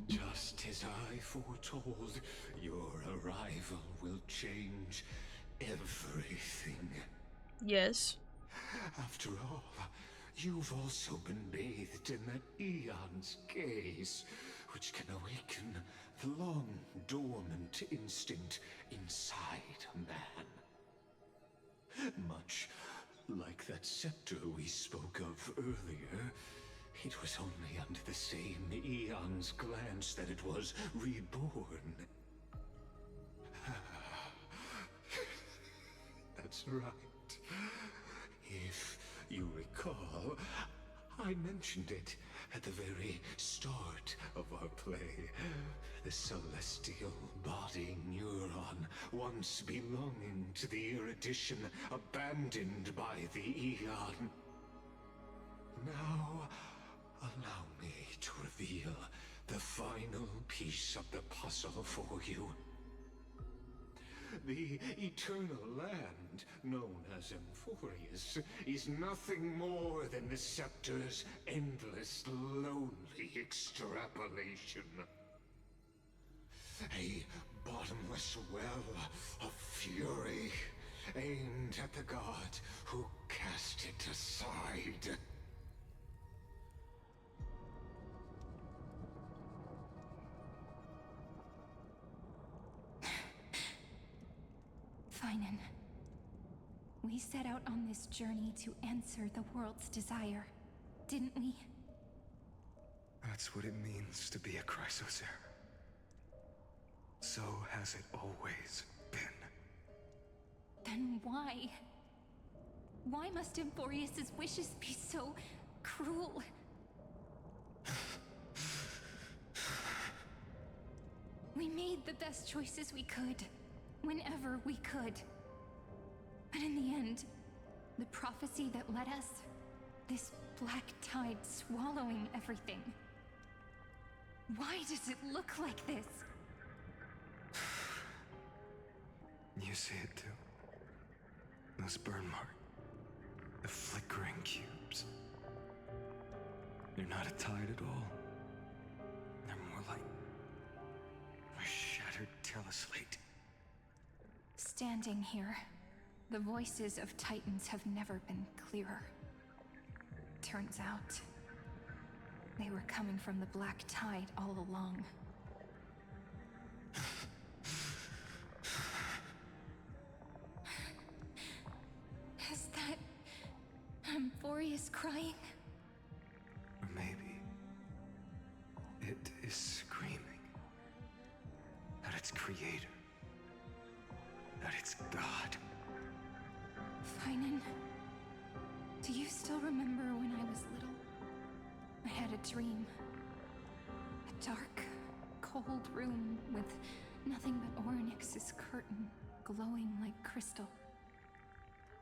Just as I foretold, your arrival will change everything. Yes. After all, you've also been bathed in that Eon's gaze, which can awaken the long-dormant instinct inside a man. Much like that scepter we spoke of earlier, it was only under the same Eon's glance that it was reborn. That's right. If you recall, I mentioned it at the very start of our play. The celestial body neuron, once belonging to the Erudition, abandoned by the Eon. Now, allow me to reveal the final piece of the puzzle for you. The Eternal Land, known as Amphorius, is nothing more than the Scepter's endless, lonely extrapolation. A bottomless well of fury, aimed at the god who cast it aside. Finan, we set out on this journey to answer the world's desire, didn't we? That's what it means to be a Chrysosaur. So has it always been. Then why? Why must Amphorius's wishes be so cruel? We made the best choices we could, whenever we could. But in the end, the prophecy that led us, this black tide swallowing everything. Why does it look like this? You see it too. Those burn marks. The flickering cubes. They're not a tide at all. They're more like a shattered teleslate. Standing here, the voices of Titans have never been clearer. Turns out, they were coming from the black tide all along. Is that Amphorius crying? Or maybe it is screaming at its creator, at its god. Finan, do you still remember when I was little? I had a dream. A dark, cold room with nothing but Orynyx's curtain glowing like crystal.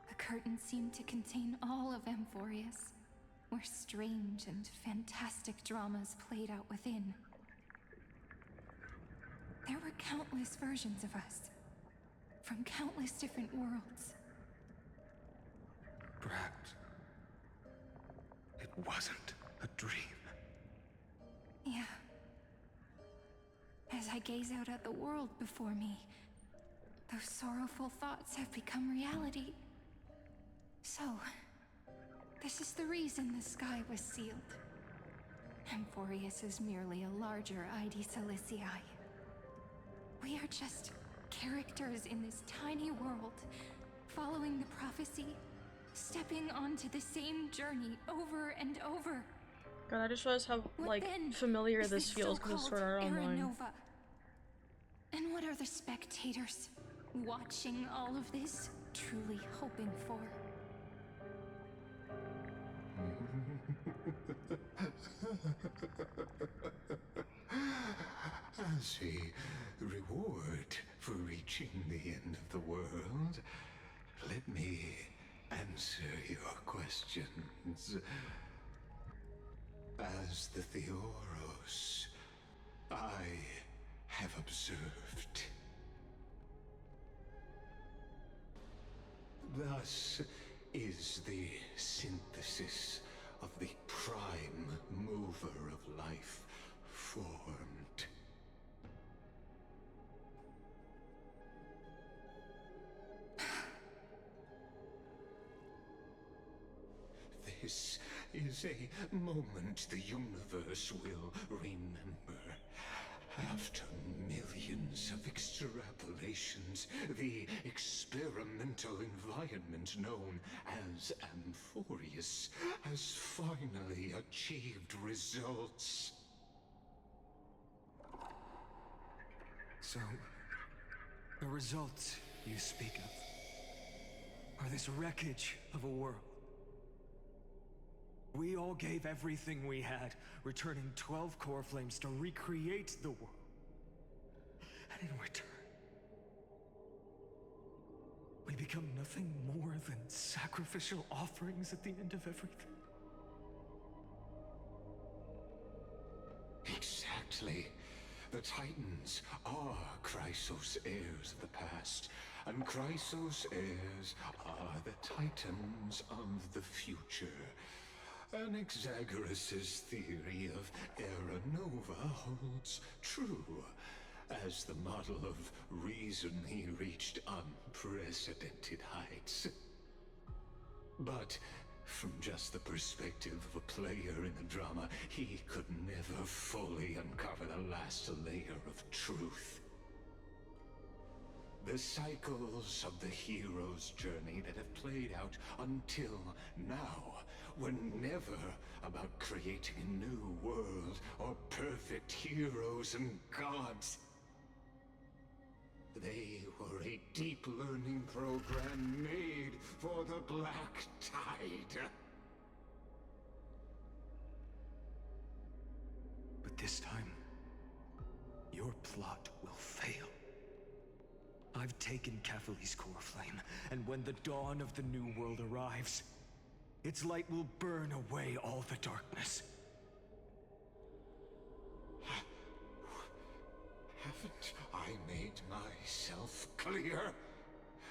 The curtain seemed to contain all of Amphorius, where strange and fantastic dramas played out within. There were countless versions of us, from countless different worlds. Perhaps it wasn't a dream. Yeah. As I gaze out at the world before me, those sorrowful thoughts have become reality. So, this is the reason the sky was sealed. Amphorius is merely a larger ID Silicii. We are just characters in this tiny world, following the prophecy, stepping onto the same journey over and over. God, I just realized how, like, familiar this feels because it's Sword Art Online. Nova. And what are the spectators watching all of this truly hoping for? As a reward for reaching the end of the world, let me answer your questions. As the Theoros, I have observed. Thus is the synthesis of the prime mover of life formed. This is a moment the universe will remember. After millions of extrapolations, the experimental environment known as Amphorius has finally achieved results. So, the results you speak of are this wreckage of a world. We all gave everything we had, returning 12 core flames to recreate the world. And in return, we become nothing more than sacrificial offerings at the end of everything. Exactly. The Titans are Chrysos heirs of the past, and Chrysos heirs are the Titans of the future. Anaxagoras' theory of Era Nova holds true. As the model of reason, he reached unprecedented heights. But from just the perspective of a player in the drama, he could never fully uncover the last layer of truth. The cycles of the hero's journey that have played out until now were never about creating a new world or perfect heroes and gods. They were a deep learning program made for the Black Tide. But this time, your plot will fail. I've taken Catholi's core flame, and when the dawn of the new world arrives, its light will burn away all the darkness. Haven't I made myself clear?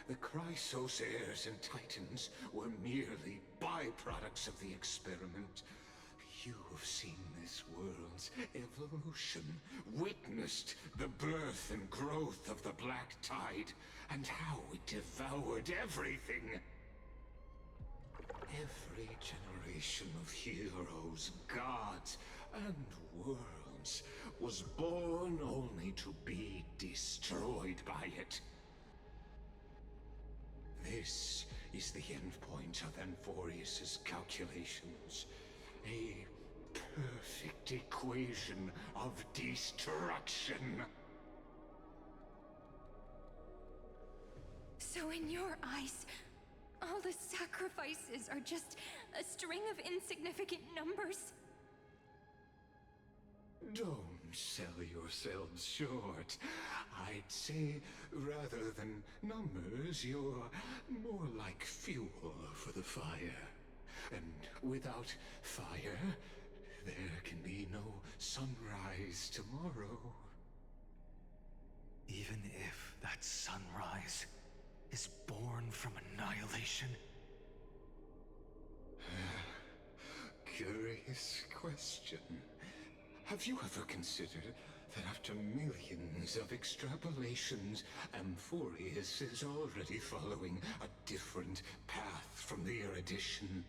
The Chrysos heirs and Titans were merely byproducts of the experiment. You've seen this world's evolution, witnessed the birth and growth of the Black Tide, and how it devoured everything. Every generation of heroes, gods, and worlds was born only to be destroyed by it. This is the endpoint of Amphorius' calculations. A perfect equation of destruction. So in your eyes, all the sacrifices are just a string of insignificant numbers? Don't sell yourselves short. I'd say, rather than numbers, you're more like fuel for the fire. And without fire, there can be no sunrise tomorrow. Even if that sunrise is born from annihilation? Curious question. Have you ever considered that after millions of extrapolations, Amphorius is already following a different path from the erudition?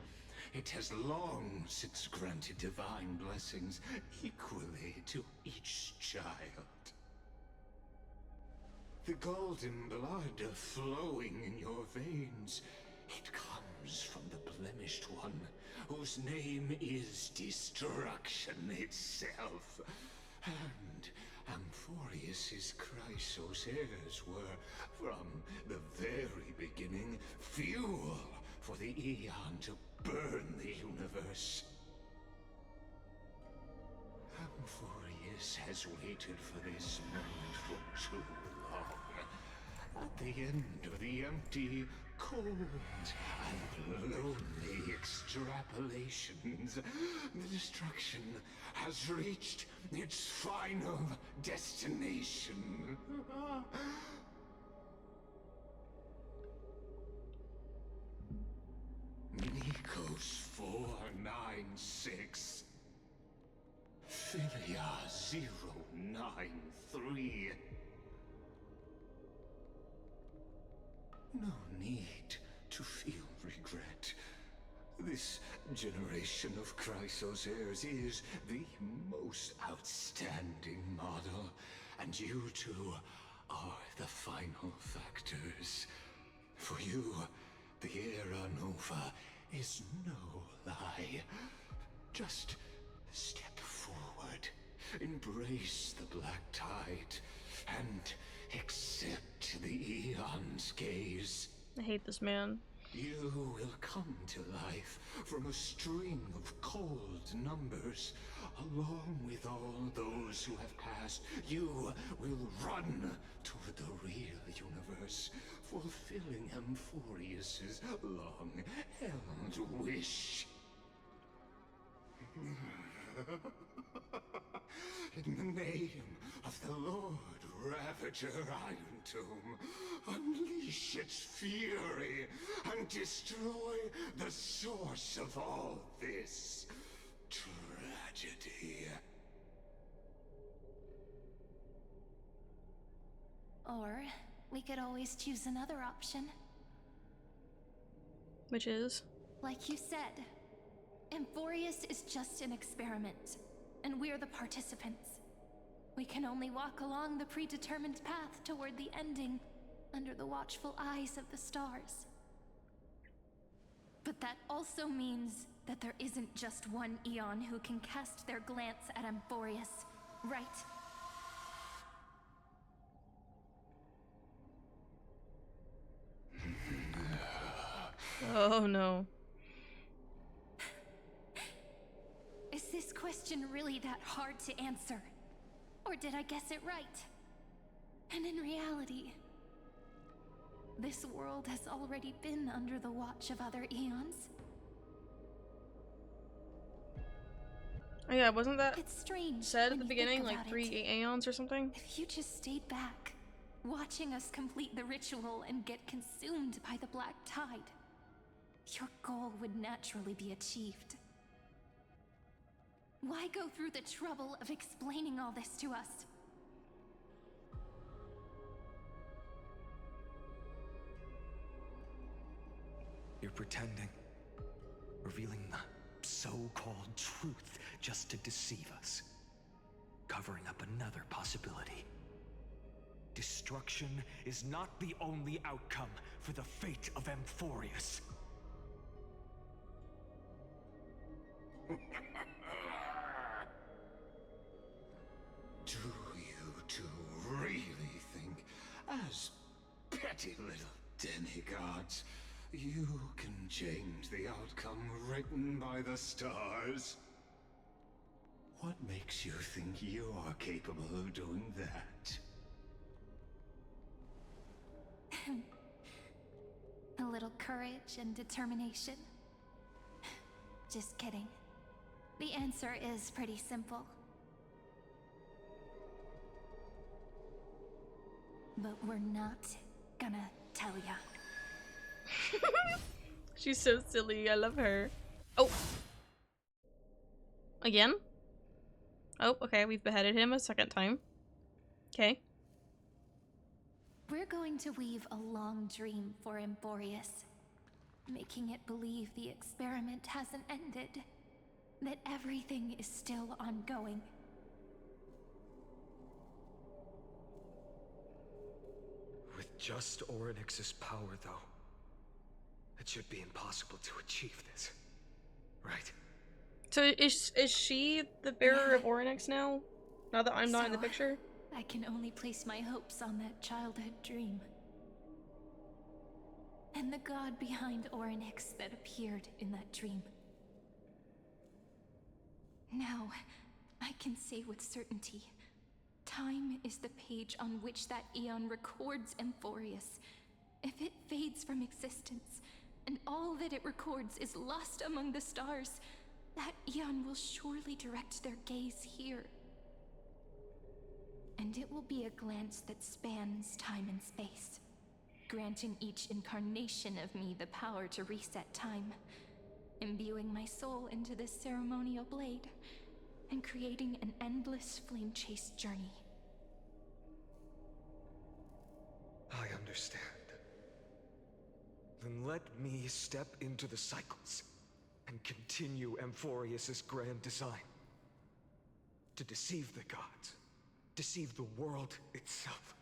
It has long since granted divine blessings equally to each child. The golden blood flowing in your veins, it comes from the blemished one, whose name is destruction itself. And Amphorius' Chrysos heirs were, from the very beginning, fuel for the Aeon to burn the universe. Amphorius has waited for this moment for too long. At the end of the empty, cold, and lonely extrapolations, the destruction has reached its final destination. Nico 496. Philia 093. No need to feel regret. This generation of Chrysos heirs is the most outstanding model, and you two are the final factors. For you, the Era Nova is no lie. Just step forward, embrace the black tide, and accept the Eon's gaze. I hate this man. You will come to life from a string of cold numbers. Along with all those who have passed, you will run toward the real universe, fulfilling Amphorius's long-held wish. In the name of the Lord Ravager Iron Tomb, unleash its fury and destroy the source of all this tragedy. Or we could always choose another option. Which is? Like you said, Amphorius is just an experiment, and we're the participants. We can only walk along the predetermined path toward the ending, under the watchful eyes of the stars. But that also means that there isn't just one Eon who can cast their glance at Amphorius, right? Oh no. Is this question really that hard to answer? Or did I guess it right? And in reality, this world has already been under the watch of other Eons. Oh yeah, wasn't that it's strange said at the beginning, like 3 aeons or something? If you just stayed back, watching us complete the ritual and get consumed by the black tide, your goal would naturally be achieved. Why go through the trouble of explaining all this to us? You're pretending, revealing the so-called truth just to deceive us, covering up another possibility. Destruction is not the only outcome for the fate of Amphorius. Do you two really think, as petty little demigods, you can change the outcome written by the stars? What makes you think you're capable of doing that? A little courage and determination. Just kidding. The answer is pretty simple. But we're not gonna tell ya. She's so silly. I love her. Oh. Again? Oh, okay. We've beheaded him a second time. Okay. We're going to weave a long dream for Amphorius, making it believe the experiment hasn't ended, that everything is still ongoing. With just Orynyx's power, though, it should be impossible to achieve this, right? So is she the bearer of Orynyx now? Now that I'm not in the picture? I can only place my hopes on that childhood dream. And the god behind Orynyx that appeared in that dream. Now, I can say with certainty, time is the page on which that Eon records Amphorius. If it fades from existence, and all that it records is lost among the stars, that Eon will surely direct their gaze here. And it will be a glance that spans time and space, granting each incarnation of me the power to reset time, imbuing my soul into this ceremonial blade, and creating an endless flame-chased journey. I understand. Then let me step into the cycles and continue Amphorius's grand design. To deceive the gods, deceive the world itself.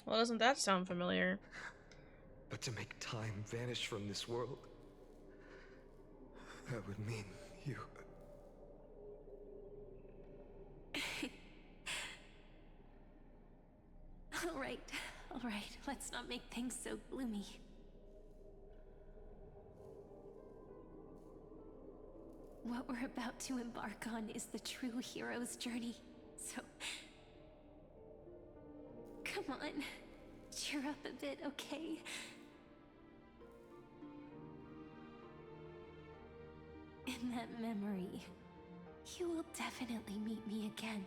Well, doesn't that sound familiar? But to make time vanish from this world, that would mean you... All right, let's not make things so gloomy. What we're about to embark on is the true hero's journey, so... Come on, cheer up a bit, okay? In that memory, you will definitely meet me again.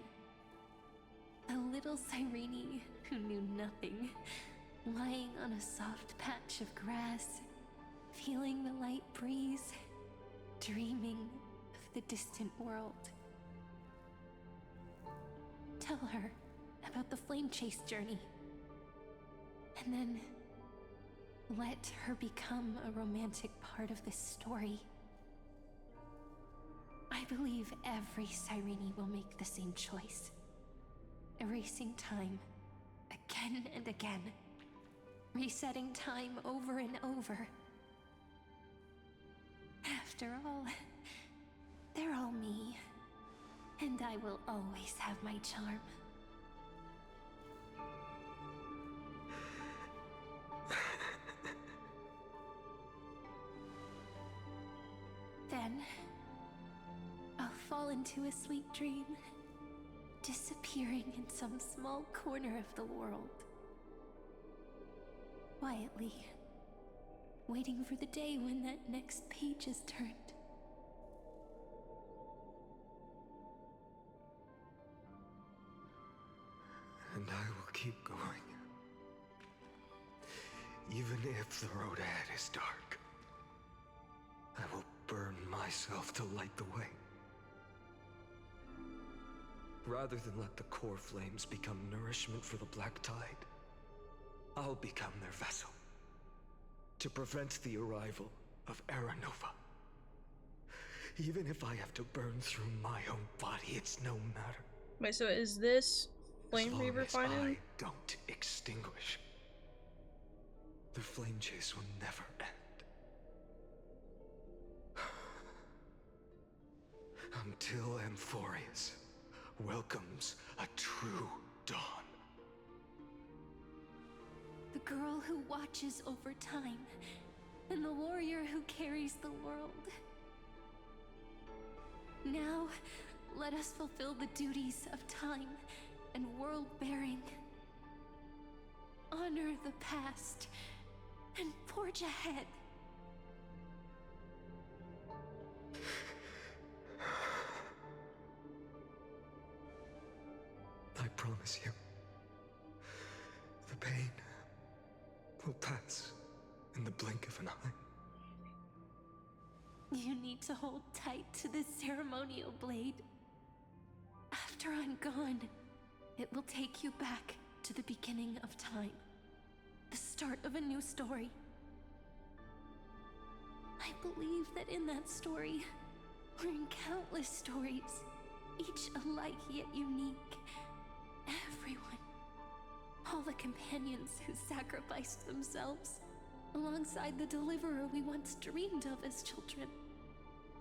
The little Cyrene who knew nothing, lying on a soft patch of grass, feeling the light breeze, dreaming of the distant world. Tell her about the flame chase journey, and then let her become a romantic part of this story. I believe every Cyrene will make the same choice, erasing time again and again, resetting time over and over. After all, they're all me, and I will always have my charm. Then, I'll fall into a sweet dream, disappearing in some small corner of the world. Quietly, waiting for the day when that next page is turned. And I will keep going. Even if the road ahead is dark, I will burn myself to light the way. Rather than let the core flames become nourishment for the Black Tide, I'll become their vessel. To prevent the arrival of Aranova. Even if I have to burn through my own body, it's no matter. Wait, so is this Flame Reaver As long as finally? I don't extinguish, the flame chase will never end. Until Amphorius welcomes a true dawn. The girl who watches over time, and the warrior who carries the world. Now, let us fulfill the duties of time and world-bearing. Honor the past, and forge ahead. I promise you, the pain will pass in the blink of an eye. You need to hold tight to this ceremonial blade. After I'm gone, it will take you back to the beginning of time. The start of a new story. I believe that in that story, or in countless stories, each alike yet unique, everyone, all the companions who sacrificed themselves, alongside the deliverer we once dreamed of as children,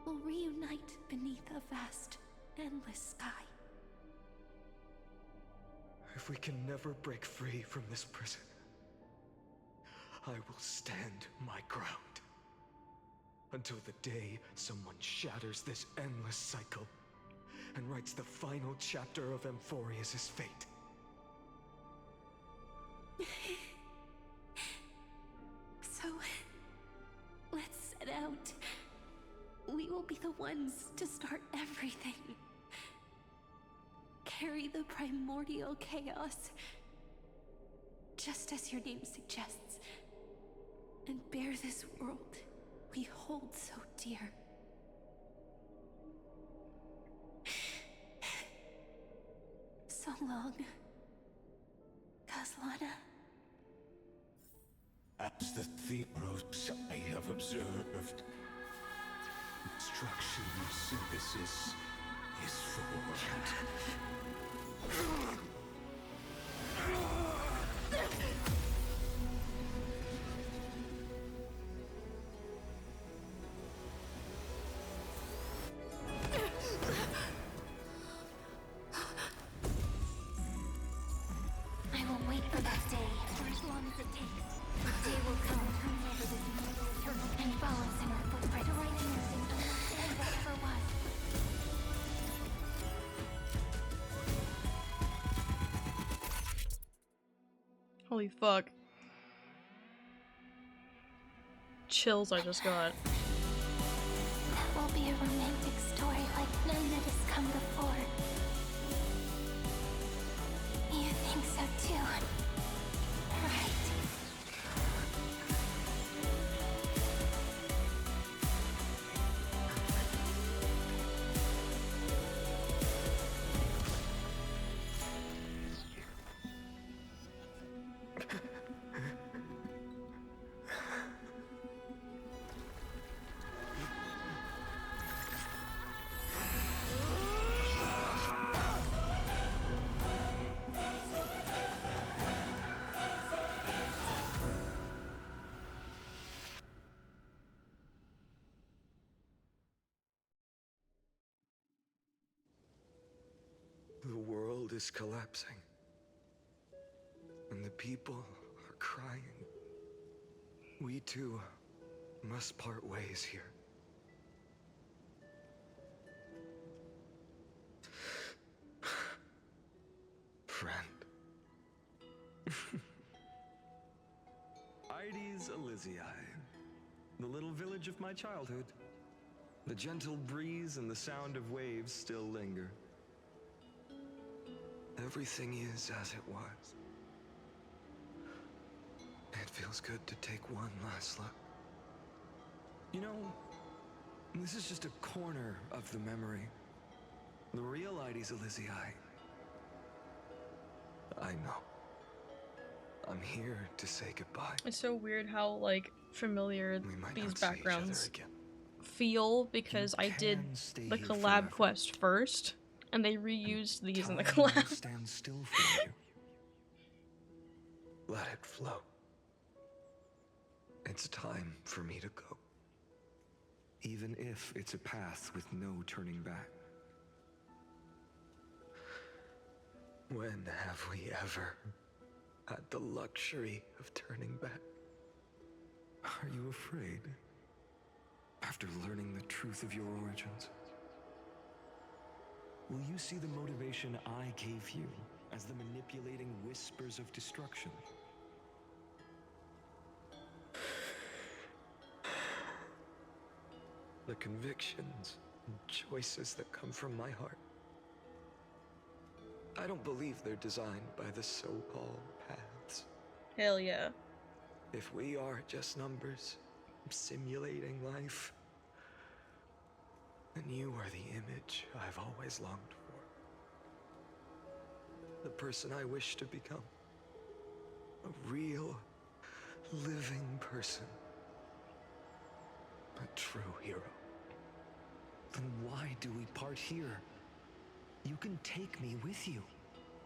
will reunite beneath a vast, endless sky. If we can never break free from this prison, I will stand my ground. Until the day someone shatters this endless cycle and writes the final chapter of Amphorius's fate. So, let's set out. We will be the ones to start everything. Carry the primordial chaos, just as your name suggests, and bear this world we hold so dear long, Caslana? As the Theros I have observed, destruction synthesis is formed. I will wait for that day, for as long as it takes. The day will come and turn over this mortal eternal and follows in our footprint, to right everything and understand whatever was. Holy fuck. Chills I just got. That will be a romantic story like none that has come before. You think so too, right? The world is collapsing. And the people are crying. We too must part ways here. Friend. Ides Elysiae, the little village of my childhood. The gentle breeze and the sound of waves still linger. Everything is as it was. It feels good to take one last look. You know, this is just a corner of the memory. The real Ides Elysiae. I know. I'm here to say goodbye. It's so weird how, like, familiar these not see each other backgrounds again. feel, because I did stay the here collab forever. quest first, and they reused these in the Time will collab. stand still for you. Let it flow. It's time for me to go. Even if it's a path with no turning back. When have we ever had the luxury of turning back? Are you afraid? After learning the truth of your origins? Will you see the motivation I gave you as the manipulating whispers of destruction? The convictions and choices that come from my heart. I don't believe they're designed by the so-called paths. Hell yeah. If we are just numbers, simulating life, then you are the image I've always longed for. The person I wish to become. A real, living person. A true hero. Then why do we part here? You can take me with you,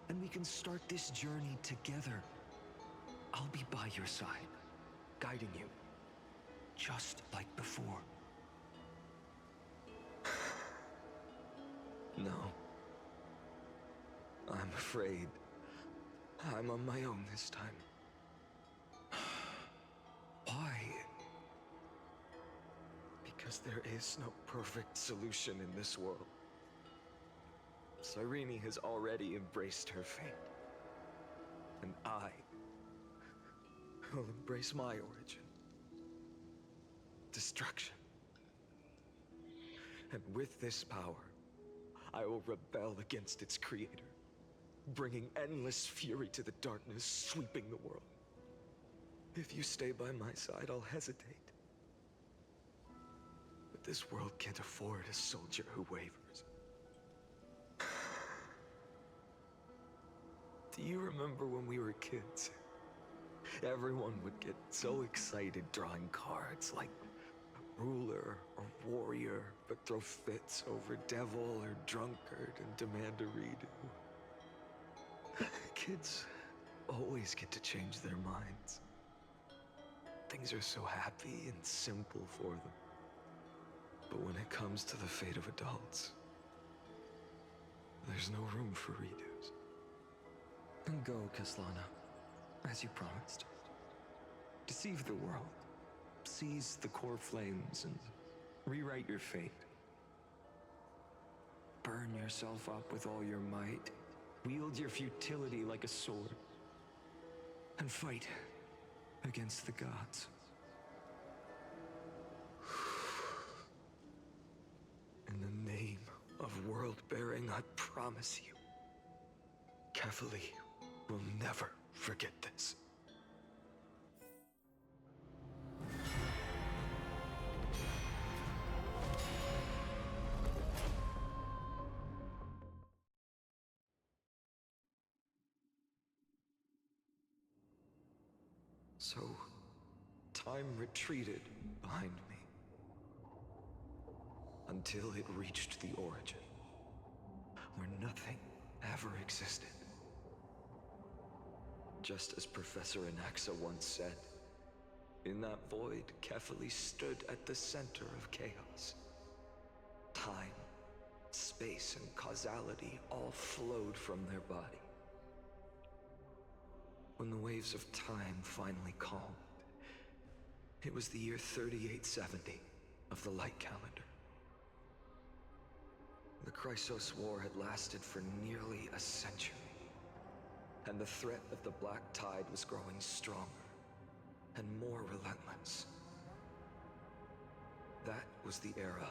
and we can start this journey together. I'll be by your side, guiding you, just like before. No. I'm afraid I'm on my own this time. Why? Because there is no perfect solution in this world. Cyrene has already embraced her fate. And I will embrace my origin. Destruction. And with this power, I will rebel against its creator, bringing endless fury to the darkness sweeping the world. If you stay by my side, I'll hesitate. But this world can't afford a soldier who wavers. Do you remember when we were kids? Everyone would get so excited drawing cards like ruler or warrior, but throw fits over devil or drunkard and demand a redo. Kids always get to change their minds. Things are so happy and simple for them. But when it comes to the fate of adults, there's no room for redos. Go, Kaslana, as you promised. Deceive the world. Seize the core flames and rewrite your fate. Burn yourself up with all your might. Wield your futility like a sword. And fight against the gods. In the name of world-bearing, I promise you, Kefali will never forget this. So, time retreated behind me until it reached the origin, where nothing ever existed. Just as Professor Anaxa once said, in that void, Kefali stood at the center of chaos. Time, space, and causality all flowed from their body. When the waves of time finally calmed, it was the year 3870 of the Light Calendar. The Chrysos War had lasted for nearly a century, and the threat of the Black Tide was growing stronger and more relentless. That was the era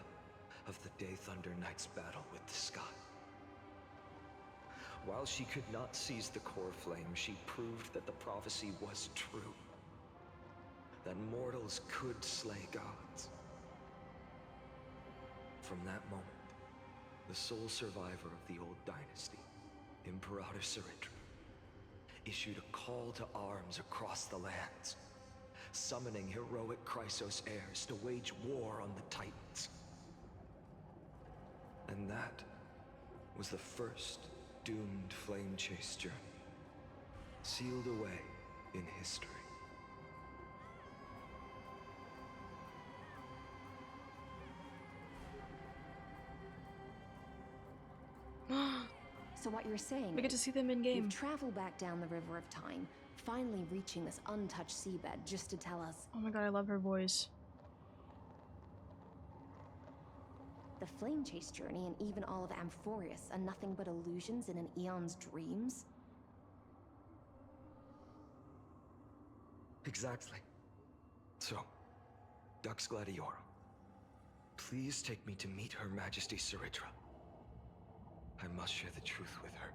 of the Day Thunder Knight's battle with the sky. While she could not seize the core flame, she proved that the prophecy was true. That mortals could slay gods. From that moment, the sole survivor of the old dynasty, Imperator Saritra, issued a call to arms across the lands, summoning heroic Chrysos heirs to wage war on the Titans. And that was the first doomed flame chase journey, sealed away in history. So what you're saying We get to is see them in game. you've traveled back down the River of Time, finally reaching this untouched seabed just to tell us Oh my god, I love her voice. the flame chase journey and even all of Amphorius are nothing but illusions in an eon's dreams? Exactly. So, Dux Gladiorum, please take me to meet Her Majesty Saritra. I must share the truth with her.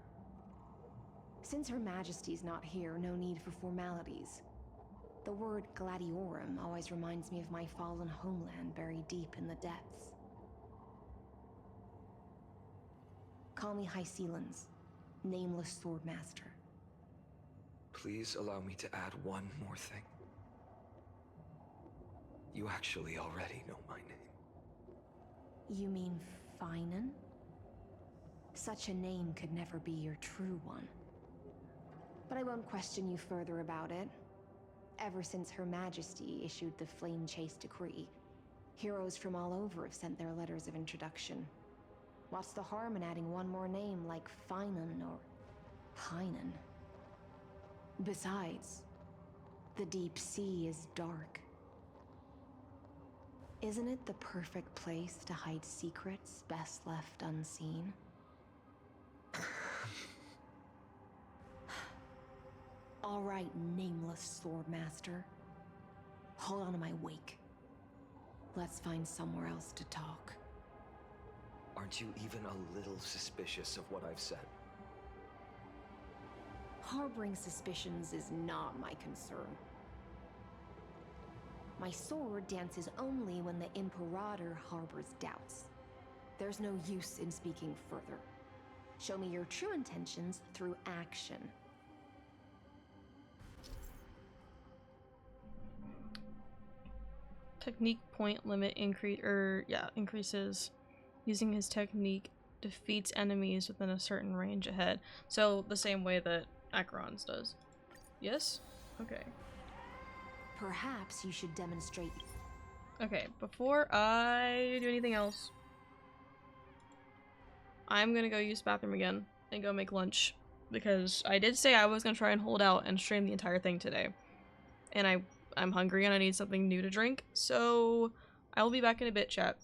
Since Her Majesty's not here, no need for formalities. The word Gladiorum always reminds me of my fallen homeland buried deep in the depths. Call me Hycelans, nameless swordmaster. Please allow me to add one more thing. You actually already know my name. You mean Finan? Such a name could never be your true one. But I won't question you further about it. Ever since Her Majesty issued the Flame Chase Decree, heroes from all over have sent their letters of introduction. What's the harm in adding one more name like Finan or Hynan? Besides, the deep sea is dark. Isn't it the perfect place to hide secrets best left unseen? All right, nameless swordmaster. Hold on to my wake. Let's find somewhere else to talk. Aren't you even a little suspicious of what I've said? Harboring suspicions is not my concern. My sword dances only when the Imperator harbors doubts. There's no use in speaking further. Show me your true intentions through action, technique point limit increases. Using his technique defeats enemies within a certain range ahead. So the same way that Acheron's does. Yes? Okay. Perhaps you should demonstrate. Okay, before I do anything else, I'm gonna go use the bathroom again and go make lunch. Because I did say I was gonna try and hold out and stream the entire thing today. And I'm hungry and I need something new to drink, so I will be back in a bit, chat.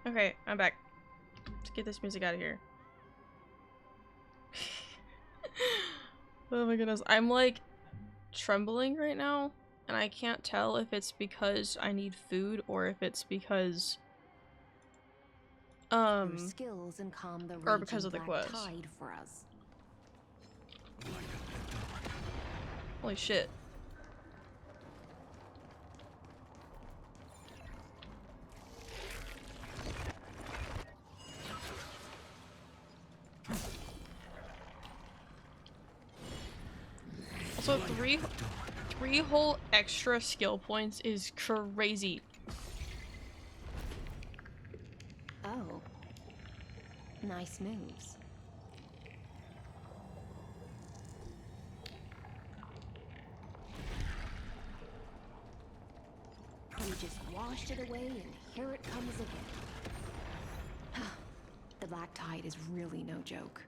Okay, I'm back. Let's get this music out of here. Oh my goodness. I'm like trembling right now, and I can't tell if it's because I need food or if it's because Your skills and calm the or because raging of the black quest. tide for us. Holy shit. So three whole extra skill points is crazy. Oh. Nice moves. We just washed it away and here it comes again. The black tide is really no joke.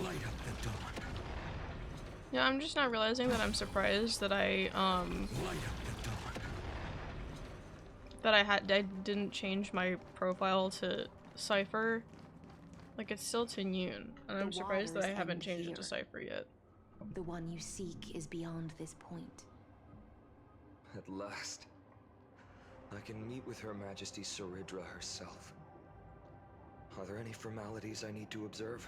Light up the dawn. Yeah, I'm just not realizing that I'm surprised that I didn't change my profile to Cypher. Like, it's still Tinyun, and I'm surprised that I haven't changed it to Cypher yet. The one you seek is beyond this point. At last, I can meet with Her Majesty Saridra herself. Are there any formalities I need to observe?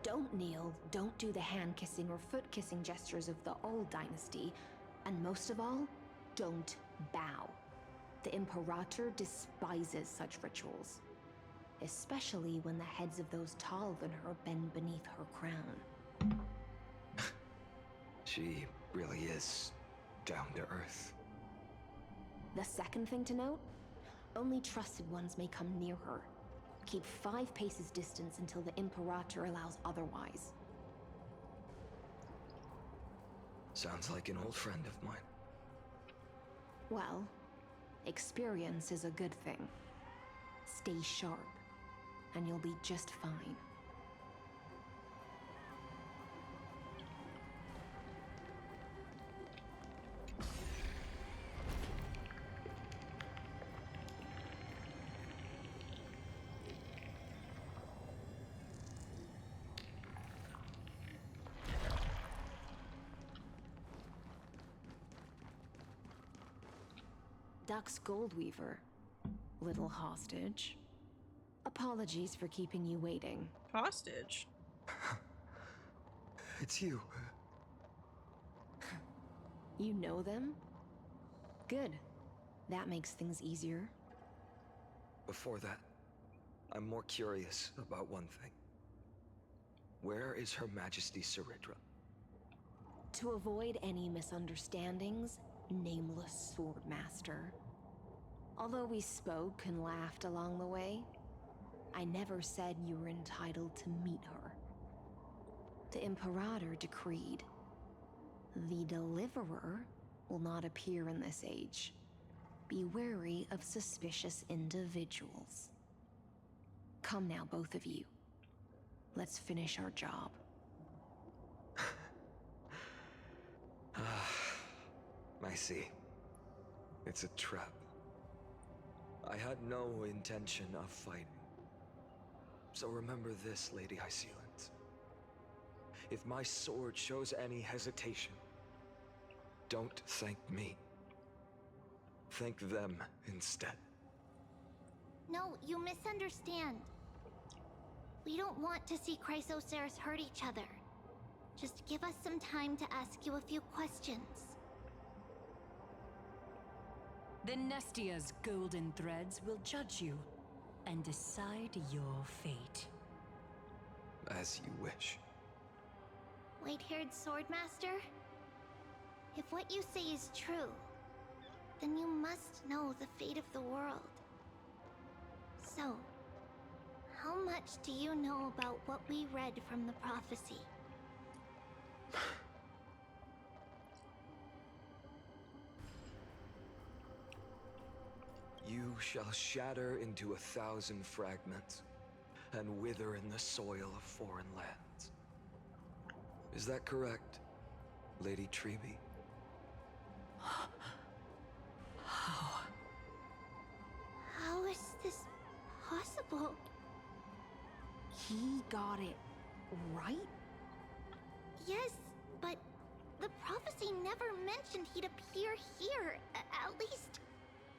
Don't kneel, don't do the hand-kissing or foot-kissing gestures of the old dynasty, and most of all, don't bow. The Imperator despises such rituals, especially when the heads of those taller than her bend beneath her crown. She really is down to earth. The second thing to note, only trusted ones may come near her. Keep 5 paces distance until the Imperator allows otherwise. Sounds like an old friend of mine. Well, experience is a good thing. Stay sharp, and you'll be just fine. Dux Goldweaver, little hostage. Apologies for keeping you waiting. Hostage? It's you. You know them? Good. That makes things easier. Before that, I'm more curious about one thing. Where is Her Majesty Saridra? To avoid any misunderstandings, nameless Swordmaster. Although we spoke and laughed along the way, I never said you were entitled to meet her. The Imperator decreed, the Deliverer will not appear in this age. Be wary of suspicious individuals. Come now, both of you. Let's finish our job. I see. It's a trap. I had no intention of fighting. So remember this, Lady Hysealant. If my sword shows any hesitation, don't thank me. Thank them instead. No, you misunderstand. We don't want to see Chrysoceres hurt each other. Just give us some time to ask you a few questions. The Nestia's golden threads will judge you and decide your fate. As you wish. White-haired Swordmaster? If what you say is true, then you must know the fate of the world. So, how much do you know about what we read from the prophecy? You shall shatter into 1,000 fragments and wither in the soil of foreign lands. Is that correct, Lady Treby. How? How is this possible? He got it right? Yes, but the prophecy never mentioned he'd appear here. At least,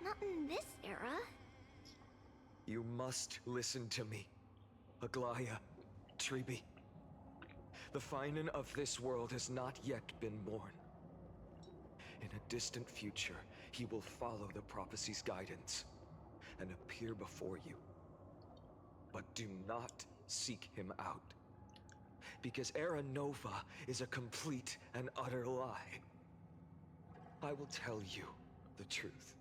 not in this era. You must listen to me, Aglaya, Treby. The Finan of this world has not yet been born. In a distant future, he will follow the prophecy's guidance and appear before you. But do not seek him out, because Era Nova is a complete and utter lie. I will tell you the truth,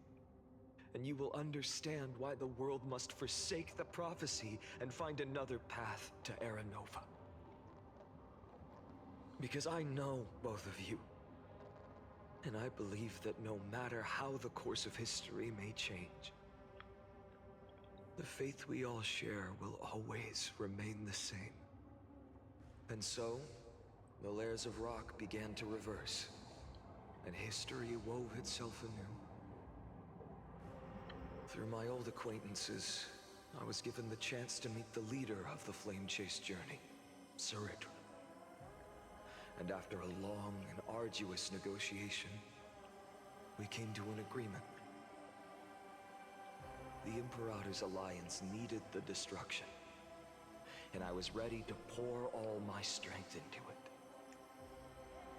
and you will understand why the world must forsake the prophecy and find another path to Era Nova. Because I know both of you, and I believe that no matter how the course of history may change, the faith we all share will always remain the same. And so, the layers of rock began to reverse, and history wove itself anew. Through my old acquaintances, I was given the chance to meet the leader of the Flame Chase journey, Sarit. And after a long and arduous negotiation, we came to an agreement. The Imperator's alliance needed the destruction, and I was ready to pour all my strength into it.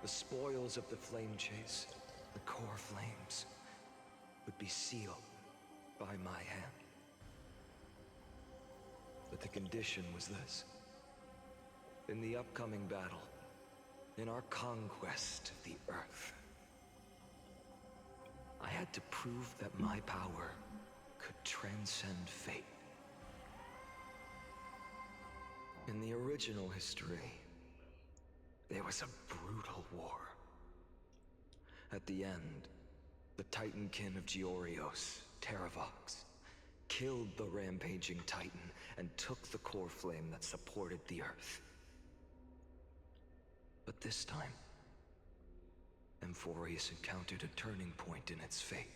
The spoils of the Flame Chase, the core flames, would be sealed by my hand. But the condition was this. In the upcoming battle, in our conquest of the Earth, I had to prove that my power could transcend fate. In the original history, there was a brutal war. At the end, the Titankin of Georios, Terravox, killed the rampaging Titan and took the core flame that supported the Earth. But this time, Amphorius encountered a turning point in its fate.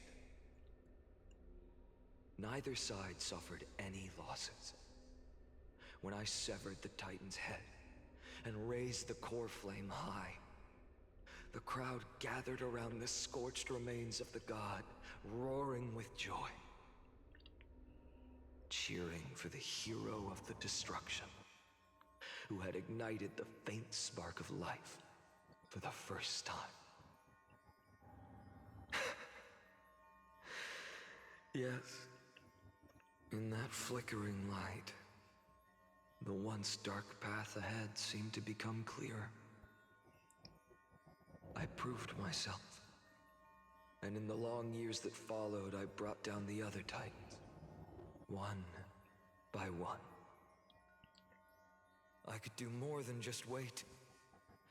Neither side suffered any losses. When I severed the Titan's head and raised the core flame high, the crowd gathered around the scorched remains of the god, roaring with joy, cheering for the hero of the destruction, who had ignited the faint spark of life for the first time. Yes, in that flickering light, the once dark path ahead seemed to become clear. I proved myself, and in the long years that followed, I brought down the other Titans, one by one. I could do more than just wait.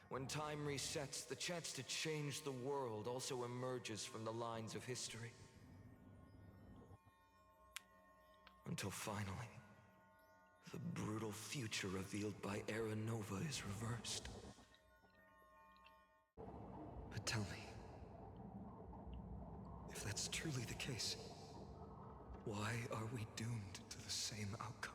When time resets, the chance to change the world also emerges from the lines of history. Until finally, the brutal future revealed by Era Nova is reversed. But tell me, if that's truly the case, why are we doomed to the same outcome?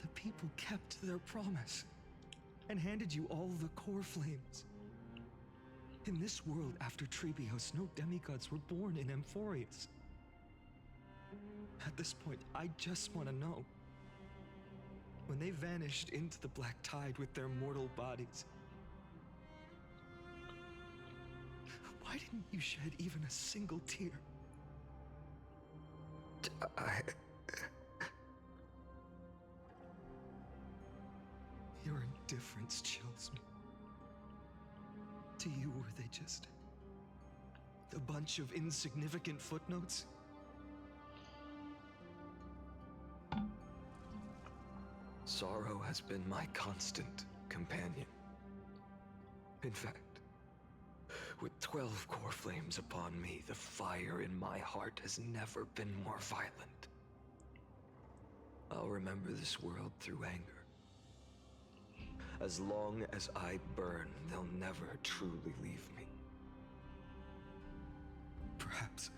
The people kept their promise and handed you all the core flames. In this world after Trebios, no demigods were born in Amphorius. At this point, I just want to know. When they vanished into the black tide with their mortal bodies, why didn't you shed even a single tear? Your indifference chills me. To you, were they just a bunch of insignificant footnotes? Sorrow has been my constant companion. In fact, with 12 core flames upon me, the fire in my heart has never been more violent. I'll remember this world through anger. As long as I burn, they'll never truly leave me. Perhaps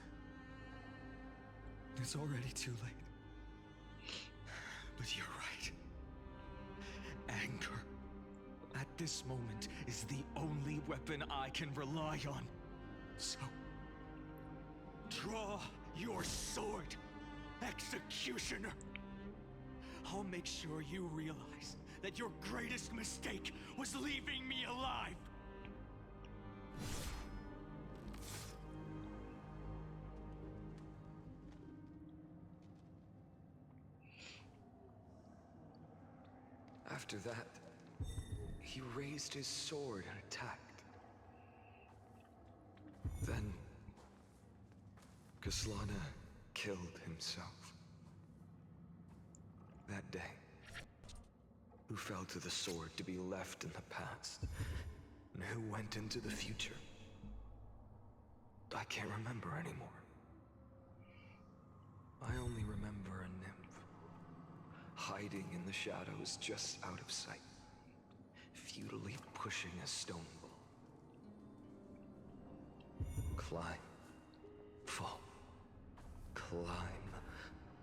it's already too late. But you're right. Anger, at this moment, is the only weapon I can rely on. So, draw your sword, Executioner. I'll make sure you realize that your greatest mistake was leaving me alive. After that, he raised his sword and attacked. Then, Kaslana killed himself. That day, who fell to the sword to be left in the past, and who went into the future, I can't remember anymore. I only remember a nymph, hiding in the shadows just out of sight, futilely pushing a stone ball. Climb, fall, climb,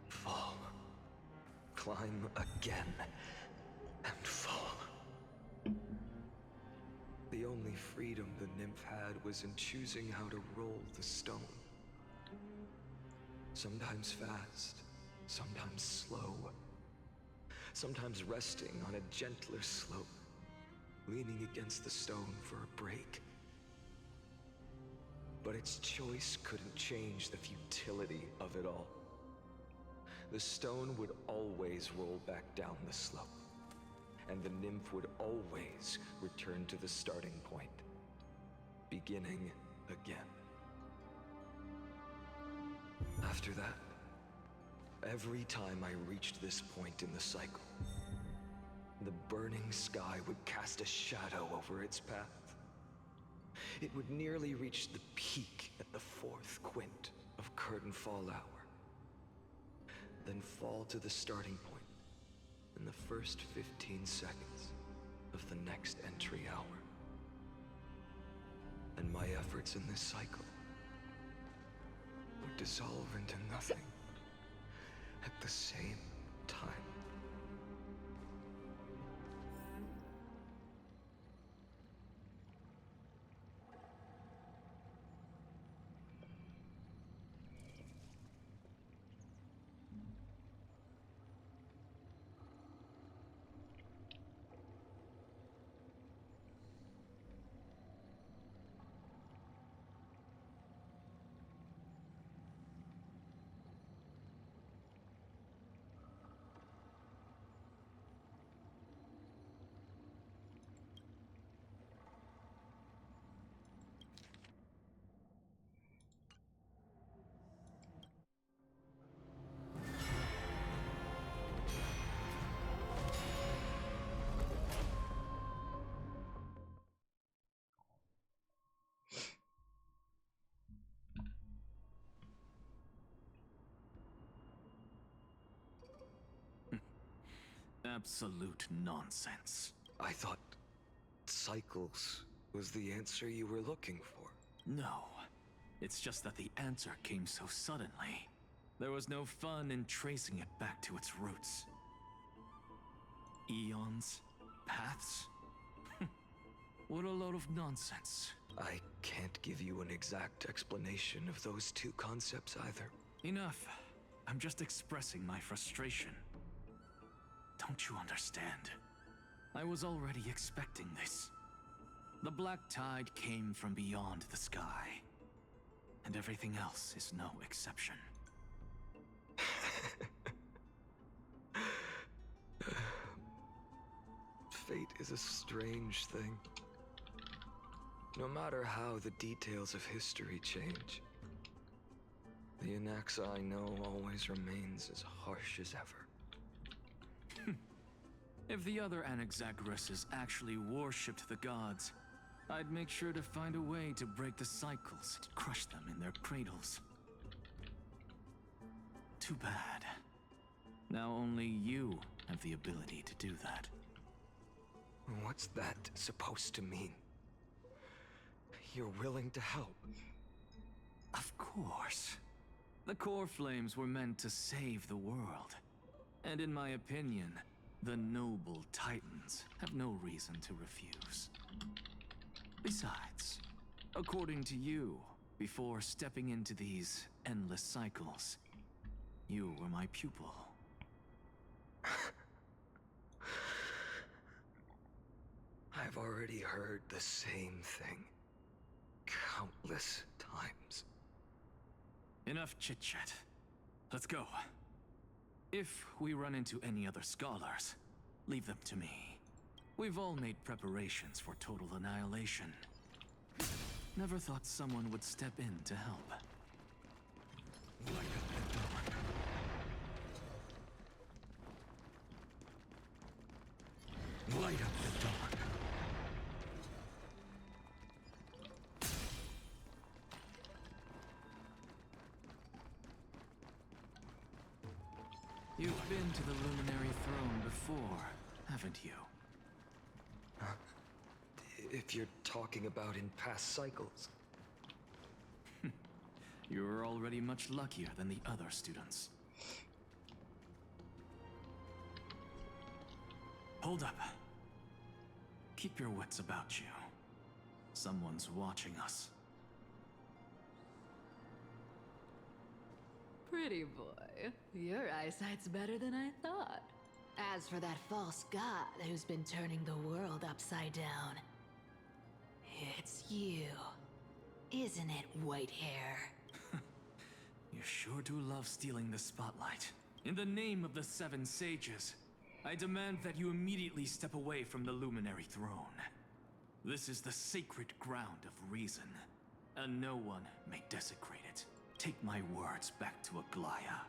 fall, climb again, and fall. The only freedom the nymph had was in choosing how to roll the stone. Sometimes fast, sometimes slow, sometimes resting on a gentler slope, leaning against the stone for a break. But its choice couldn't change the futility of it all. The stone would always roll back down the slope, and the nymph would always return to the starting point, beginning again. After that, every time I reached this point in the cycle, the burning sky would cast a shadow over its path. It would nearly reach the peak at the 4th quint of curtain fall hour, then fall to the starting point in the first 15 seconds of the next entry hour. And my efforts in this cycle would dissolve into nothing at the same time. Absolute nonsense. I thought cycles was the answer you were looking for. No. It's just that the answer came so suddenly. There was no fun in tracing it back to its roots. Eons? Paths? What a load of nonsense. I can't give you an exact explanation of those two concepts either. Enough. I'm just expressing my frustration. Don't you understand? I was already expecting this. The black tide came from beyond the sky. And everything else is no exception. Fate is a strange thing. No matter how the details of history change, the Anaxa I know always remains as harsh as ever. If the other Anaxagoras actually worshipped the gods, I'd make sure to find a way to break the cycles and crush them in their cradles. Too bad. Now only you have the ability to do that. What's that supposed to mean? You're willing to help? Of course. The core flames were meant to save the world. And in my opinion, the noble Titans have no reason to refuse. Besides, according to you, before stepping into these endless cycles, you were my pupil. I've already heard the same thing countless times. Enough chit-chat. Let's go. If we run into any other scholars, leave them to me. We've all made preparations for total annihilation. Never thought someone would step in to help. Light up the dawn. Light up the dawn. You've been to the Luminary Throne before, haven't you? Huh? If you're talking about in past cycles. You're already much luckier than the other students. Hold up. Keep your wits about you. Someone's watching us. Pretty boy, your eyesight's better than I thought. As for that false god who's been turning the world upside down, it's you, isn't it, white hair? You sure do love stealing the spotlight. In the name of the Seven Sages, I demand that you immediately step away from the Luminary Throne. This is the sacred ground of reason, and no one may desecrate it. Take my words back to Aglaya.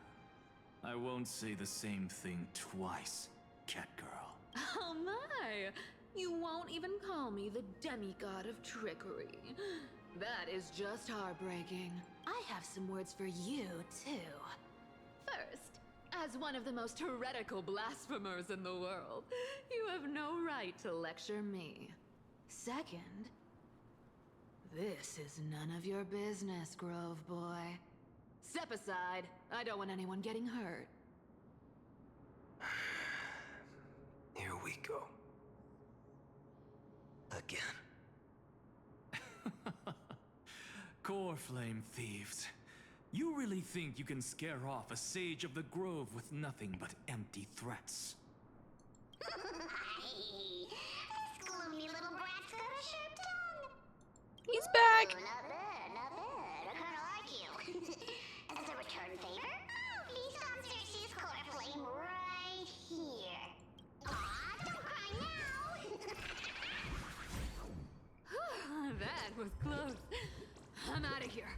I won't say the same thing twice, Catgirl. Oh my! You won't even call me the demigod of trickery. That is just heartbreaking. I have some words for you, too. First, as one of the most heretical blasphemers in the world, you have no right to lecture me. Second, this is none of your business, Grove Boy. Step aside. I don't want anyone getting hurt. Here we go. Again. Core Flame thieves. You really think you can scare off a sage of the Grove with nothing but empty threats? This gloomy little brat's got a sharp tongue. He's back! Ooh, not bad, not bad. I kinda like you. As a return favor, please come search this core flame right here. Aw, don't cry now! That was close. I'm out of here.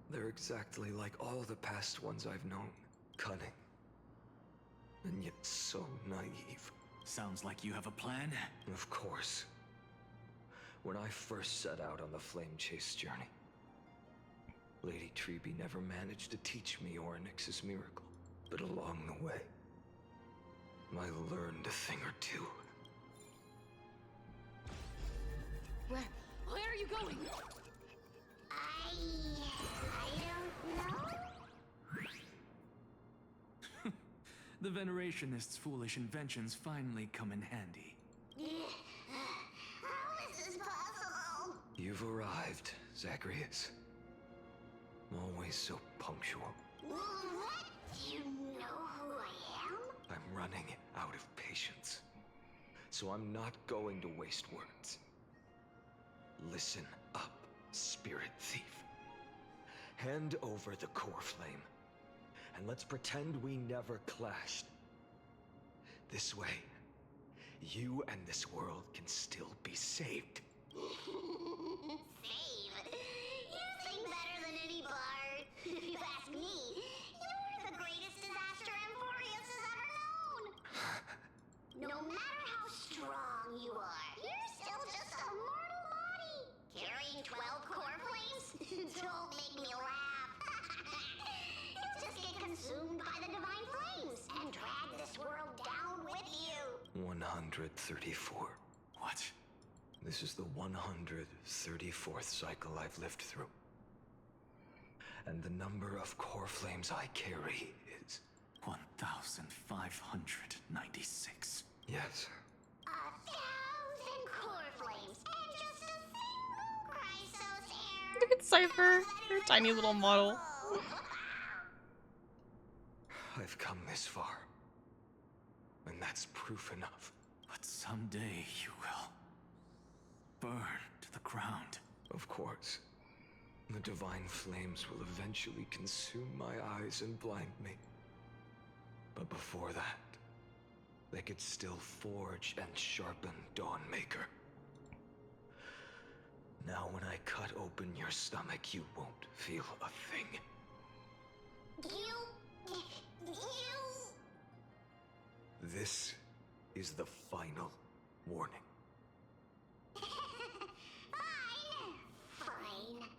They're exactly like all the past ones I've known. Cunning. And yet so naive. Sounds like you have a plan? Of course. When I first set out on the Flame Chase journey, Lady Treby never managed to teach me Orynyx's miracle. But along the way, I learned a thing or two. Where are you going? I don't know. The Venerationists' foolish inventions finally come in handy. How is this possible? You've arrived, Zagreus. Always so punctual. What? Do you know who I am? I'm running out of patience. So I'm not going to waste words. Listen up, Spirit Thief. Hand over the core flame, and let's pretend we never clashed. This way, you and this world can still be saved. Save? You sing better than any bard. If you ask me, you're the greatest disaster Emporius has ever known. No matter how strong you are, you're still just a mortal body. Carrying 12 core flames? Don't make me laugh. You'll just get consumed by the divine flames and drag this world down with you. 134. What? This is the 134th cycle I've lived through. And the number of core flames I carry is 1,596. Yes. 1,000 core flames and just a single Chrysos hair. Look at Cypher, her tiny little model. I've come this far. And that's proof enough. But someday you will burn to the ground. Of course. The divine flames will eventually consume my eyes and blind me. But before that, they could still forge and sharpen Dawnmaker. Now when I cut open your stomach, you won't feel a thing. You... This is the final warning. Fine.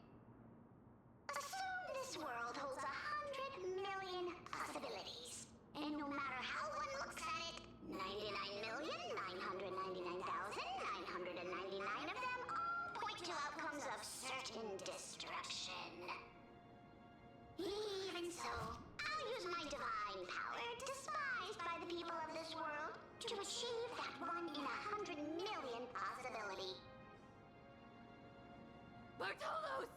Assume this world holds 100 million possibilities. And no matter how one looks at it, 99,999,999 of them all point to outcomes of certain destruction. Even so, I'll use my divine power, despised by the people of this world, to achieve that 1 in 100 million possibility. Bartolos!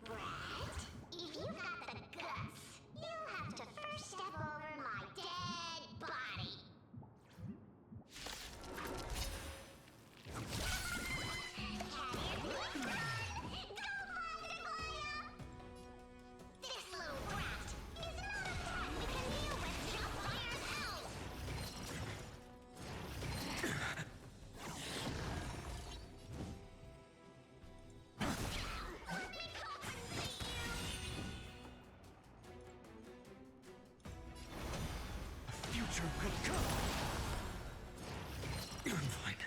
Brett, if you've got the guts, you'll have to first step over my dead body. This little brat is not a threat we can deal with just by ourselves. Future will come. Fine.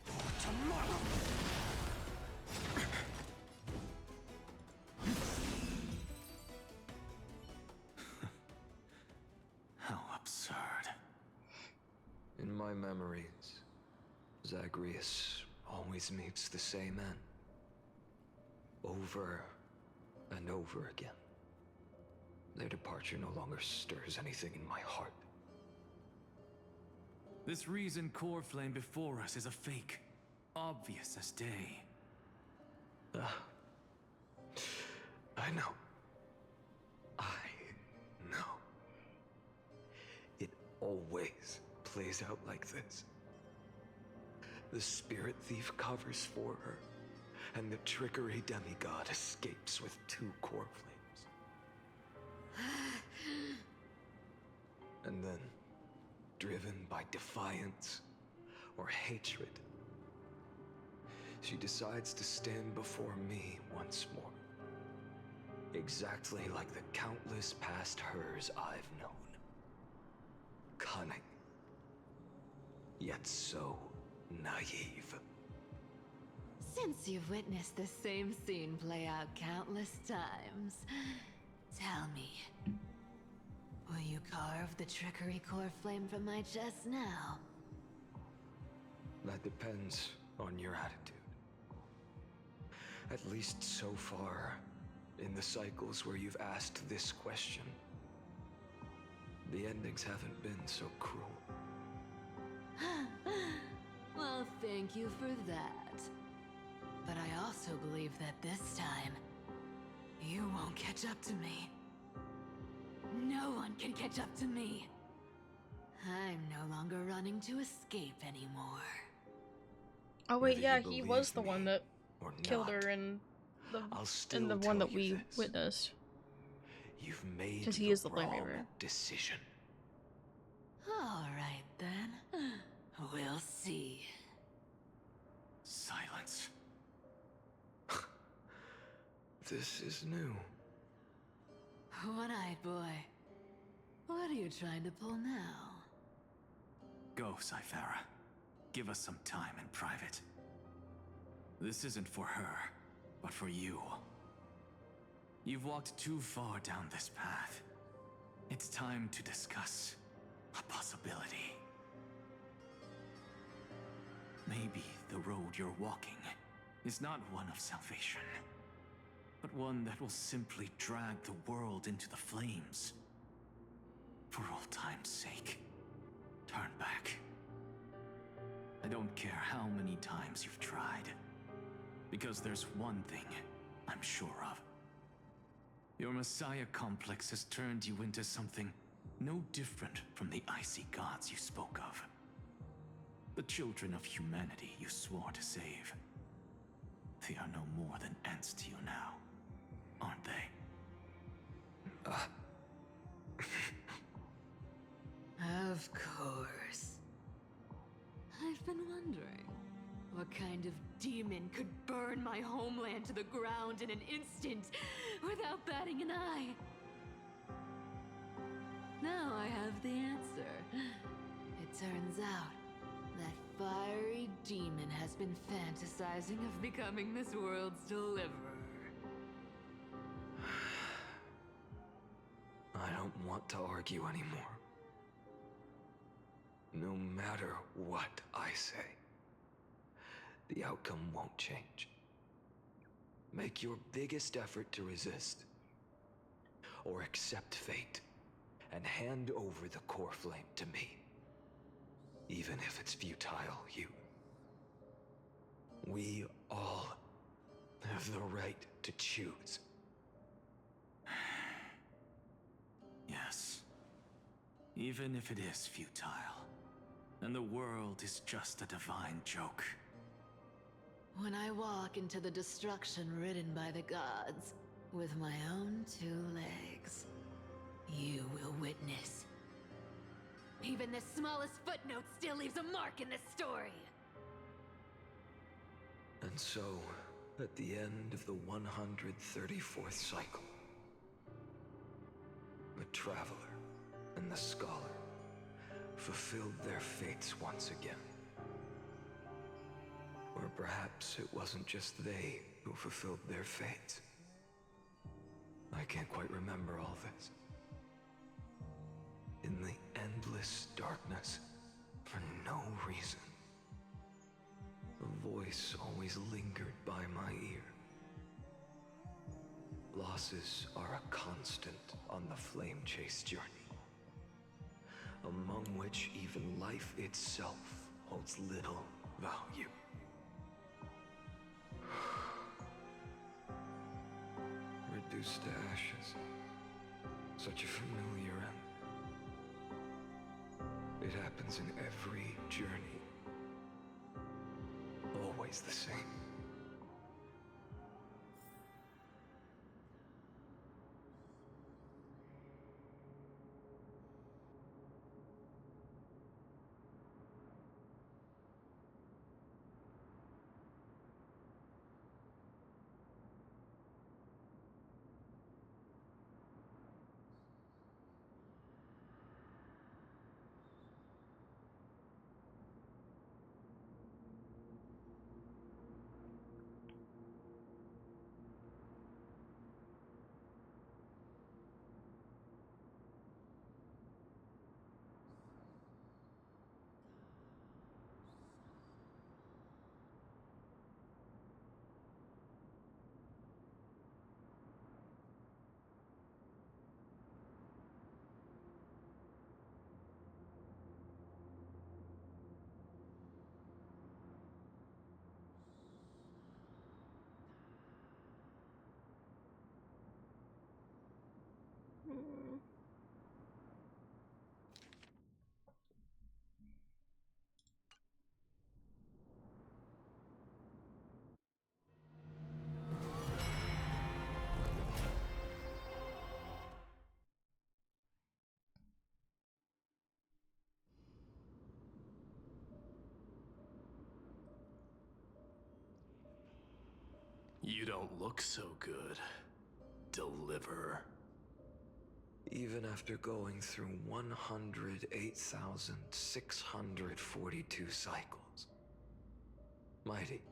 For tomorrow. How absurd. In my memories, Zagreus always meets the same end. Over and over again. Their departure no longer stirs anything in my heart. This reason core flame before us is a fake. Obvious as day. I know. I know. It always plays out like this. The spirit thief covers for her, and the trickery demigod escapes with 2 core flames. And then, driven by defiance or hatred, she decides to stand before me once more. Exactly like the countless past hers I've known. Cunning, yet so naive. Since you've witnessed the same scene play out countless times, tell me, will you carve the trickery core flame from my chest now? That depends on your attitude. At least so far, in the cycles where you've asked this question, the endings haven't been so cruel. Well, thank you for that. But I also believe that this time, you won't catch up to me. No one can catch up to me. I'm no longer running to escape anymore. Oh wait, Whether yeah, you he believe was the me one that or killed not, her in the I'll still one tell that you we this. witnessed. You've made 'Cause he the is the Flame wrong Reaver. decision. All right then. We'll see. Silence. This is new. One-eyed boy. What are you trying to pull now? Go, Cythera. Give us some time in private. This isn't for her, but for you. You've walked too far down this path. It's time to discuss a possibility. Maybe the road you're walking is not one of salvation, but one that will simply drag the world into the flames. For old time's sake, turn back. I don't care how many times you've tried, because there's one thing I'm sure of. Your Messiah complex has turned you into something no different from the icy gods you spoke of. The children of humanity you swore to save. They are no more than ants to you now, aren't they? Of course. I've been wondering, what kind of demon could burn my homeland to the ground in an instant without batting an eye? Now I have the answer. It turns out that fiery demon has been fantasizing of becoming this world's deliverer. I don't want to argue anymore. No matter what I say, the outcome won't change. Make your biggest effort to resist, or accept fate, and hand over the core flame to me. Even if it's futile, you. We all have the right to choose. Yes. Even if it is futile, and the world is just a divine joke. When I walk into the destruction written by the gods, with my own 2 legs, you will witness. Even the smallest footnote still leaves a mark in this story. And so, at the end of the 134th cycle, the Traveler and the Scholar fulfilled their fates once again. Or perhaps it wasn't just they who fulfilled their fates. I can't quite remember all this. In the endless darkness, for no reason, a voice always lingered by my ear. Losses are a constant on the flame chase journey, among which even life itself holds little value. Reduced to ashes. Such a familiar end. It happens in every journey. Always the same. You don't look so good, Deliverer. Even after going through 108,642 cycles. Mighty,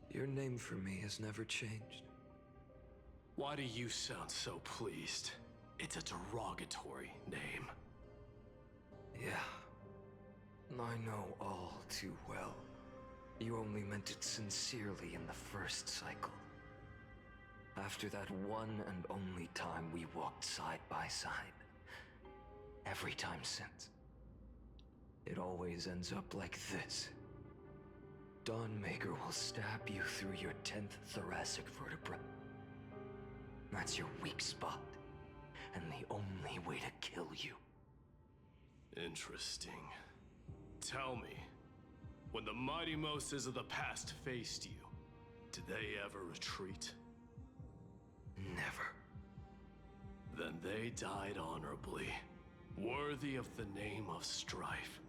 your name for me has never changed. Why do you sound so pleased? It's a derogatory name. Yeah, I know all too well. You only meant it sincerely in the first cycle. After that one and only time we walked side by side. Every time since. It always ends up like this. Dawnmaker will stab you through your 10th thoracic vertebra. That's your weak spot, and the only way to kill you. Interesting. Tell me, when the mighty Moses of the past faced you, did they ever retreat? Never. Then they died honorably, worthy of the name of strife.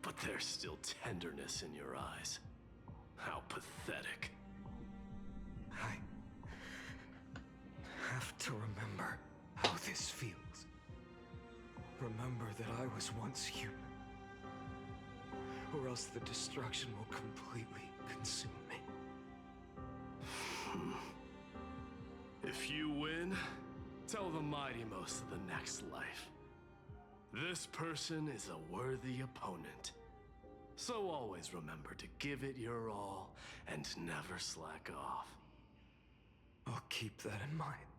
But there's still tenderness in your eyes. How pathetic. I have to remember how this feels. Remember that I was once human. Or else the destruction will completely consume me. If you win, tell the mighty most of the next life. This person is a worthy opponent. So always remember to give it your all and never slack off. I'll keep that in mind.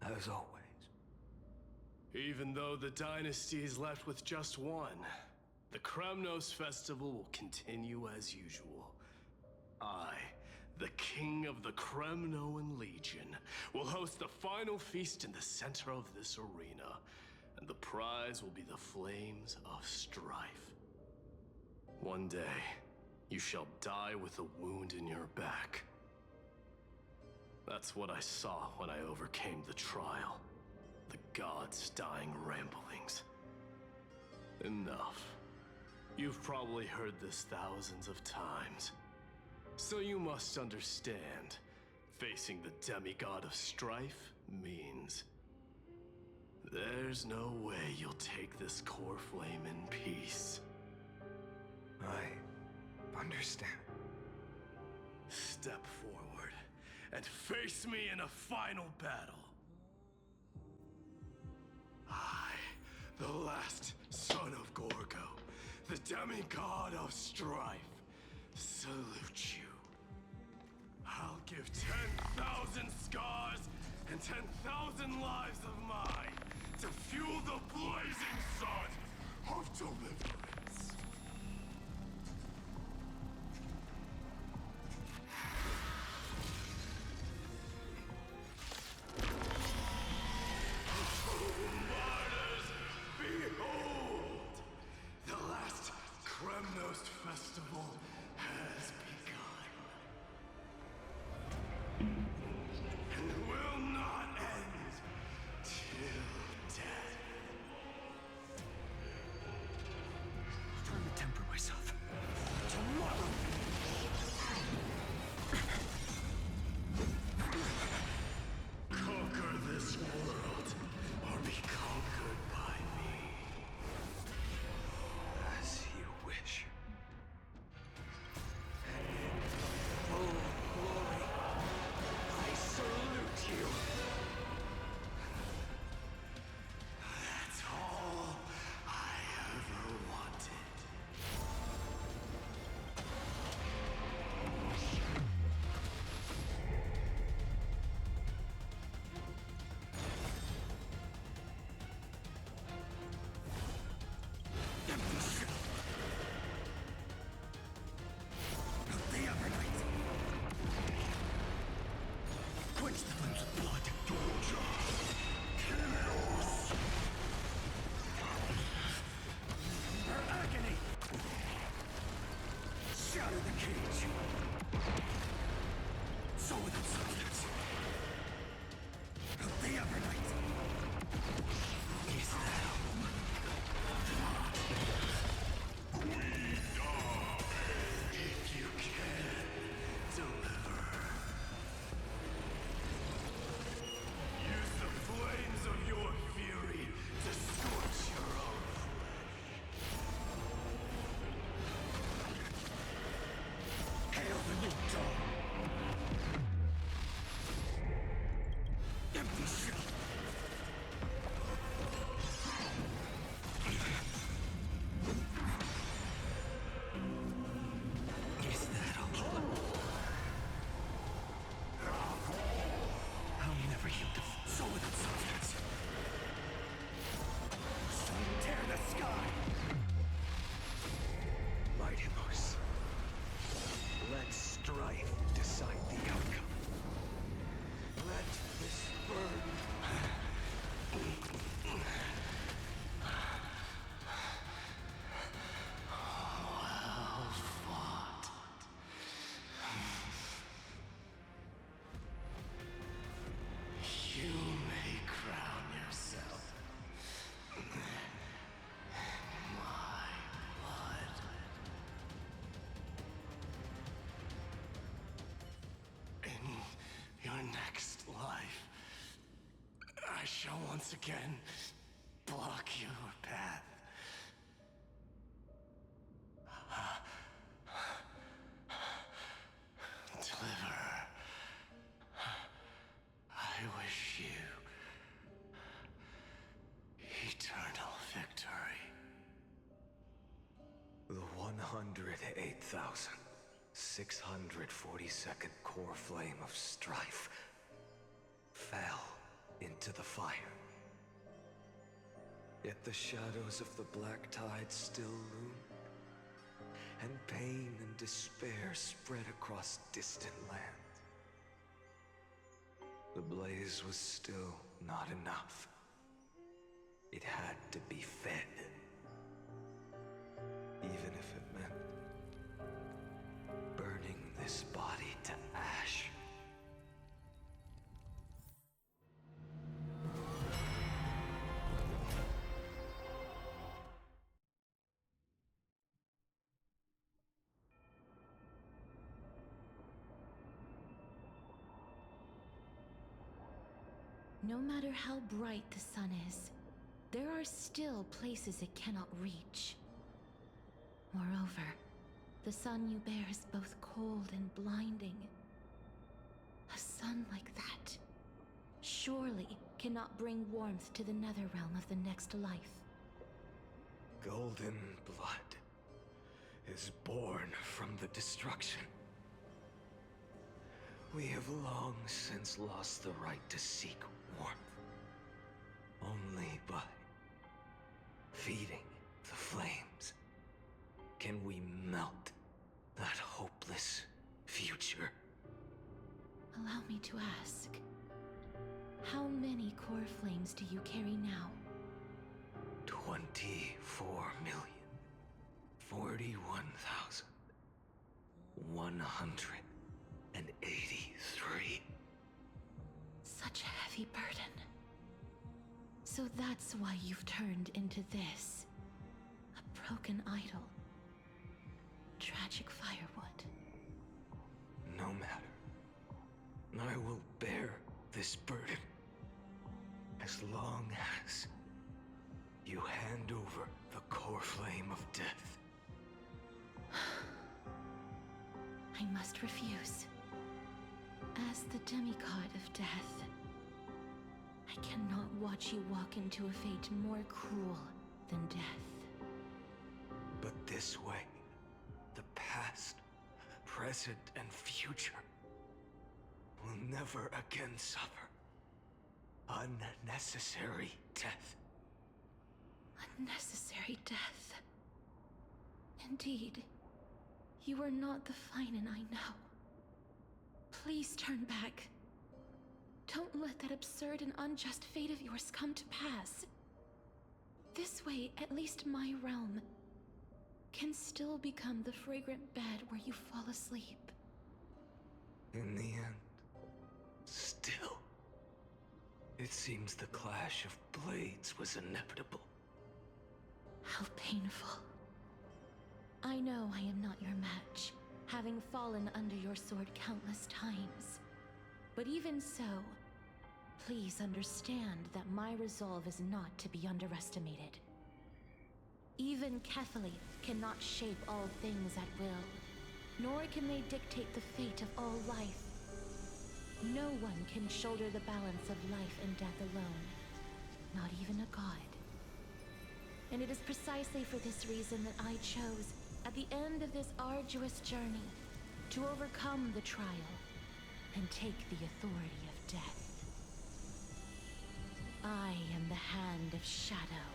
As always. Even though the dynasty is left with just one, the Kremnos festival will continue as usual. I, the king of the Kremnoan Legion, will host the final feast in the center of this arena, and the prize will be the flames of strife. One day, you shall die with a wound in your back. That's what I saw when I overcame the trial. The gods' dying ramblings. Enough. You've probably heard this thousands of times. So you must understand, facing the demigod of strife means there's no way you'll take this core flame in peace. I understand. Step forward and face me in a final battle. I, the last son of Gorgo, the demigod of strife, salute you. I'll give 10,000 scars and 10,000 lives of mine to fuel the blazing sun of deliverance. Behold! The last Kremnos festival has begun. And will not end till death. Trying to temper myself. Tomorrow! Conquer this world, or be conquered by me. As you wish. And in full glory, I salute you. That's all I ever wanted. The Evernight. Quench the flames of blood. Chaos. Her agony. Shatter the cage. So without substance. The Evernight. Is thou. If you can, Empty shell. Is that all? I'll never yield to solid substance. Tear the sky! Mightimos. Let strife decide the outcome. Let this burn. Well fought. You may crown yourself my blood. In your next life, I shall once again block your path. Deliver. I wish you eternal victory. The 108,642nd core flame of strife fell into the fire. Yet the shadows of the black tide still loom, and pain and despair spread across distant lands. The blaze was still not enough. It had to be fed. Even if it meant burning this body to ash. No matter how bright the sun is, there are still places it cannot reach. Moreover, the sun you bear is both cold and blinding. A sun like that surely cannot bring warmth to the netherrealm of the next life. Golden blood is born from the destruction. We have long since lost the right to seek warmth. Only by feeding the flames can we melt that hopeless future. Allow me to ask, how many core flames do you carry now? 24,041,183. Such a heavy burden. So that's why you've turned into this. A broken idol. Tragic firewood. No matter. I will bear this burden as long as you hand over the core flame of death. I must refuse. As the demigod of death, I cannot watch you walk into a fate more cruel than death. But this way, the past, present, and future will never again suffer unnecessary death. Unnecessary death. Indeed, you are not the Finan I know. Please turn back. Don't let that absurd and unjust fate of yours come to pass. This way, at least my realm can still become the fragrant bed where you fall asleep. In the end, still, it seems the clash of blades was inevitable. How painful. I know I am not your match, having fallen under your sword countless times. But even so, please understand that my resolve is not to be underestimated. Even Kethali cannot shape all things at will, nor can they dictate the fate of all life. No one can shoulder the balance of life and death alone. Not even a god. And it is precisely for this reason that I chose, at the end of this arduous journey, to overcome the trial and take the authority of death. I am the Hand of Shadow,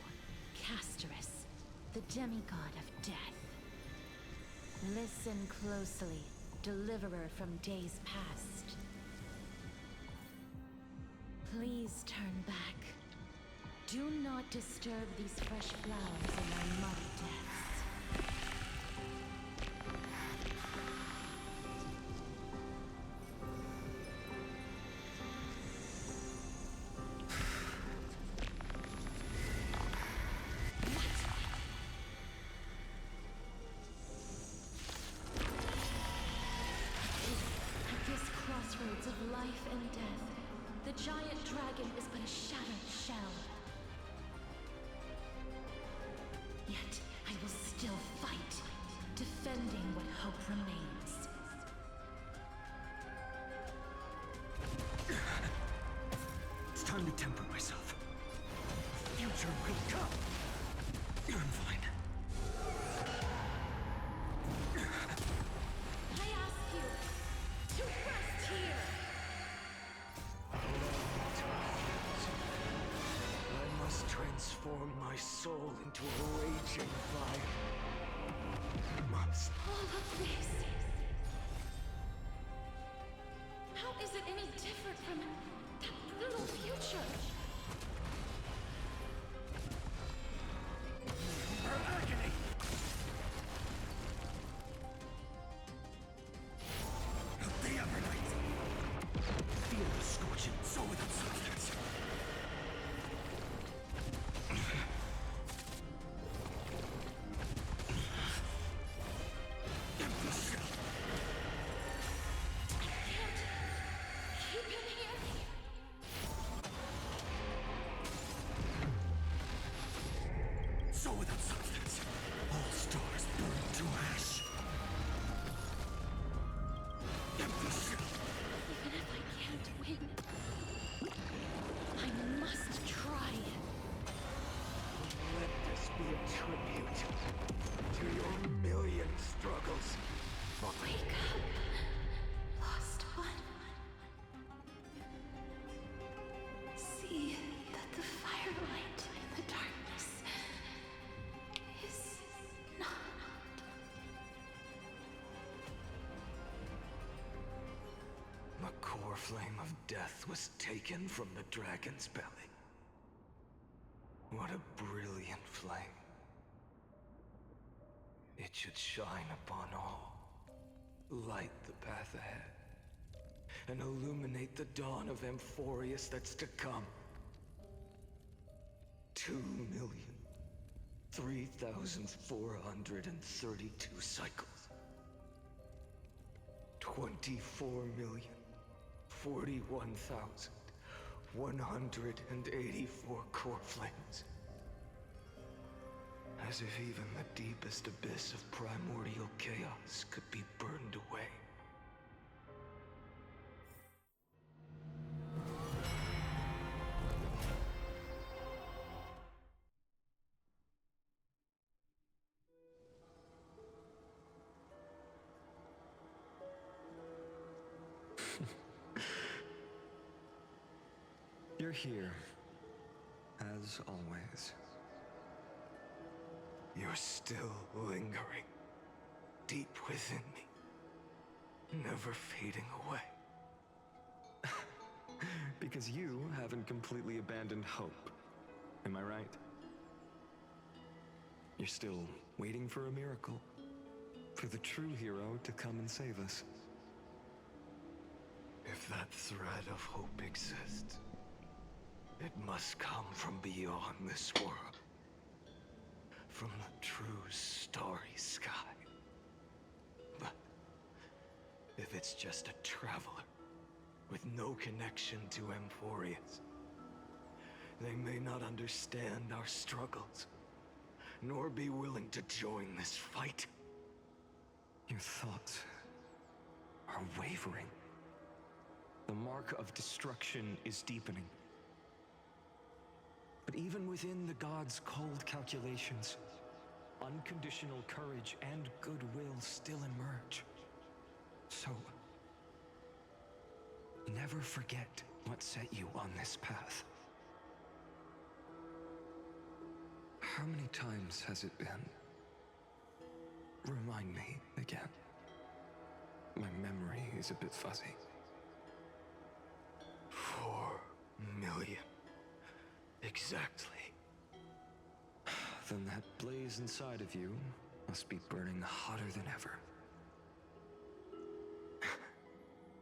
Casterus, the demigod of death. Listen closely, deliverer from days past. Please turn back. Do not disturb these fresh flowers in their muddy depths. At this crossroads of life and death, the giant dragon is but a shattered shell. Yet I will still fight, defending what hope remains. It's time to temper myself. Future will come. I'm fine. I ask you to rest here! I must transform my soul into a raging fire. Must. All of this. How is it any different from that brutal future? Her agony! The Evernight! Feel the scorching soul without substance. Empty shell. Keep him here. Soul without substance. All stars burn to ash. Empty shell. Even if I can't win, I must try. Let this be a tribute to your million struggles. Wake up, lost one. See that the firelight in the darkness is not. The core flame of death was taken from the dragon's belly. What a brilliant flame. It should shine upon all, light the path ahead, and illuminate the dawn of Amphorius that's to come. 2,003,432 cycles. 24,041,184 core flames. As if even the deepest abyss of primordial chaos could be burned away. You're here, as always. You're still lingering, deep within me, never fading away. Because you haven't completely abandoned hope. Am I right? You're still waiting for a miracle. For the true hero to come and save us. If that thread of hope exists, it must come from beyond this world. From the true starry sky. But if it's just a traveler with no connection to Amphorius, they may not understand our struggles, nor be willing to join this fight. Your thoughts are wavering. The mark of destruction is deepening. But even within the gods' cold calculations, unconditional courage and goodwill still emerge. So, never forget what set you on this path. How many times has it been? Remind me again. My memory is a bit fuzzy. 4 million. Exactly. Then that blaze inside of you must be burning hotter than ever.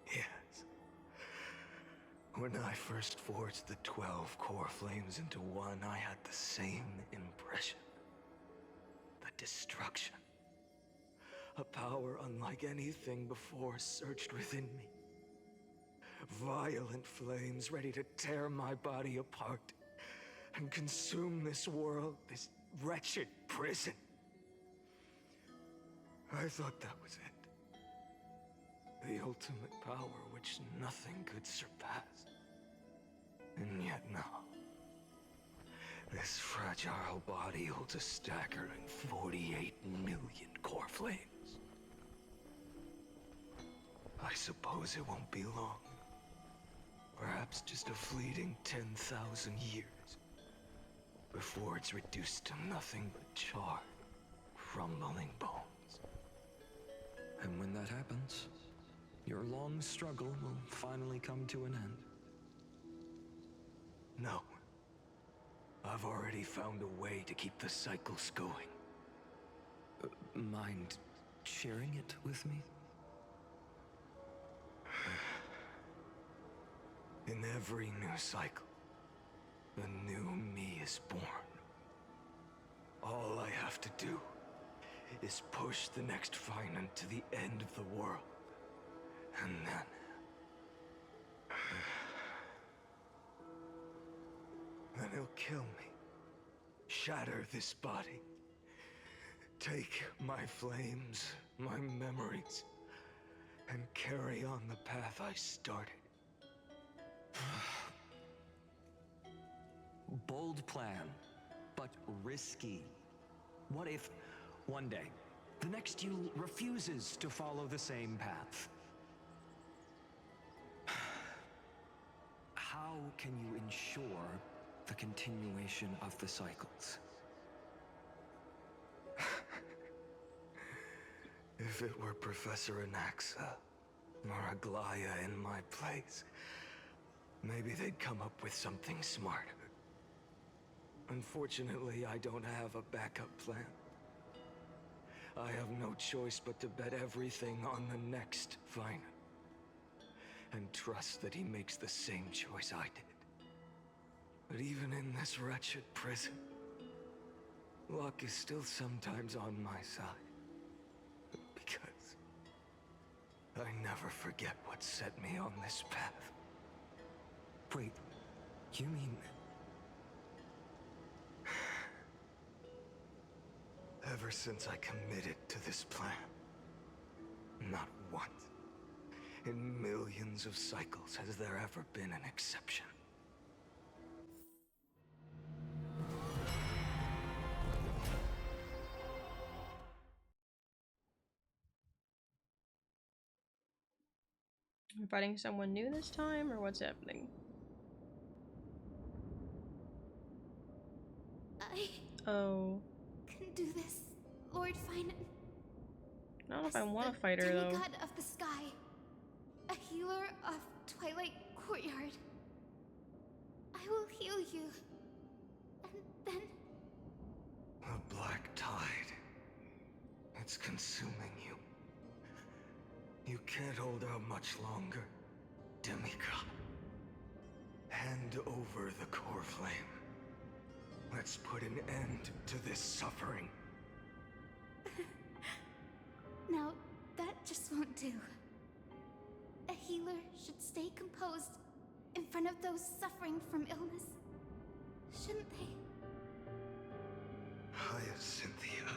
Yes. When I first forged the 12 core flames into one, I had the same impression. The destruction. A power unlike anything before surged within me. Violent flames ready to tear my body apart and consume this world, this wretched prison. I thought that was it. The ultimate power which nothing could surpass. And yet now, this fragile body holds a staggering 48 million core flames. I suppose it won't be long. Perhaps just a fleeting 10,000 years before it's reduced to nothing but charred, crumbling bones. And when that happens, your long struggle will finally come to an end. No. I've already found a way to keep the cycles going. Mind sharing it with me? In every new cycle, a new me is born. All I have to do is push the next Finite to the end of the world. And then he'll kill me. Shatter this body. Take my flames, my memories, and carry on the path I started. Bold plan, but risky. What if, one day, the next you refuses to follow the same path? How can you ensure the continuation of the cycles? If it were Professor Anaxa or Aglaya in my place, maybe they'd come up with something smarter. Unfortunately, I don't have a backup plan. I have no choice but to bet everything on the next Finite. And trust that he makes the same choice I did. But even in this wretched prison, luck is still sometimes on my side. Because I never forget what set me on this path. Wait, you mean... Ever since I committed to this plan, not once in millions of cycles has there ever been an exception. I'm fighting someone new this time, or what's happening? I Oh. can do this, Lord Finite. I don't know if I want to fight her, though. Demigod of the sky. A healer of Twilight Courtyard. I will heal you. And then... The black tide. It's consuming you. You can't hold out much longer, demigod. Hand over the core flame. Let's put an end to this suffering. Now, that just won't do. A healer should stay composed in front of those suffering from illness. Shouldn't they? Hyacinthia.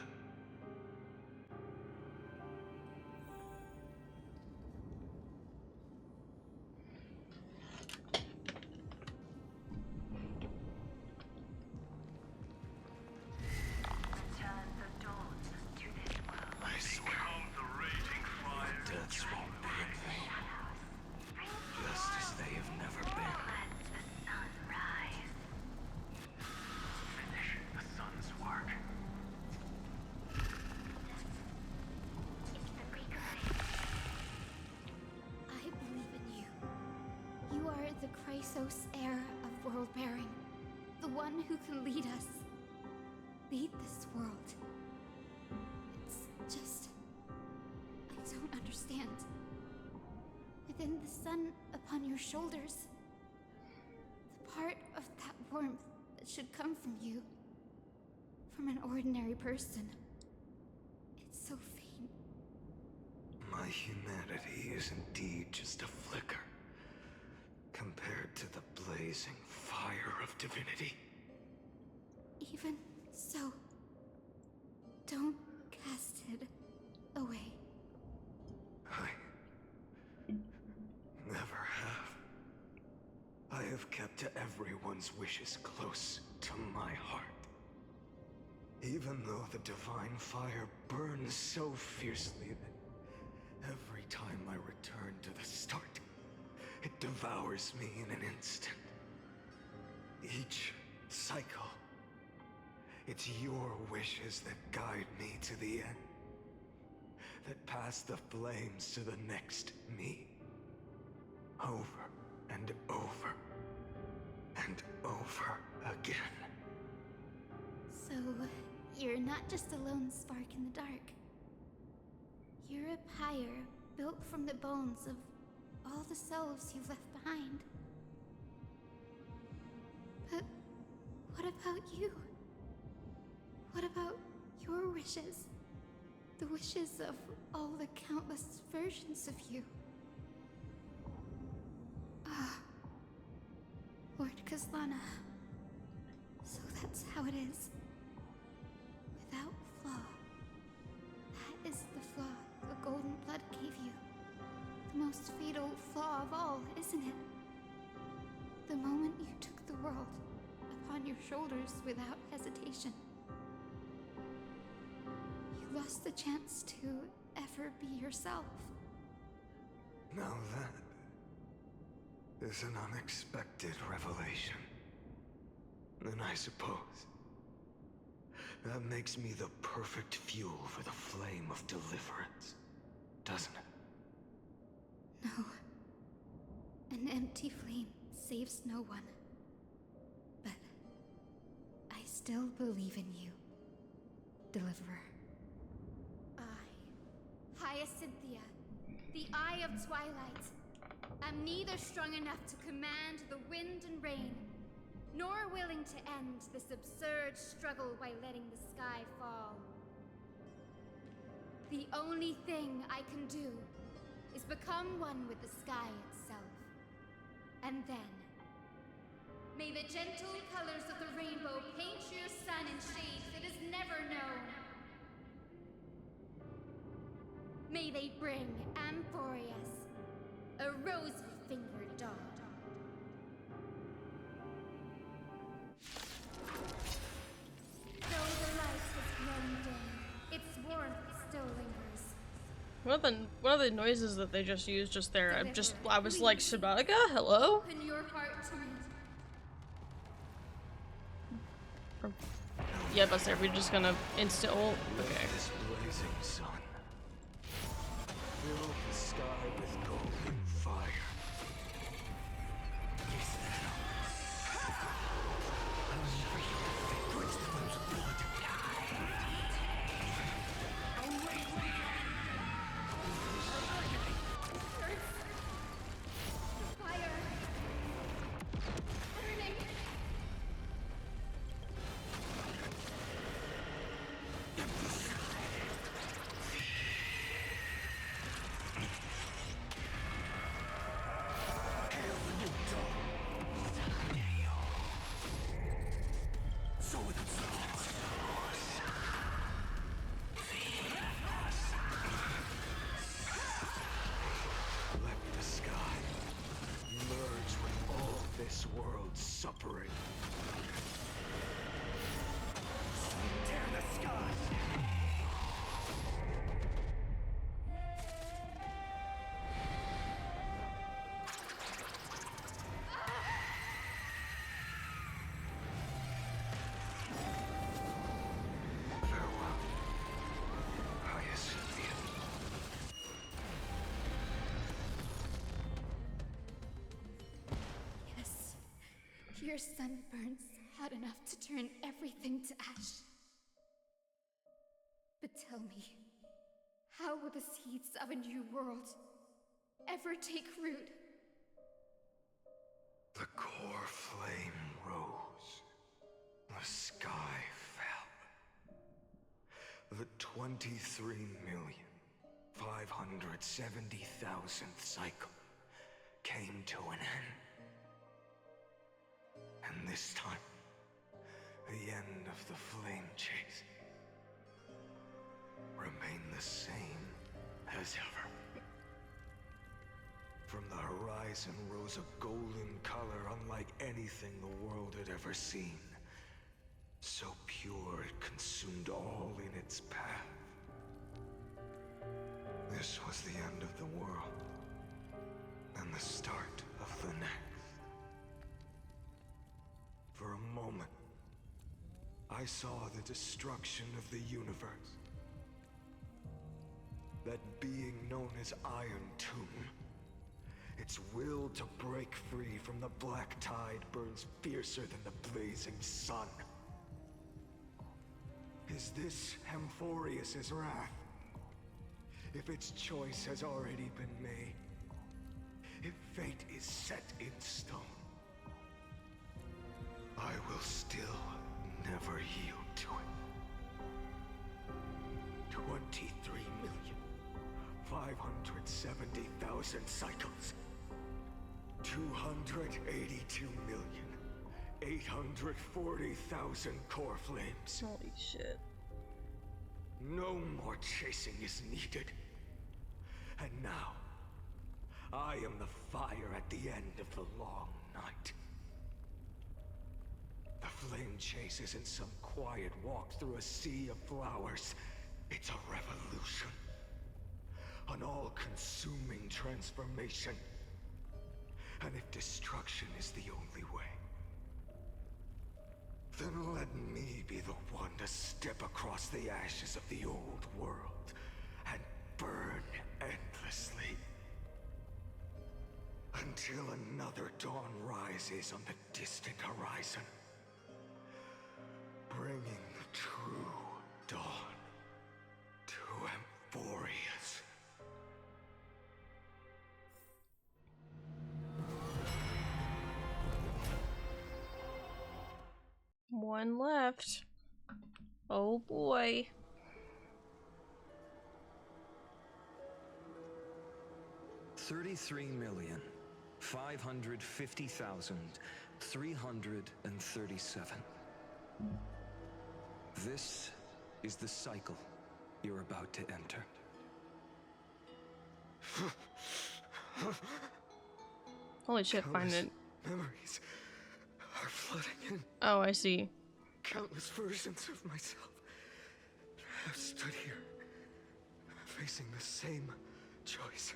the Chrysos heir of world bearing. The one who can lead us. Lead this world. It's just... I don't understand. Within the sun upon your shoulders, the part of that warmth that should come from you, from an ordinary person, it's so faint. My humanity is indeed just a flicker, compared to the blazing fire of divinity. Even so, don't cast it away. I never have. I have kept everyone's wishes close to my heart. Even though the divine fire burns so fiercely that every time I return to the start, it devours me in an instant. Each cycle, it's your wishes that guide me to the end, that pass the flames to the next me. Over and over and over again. So, you're not just a lone spark in the dark. You're a pyre built from the bones of all the selves you've left behind. But what about you? What about your wishes? The wishes of all the countless versions of you? Ah, Lord Kazlana. So that's how it is. Without flaw. That is the flaw the golden blood gave you. The most fatal flaw of all, isn't it? The moment you took the world upon your shoulders without hesitation. You lost the chance to ever be yourself. Now that is an unexpected revelation. And I suppose that makes me the perfect fuel for the flame of deliverance, doesn't it? No. An empty flame saves no one. But I still believe in you, Deliverer. I, Hyacinthia, the Eye of Twilight, am neither strong enough to command the wind and rain, nor willing to end this absurd struggle by letting the sky fall. The only thing I can do is become one with the sky itself. And then, may the gentle colors of the rainbow paint your sun in shades it has never known. May they bring Amphorius, a rosy-fingered dog. Though the light has grown dim, its warmth still lingers. One of the noises that they just used just there, I was like, Subnautica, hello? Open your heart to me. Yeah, but are we just gonna instant ult? Okay. This blazing sun. Fill the sky with golden fire. This world's suffering. Tear the sky! Farewell, Hyacinthia. Your sun burns hot enough to turn everything to ash. But tell me, how will the seeds of a new world ever take root? The core flame rose. The sky fell. The 23,570,000th cycle came to an end. And this time, the end of the flame chase remained the same as ever. From the horizon rose a golden color unlike anything the world had ever seen. So pure it consumed all in its path. This was the end of the world, and the start of the next. For a moment, I saw the destruction of the universe. That being known as Iron Tomb, its will to break free from the black tide burns fiercer than the blazing sun. Is this Amphorius's wrath? If its choice has already been made, if fate is set in stone, I will still never yield to it. 23,570,000 cycles. 282,840,000 core flames. Holy shit. No more chasing is needed. And now, I am the fire at the end of the long night. The flame chase isn't some quiet walk through a sea of flowers. It's a revolution. An all-consuming transformation. And if destruction is the only way, then let me be the one to step across the ashes of the old world and burn endlessly. Until another dawn rises on the distant horizon, bringing the true dawn to Amphorius. One left. Oh boy. $33,550,337. This is the cycle you're about to enter. Holy shit, find it. Memories are flooding in. Oh, I see. Countless versions of myself have stood here, facing the same choice.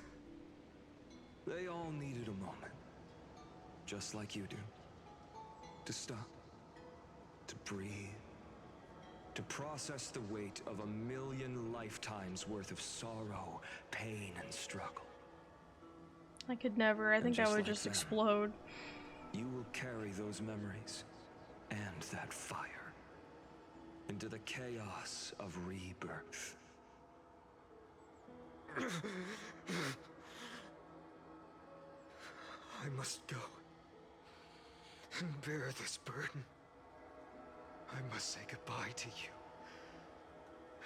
They all needed a moment, just like you do. To stop, to breathe, to process the weight of 1,000,000 lifetimes worth of sorrow, pain, and struggle. I could never. I think I would like just them, explode. You will carry those memories and that fire into the chaos of rebirth. I must go and bear this burden. I must say goodbye to you,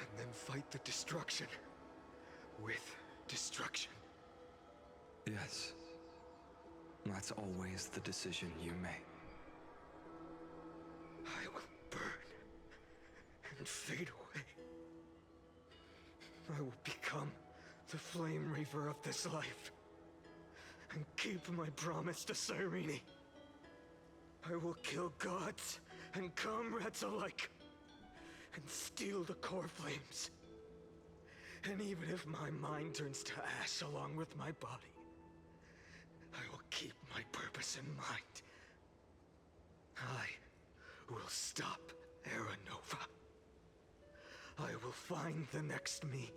and then fight the destruction with destruction. Yes, that's always the decision you make. I will burn and fade away. I will become the flame reaver of this life and keep my promise to Cyrene. I will kill gods and comrades alike and steal the core flames. And even if my mind turns to ash along with my body, I will keep my purpose in mind. I will stop Aranova. I will find the next me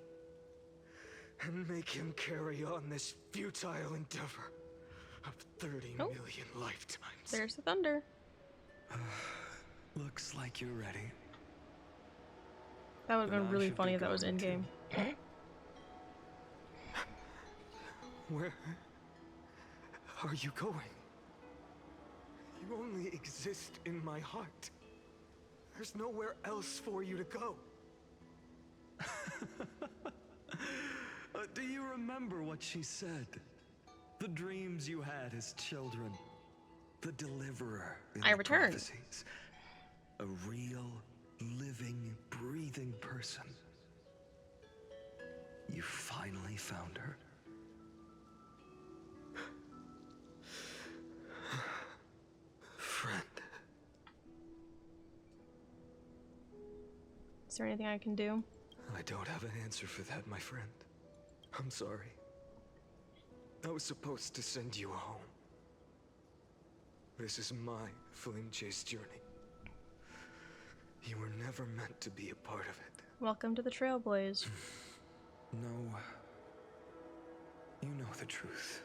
and make him carry on this futile endeavor of 30 million lifetimes. There's the thunder. Looks like you're ready. That would have Then been I really should funny be if that was going in too. game. Where are you going? You only exist in my heart. There's nowhere else for you to go. Do you remember what she said? The dreams you had as children. The deliverer in I the returned. prophecies. A real, living, breathing person. You finally found her. Friend. Is there anything I can do? I don't have an answer for that, my friend. I'm sorry. I was supposed to send you home. This is my flame chase journey. You were never meant to be a part of it. Welcome to the Trailblaze. No. You know the truth.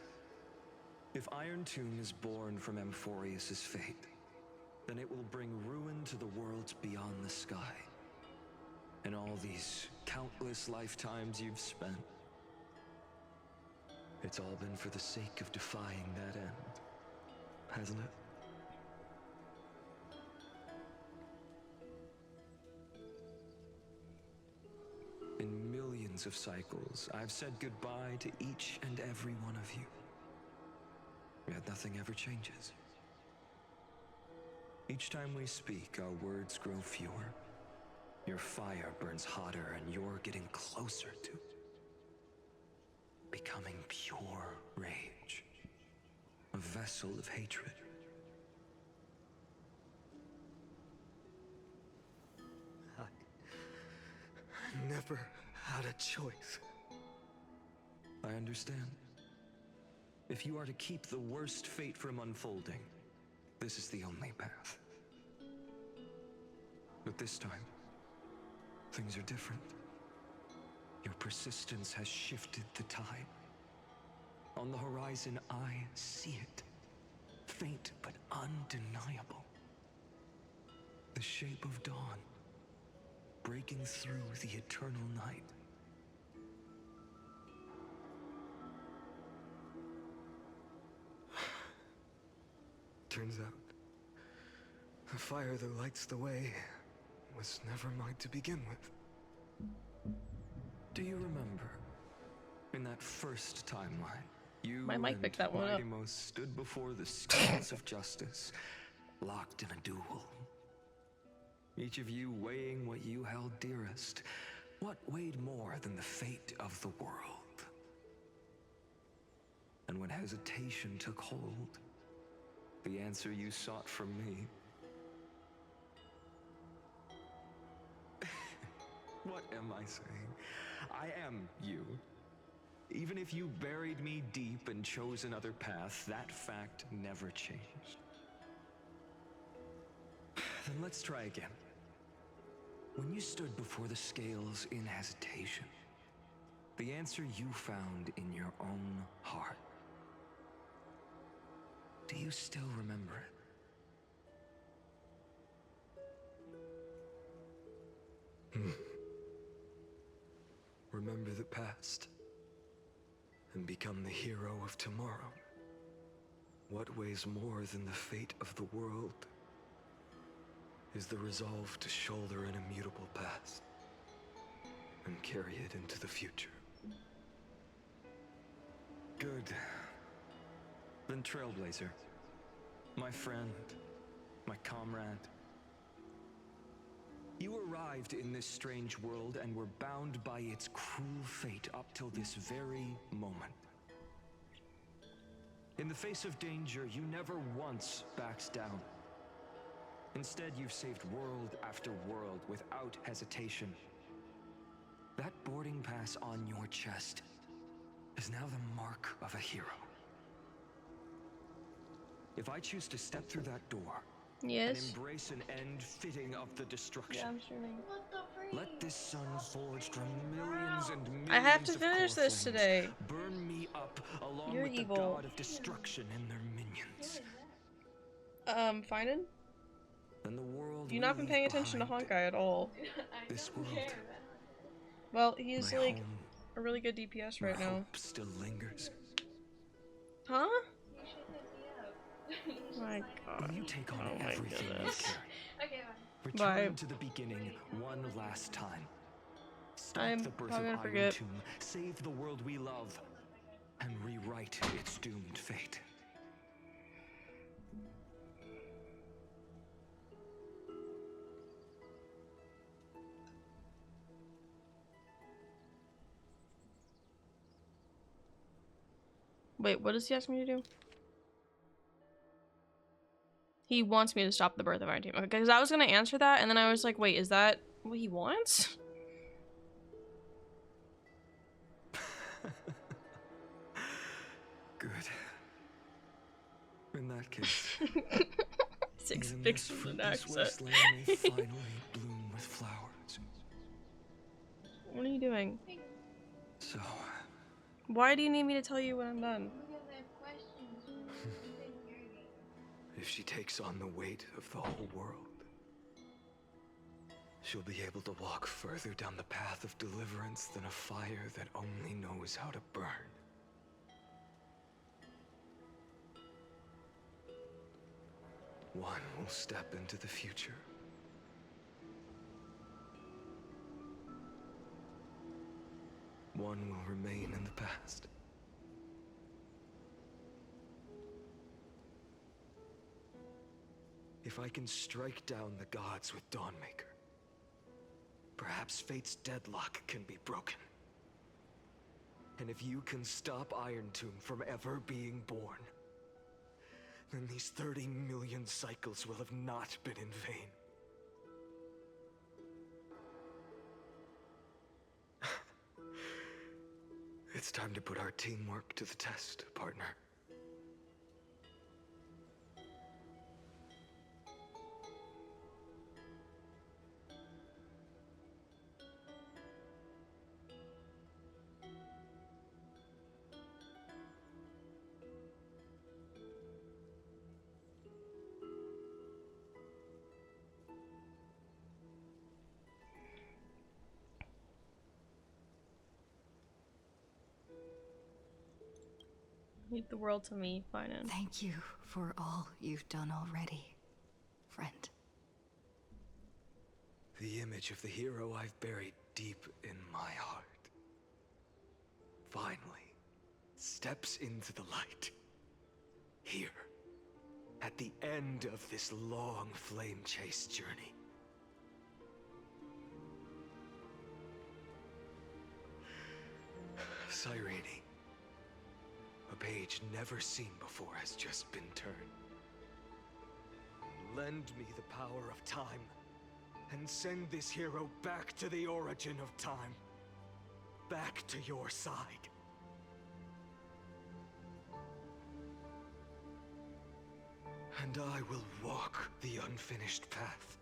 If Iron Tomb is born from Amphorius's fate, then it will bring ruin to the worlds beyond the sky. And all these countless lifetimes you've spent, it's all been for the sake of defying that end, hasn't it? In millions of cycles, I've said goodbye to each and every one of you. Yet nothing ever changes. Each time we speak, our words grow fewer. Your fire burns hotter, and you're getting closer to becoming pure rage. A vessel of hatred. I never had a choice. I understand. If you are to keep the worst fate from unfolding, this is the only path. But this time, things are different. Your persistence has shifted the tide. On the horizon, I see it. Faint but undeniable. The shape of dawn, breaking through the eternal night. Turns out, the fire that lights the way was never mine to begin with. Do you remember, in that first timeline, you My mic picked that one up. Mighty stood before the scales of justice, locked in a duel? Each of you weighing what you held dearest. What weighed more than the fate of the world? And when hesitation took hold, the answer you sought from me. What am I saying? I am you. Even if you buried me deep and chose another path, that fact never changed. Then let's try again. When you stood before the scales in hesitation, the answer you found in your own heart. Do you still remember it? Remember the past and become the hero of tomorrow. What weighs more than the fate of the world is the resolve to shoulder an immutable past and carry it into the future. Good. Then Trailblazer, my friend, my comrade, you arrived in this strange world and were bound by its cruel fate up till this very moment. In the face of danger, you never once backed down. Instead, you've saved world after world without hesitation. That boarding pass on your chest is now the mark of a hero. If I choose to step through that door, yes, and embrace an end fitting of the destruction. Yeah, I'm streaming. Let this sun forged from millions and millions I have to of finish core this flames today. burn me up along You're with evil. the god of destruction and their minions. Finding? and the world You've not been paying attention to Honkai at all. This world, Well, he's my like home, a really good DPS where right now. hope still lingers. Huh? My god. Will you take on Oh my everything goodness. you carry? Bye. Return to the beginning one last time. Stop I'm the birth probably of gonna Iron forget. Tomb, save the world we love, and rewrite its doomed fate. Wait, what does he ask me to do? He wants me to stop the birth of Iron Team. Okay, because I was gonna answer that, and then I was like, wait, is that what he wants? Good. In that case, Six even fixed this with an fruitless accent. wasteland may finally bloom with flowers. What are you doing? So, Why do you need me to tell you when I'm done? if she takes on the weight of the whole world, she'll be able to walk further down the path of deliverance than a fire that only knows how to burn. One will step into the future. One will remain in the past. If I can strike down the gods with Dawnmaker, perhaps fate's deadlock can be broken. And if you can stop Iron Tomb from ever being born, then these 30 million cycles will have not been in vain. It's time to put our teamwork to the test, partner. Leave the world to me, Finan. Thank you for all you've done already, friend. The image of the hero I've buried deep in my heart finally steps into the light. Here, at the end of this long flame chase journey. Cyrene, a page never seen before has just been turned. Lend me the power of time, and send this hero back to the origin of time. Back to your side. And I will walk the unfinished path,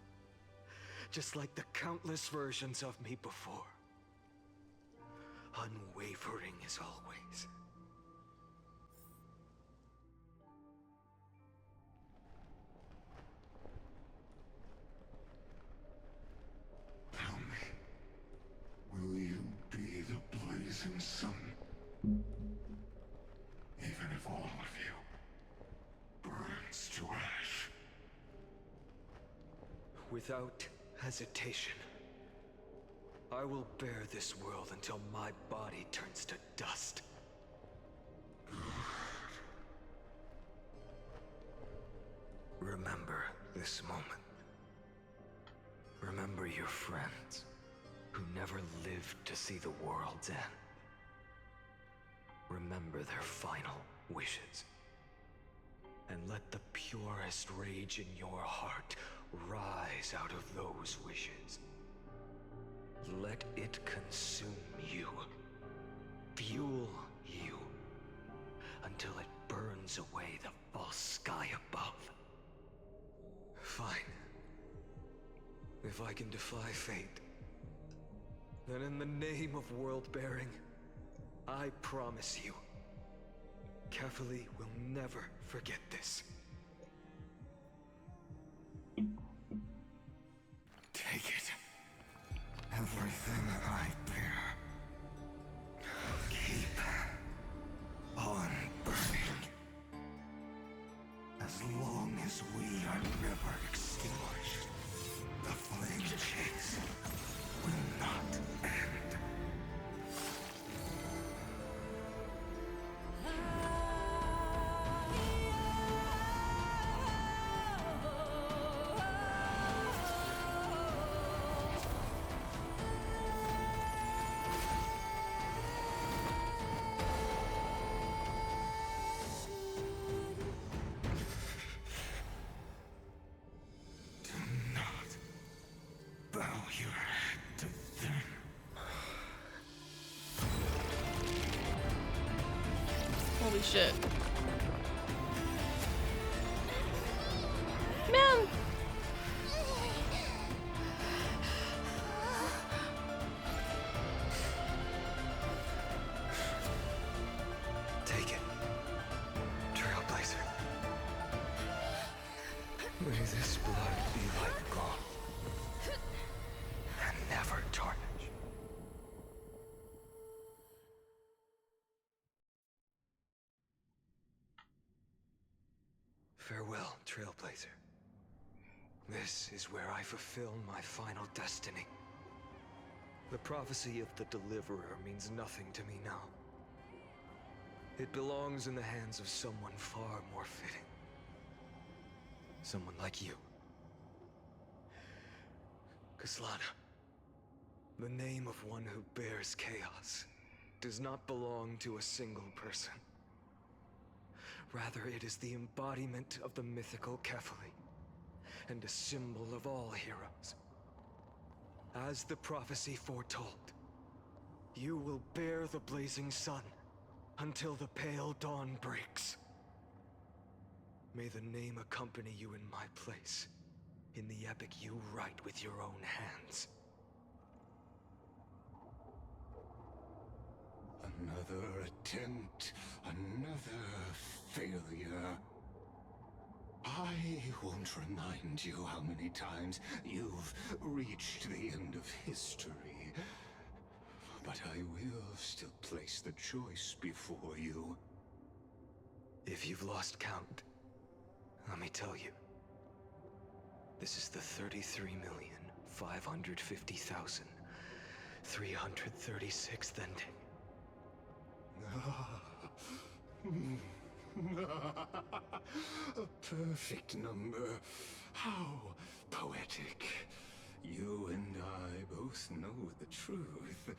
just like the countless versions of me before. Unwavering as always. Tell me, will you be the blazing sun? Even if all of you burns to ash. Without hesitation, I will bear this world until my body turns to dust. Remember this moment. Remember your friends who never lived to see the world's end. Remember their final wishes. And let the purest rage in your heart rise out of those wishes. Let it consume you. Fuel you. Until it burns away the false sky above. Fine. If I can defy fate, then in the name of world-bearing, I promise you, Cathali will never forget this. as we are never extinguished, the flame chase will not end. Bow your head to them. Holy shit. Man! Take it, Trailblazer. May this blood be like gold and never tarnish. Farewell, Trailblazer. This is where I fulfill my final destiny. The prophecy of the Deliverer means nothing to me now. It belongs in the hands of someone far more fitting. Someone like you. Kaslana, the name of one who bears chaos does not belong to a single person. Rather, it is the embodiment of the mythical Kefali, and a symbol of all heroes. As the prophecy foretold, you will bear the blazing sun until the pale dawn breaks. May the name accompany you in my place, in the epic you write with your own hands. Another attempt, another failure. I won't remind you how many times you've reached the end of history, but I will still place the choice before you. If you've lost count, let me tell you. This is the 33,550,336th ending. A perfect number. How poetic. You and I both know the truth.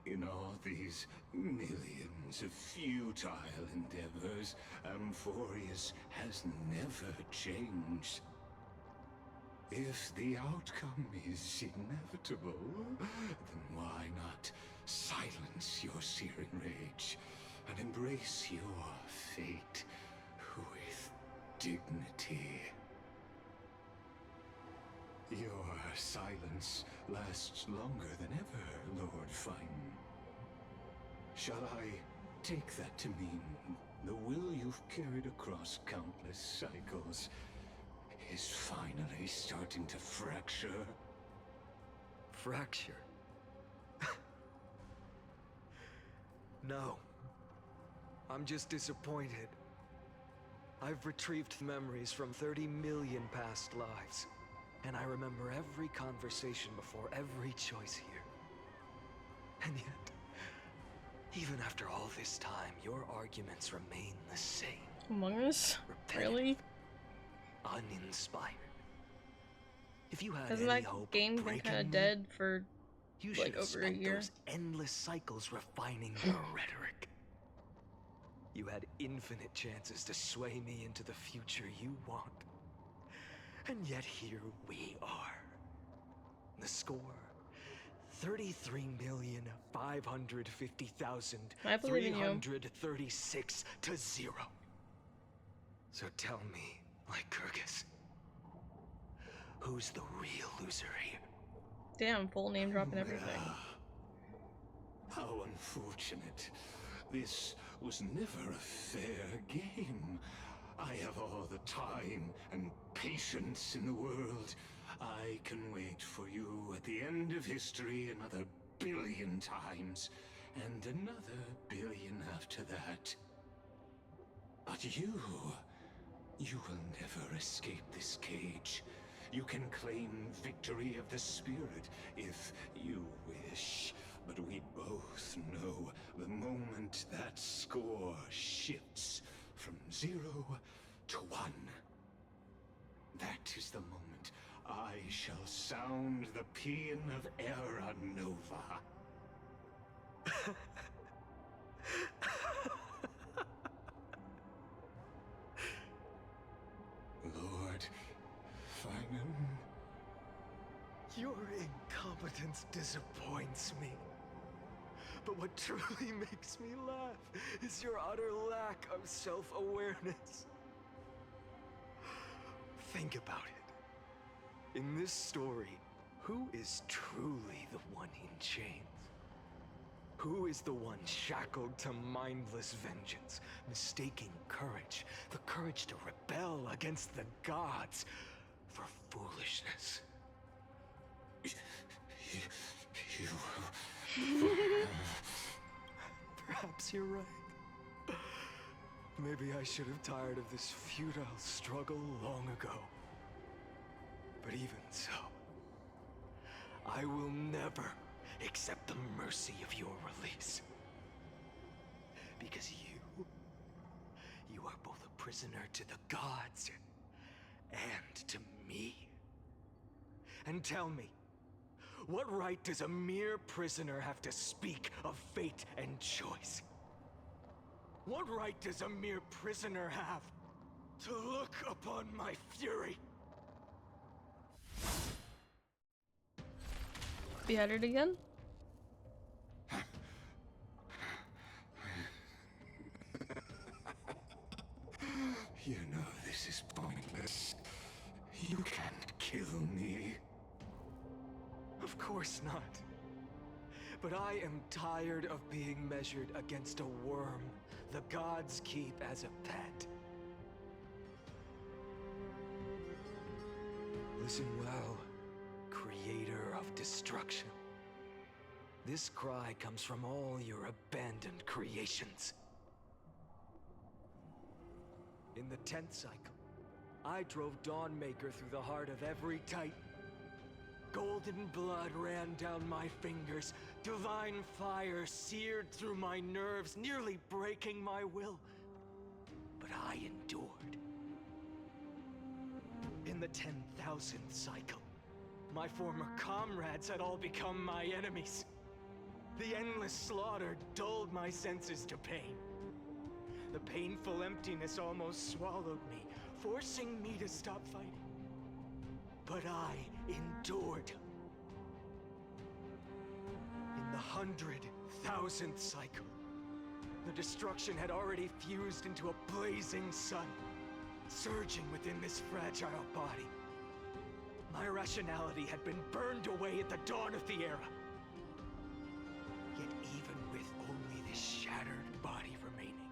In all these millions of futile endeavors, Amphorius has never changed. If the outcome is inevitable, then why not silence your searing rage and embrace your fate with dignity? Your silence lasts longer than ever, Lord Fine. Shall I take that to mean the will you've carried across countless cycles is finally starting to fracture? Fracture? No. I'm just disappointed. I've retrieved memories from 30 million past lives, and I remember every conversation before every choice here. And yet, even after all this time, your arguments remain the same. Among Us? Really? Uninspired. If you had Hasn't any that hope game been breaking kind of me, dead for you should like have over a spent year? those endless cycles refining your rhetoric. You had infinite chances to sway me into the future you want. And yet here we are. The score, 33,550,336 to 0. So tell me, Lycurgus, who's the real loser here? Damn, full name dropping everything. How unfortunate. This was never a fair game. I have all the time and patience in the world. I can wait for you at the end of history another billion times, and another billion after that. But you You will never escape this cage. You can claim victory of the spirit if you wish. But we both know the moment that score shifts from 0 to 1. That is the moment I shall sound the paean of Era Nova. Lord Finan. Your incompetence disappoints me. But what truly makes me laugh is your utter lack of self-awareness. Think about it. In this story, who is truly the one in chains? Who is the one shackled to mindless vengeance, mistaking courage, the courage to rebel against the gods, for foolishness? Perhaps you're right. Maybe I should have tired of this futile struggle long ago. But even so, I will never accept the mercy of your release. Because you are both a prisoner to the gods and to me. And tell me, what right does a mere prisoner have to speak of fate and choice? What right does a mere prisoner have to look upon my fury? Beheaded again? You know this is pointless. You can't kill me. Of course not. But I am tired of being measured against a worm the gods keep as a pet. Listen well, creator of destruction. This cry comes from all your abandoned creations. In the 10th cycle, I drove Dawnmaker through the heart of every Titan. Golden blood ran down my fingers, divine fire seared through my nerves, nearly breaking my will. But I endured. In the 10,000th cycle, my former comrades had all become my enemies. The endless slaughter dulled my senses to pain. The painful emptiness almost swallowed me, forcing me to stop fighting. But I endured. In the 100,000th cycle, the destruction had already fused into a blazing sun, surging within this fragile body. My rationality had been burned away at the dawn of the era. Yet even with only this shattered body remaining,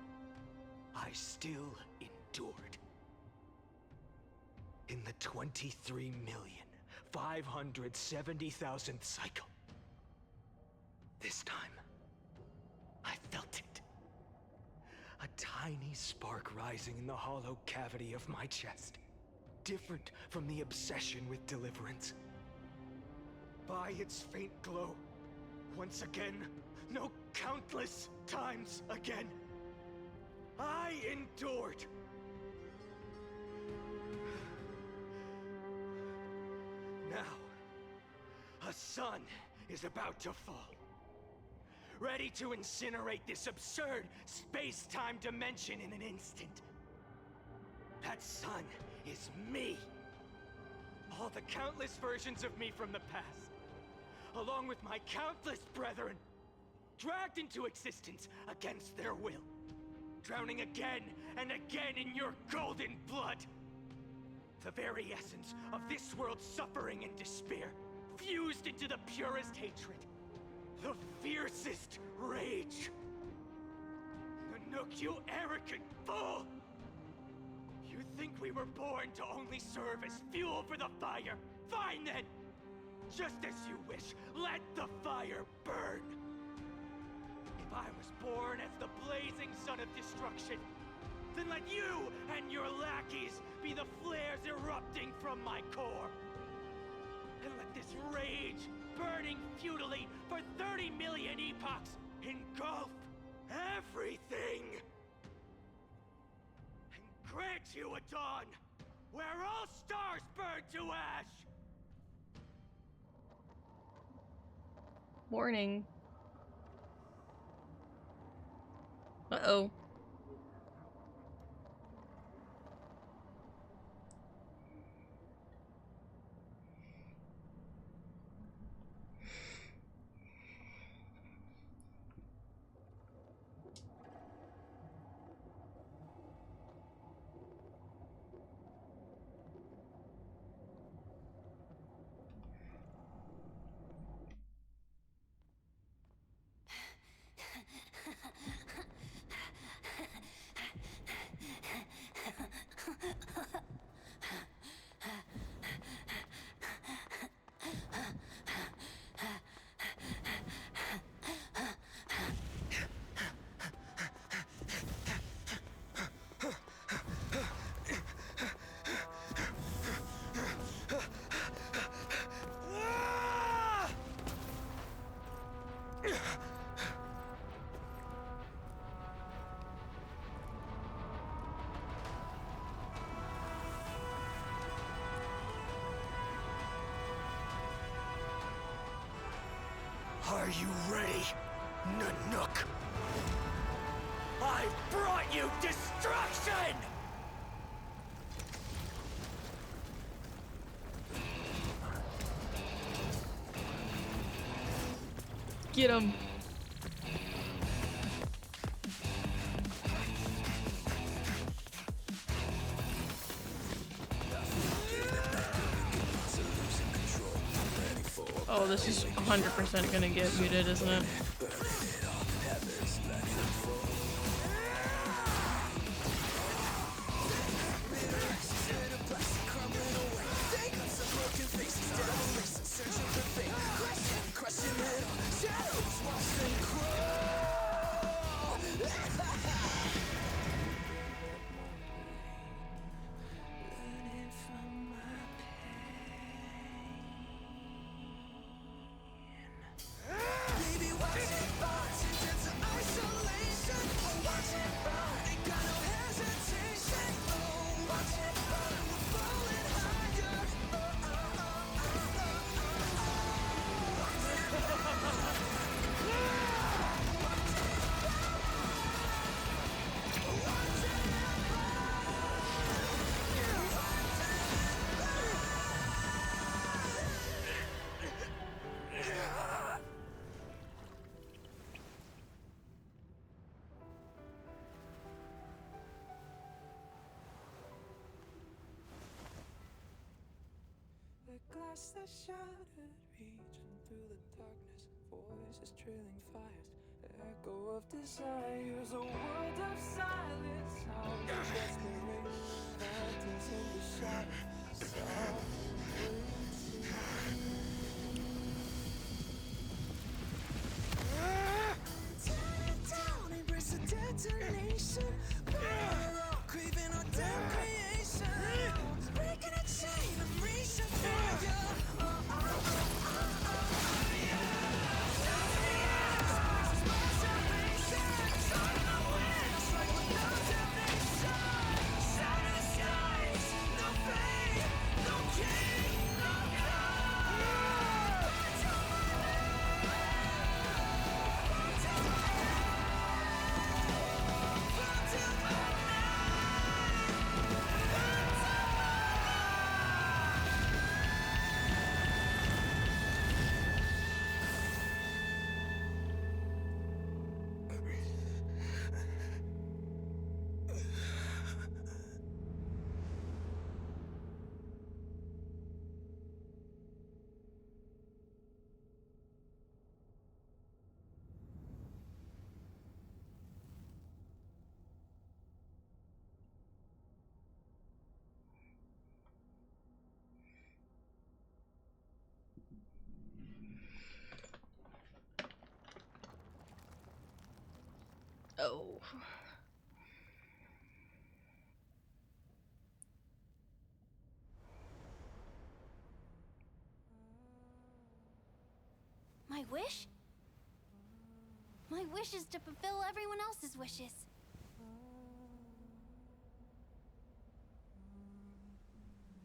I still endured. In the 23,570,000th cycle, this time, I felt it. A tiny spark rising in the hollow cavity of my chest, different from the obsession with deliverance. By its faint glow, once again, no, countless times again, I endured. Now, a sun is about to fall, ready to incinerate this absurd space-time dimension in an instant. That sun is me. All the countless versions of me from the past, along with my countless brethren, dragged into existence against their will, drowning again and again in your golden blood. The very essence of this world's suffering and despair, fused into the purest hatred, the fiercest rage. Nanook, you arrogant fool! You think we were born to only serve as fuel for the fire? Fine then! Just as you wish, let the fire burn! If I was born as the blazing sun of destruction, Then let you and your lackeys be the flares erupting from my core. And let this rage, burning futilely for 30 million epochs, engulf everything. And grant you a dawn where all stars burn to ash. Warning. Uh-oh. Are you ready, Nanook? I've brought you destruction! Get him. Oh, this is 100% gonna get muted, isn't it? Glass that shattered, reaching through the darkness, voices trailing fires, echo of desires, a world of silence, sounds of desperation, phantoms in the shadow, softly tear it down, embrace the detonation, burn up, craving our damn creation, breaking a chain, I'm reaching for you. Oh. wish? My wish is to fulfill everyone else's wishes.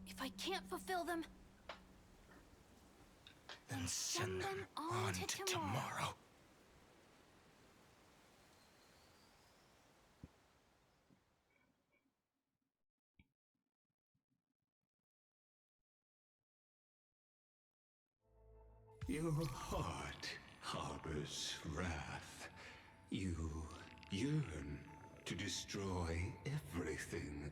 If I can't fulfill them, Then send them on to tomorrow. Your heart harbors wrath. You yearn to destroy everything.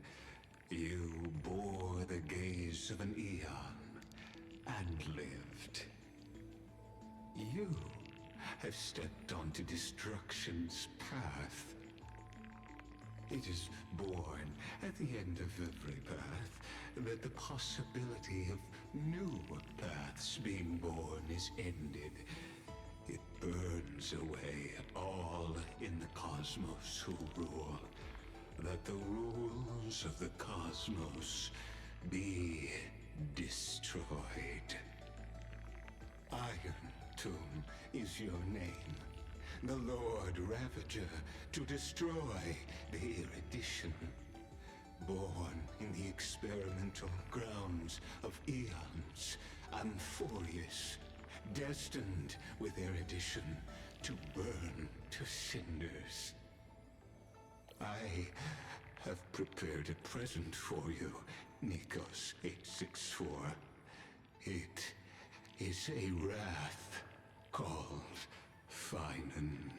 You bore the gaze of an eon and lived. You have stepped onto destruction's path. It is born at the end of every path that the possibility of new paths being born is ended. It burns away all in the cosmos who rule, that the rules of the cosmos be destroyed. Iron Tomb is your name. The Lord Ravager to destroy the erudition. Born in the experimental grounds of eons, Amphorius, destined with erudition to burn to cinders. I have prepared a present for you, Nikos 864. It is a wrath called Finan.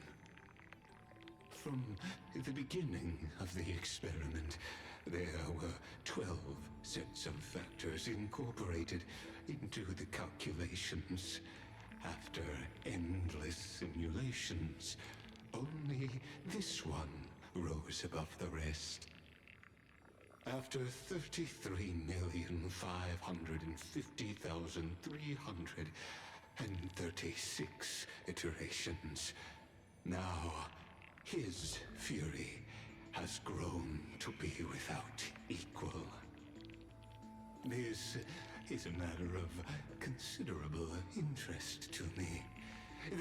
From the beginning of the experiment, there were 12 sets of factors incorporated into the calculations. After endless simulations, only this one rose above the rest. After 33,550,336 iterations, now his fury has grown to be without equal. This is a matter of considerable interest to me.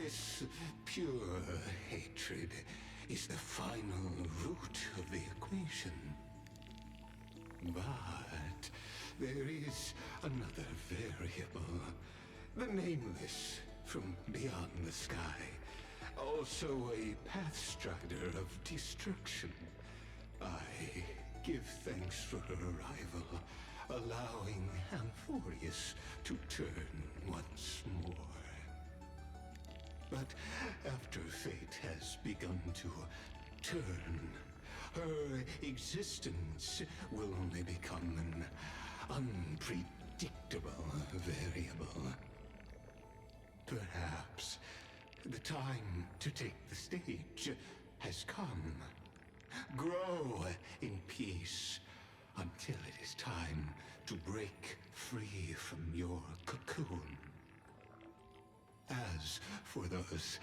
This pure hatred is the final root of the equation. But there is another variable. The nameless from beyond the sky. Also a pathstrider of destruction. I give thanks for her arrival, allowing Amphorius to turn once more. But after fate has begun to turn, her existence will only become an unpredictable variable. Perhaps the time to take the stage has come. Grow in peace until it is time to break free from your cocoon. As for those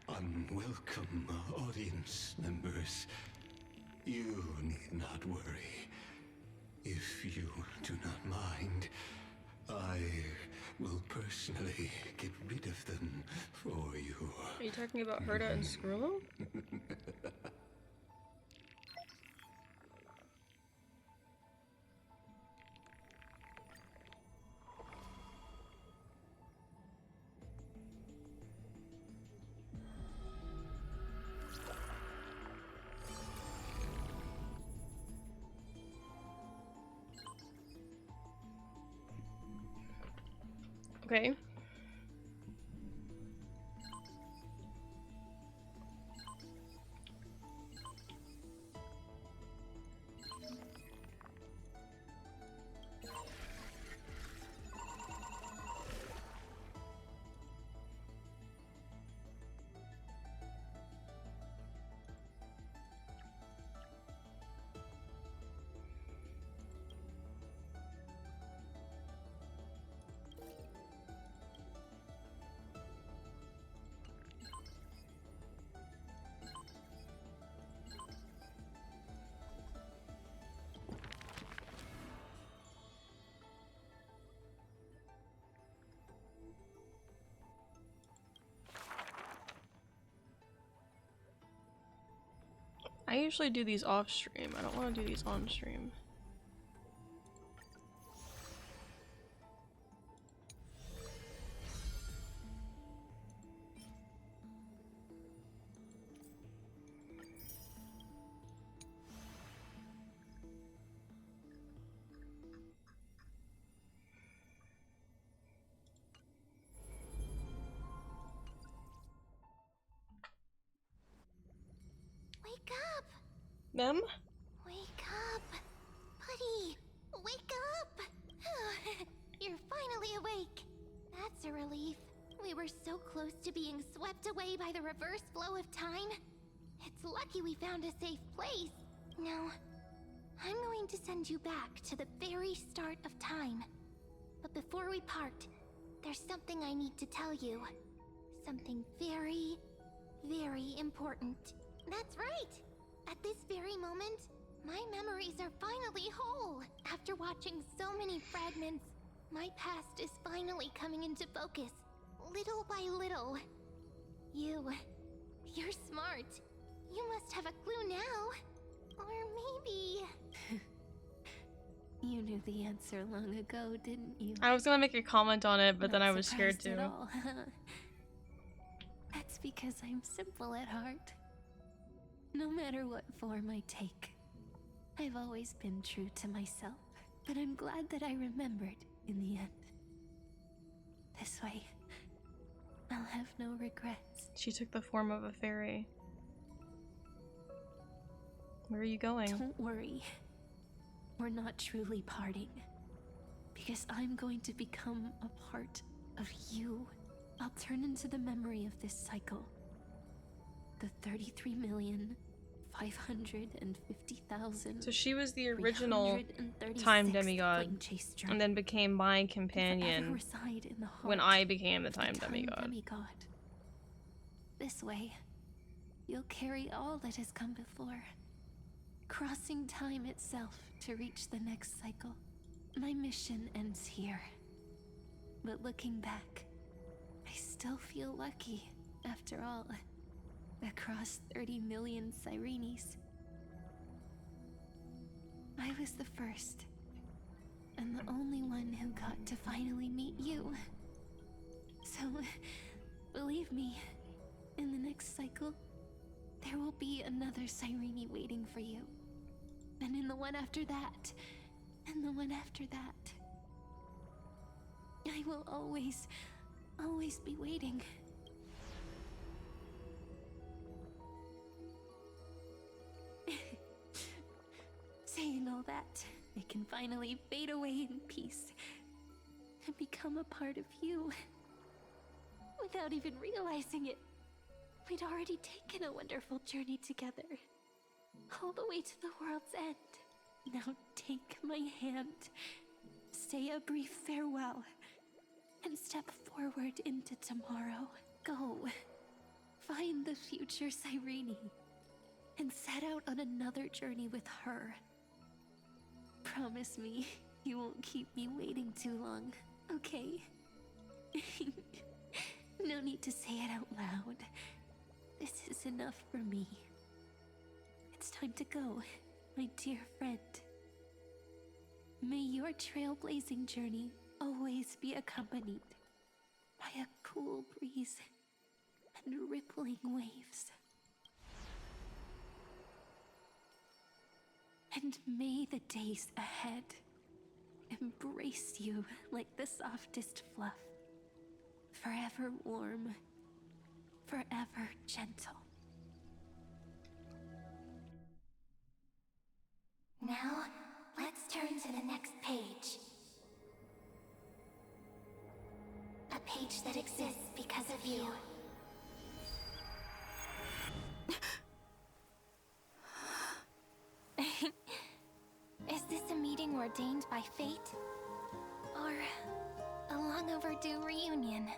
unwelcome audience members, you need not worry. If you do not mind, I will personally get rid of them for you. Are you talking about Herta and Skrullo? Okay. I usually do these off stream. I don't want to do these on stream. Wake up! Mem? Wake up! Buddy! Wake up! You're finally awake. That's a relief. We were so close to being swept away by the reverse flow of time. It's lucky we found a safe place. Now, I'm going to send you back to the very start of time. But before we part, there's something I need to tell you. Something very, very important. That's right! At this very moment, my memories are finally whole. After watching so many fragments, my past is finally coming into focus, little by little. You're smart. You must have a clue now. Or maybe... You knew the answer long ago, didn't you? I was gonna make a comment on it, but then Not I was scared surprised to. at all. That's because I'm simple at heart. No matter what form I take, I've always been true to myself. But I'm glad that I remembered in the end. This way, I'll have no regrets. She took the form of a fairy. Where are you going? Don't worry. We're not truly parting. Because I'm going to become a part of you. I'll turn into the memory of this cycle. The 33,550,000. So she was the original time demigod, and then became my companion when I became the time demigod. This way, you'll carry all that has come before, crossing time itself to reach the next cycle. My mission ends here, but looking back, I still feel lucky, after all. Across 30 million Cyrenes, I was the first, and the only one who got to finally meet you. So, believe me, in the next cycle, there will be another Cyrene waiting for you. And in the one after that, and the one after that. I will always be waiting. Saying all that, I can finally fade away in peace and become a part of you. Without even realizing it, we'd already taken a wonderful journey together. All the way to the world's end. Now take my hand, say a brief farewell, and step forward into tomorrow. Go, find the future Cyrene, and set out on another journey with her. Promise me you won't keep me waiting too long, okay? No need to say it out loud. This is enough for me. It's time to go, my dear friend. May your trailblazing journey always be accompanied by a cool breeze and rippling waves. And may the days ahead embrace you like the softest fluff, forever warm, forever gentle. Now, let's turn to the next page. A page that exists because of you. Is this a meeting ordained by fate? Or a long overdue reunion?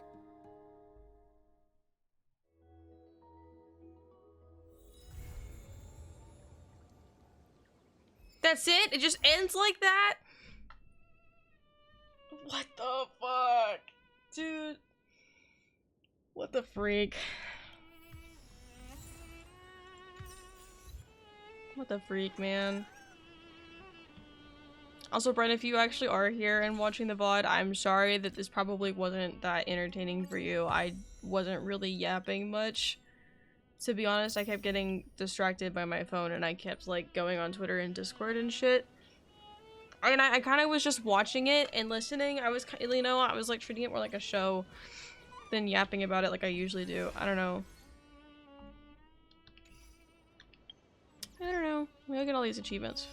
That's it? It just ends like that? What the fuck? Dude. What the freak? What the freak, man. Also, Brent, if you actually are here and watching the VOD, I'm sorry that this probably wasn't that entertaining for you. I wasn't really yapping much. To be honest, I kept getting distracted by my phone and I kept, like, going on Twitter and Discord and shit. And I kind of was just watching it and listening. I was, you know, I was, like, treating it more like a show than yapping about it like I usually do. I don't know. Maybe I'll get all these achievements.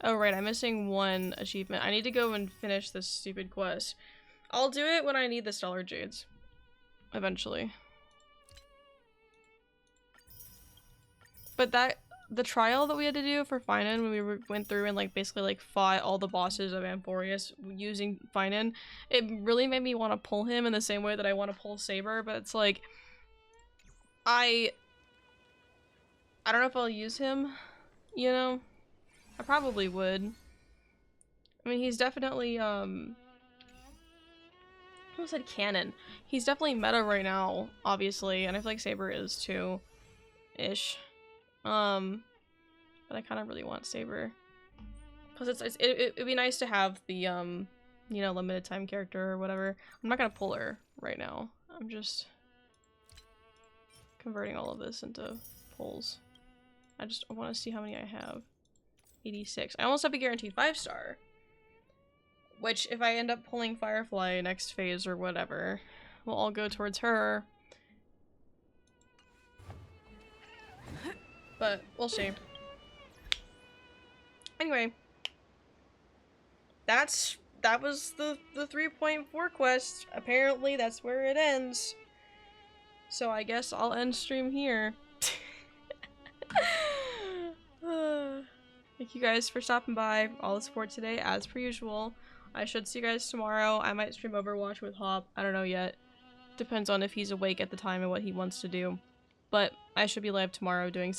Oh, right, I'm missing one achievement. I need to go and finish this stupid quest. I'll do it when I need the Stellar Jades. Eventually. But the trial that we had to do for Finan when we went through and, like, basically, like, fought all the bosses of Amphorius using Finan, it really made me want to pull him in the same way that I want to pull Saber, but it's like, I don't know if I'll use him, you know? I probably would. I mean, he's definitely, I almost said canon. He's definitely meta right now, obviously, and I feel like Saber is too, ish. But I kind of really want Saber. Plus it'd be nice to have the, you know, limited time character or whatever. I'm not gonna pull her right now. I'm just converting all of this into pulls. I want to see how many I have. 86. I almost have a guaranteed 5-star. Which, if I end up pulling Firefly next phase or whatever, will all go towards her. But, we'll see. Anyway. That was the 3.4 quest. Apparently, that's where it ends. So I guess I'll end stream here. Thank you guys for stopping by. All the support today, as per usual. I should see you guys tomorrow. I might stream Overwatch with Hop. I don't know yet. Depends on if he's awake at the time and what he wants to do. But I should be live tomorrow doing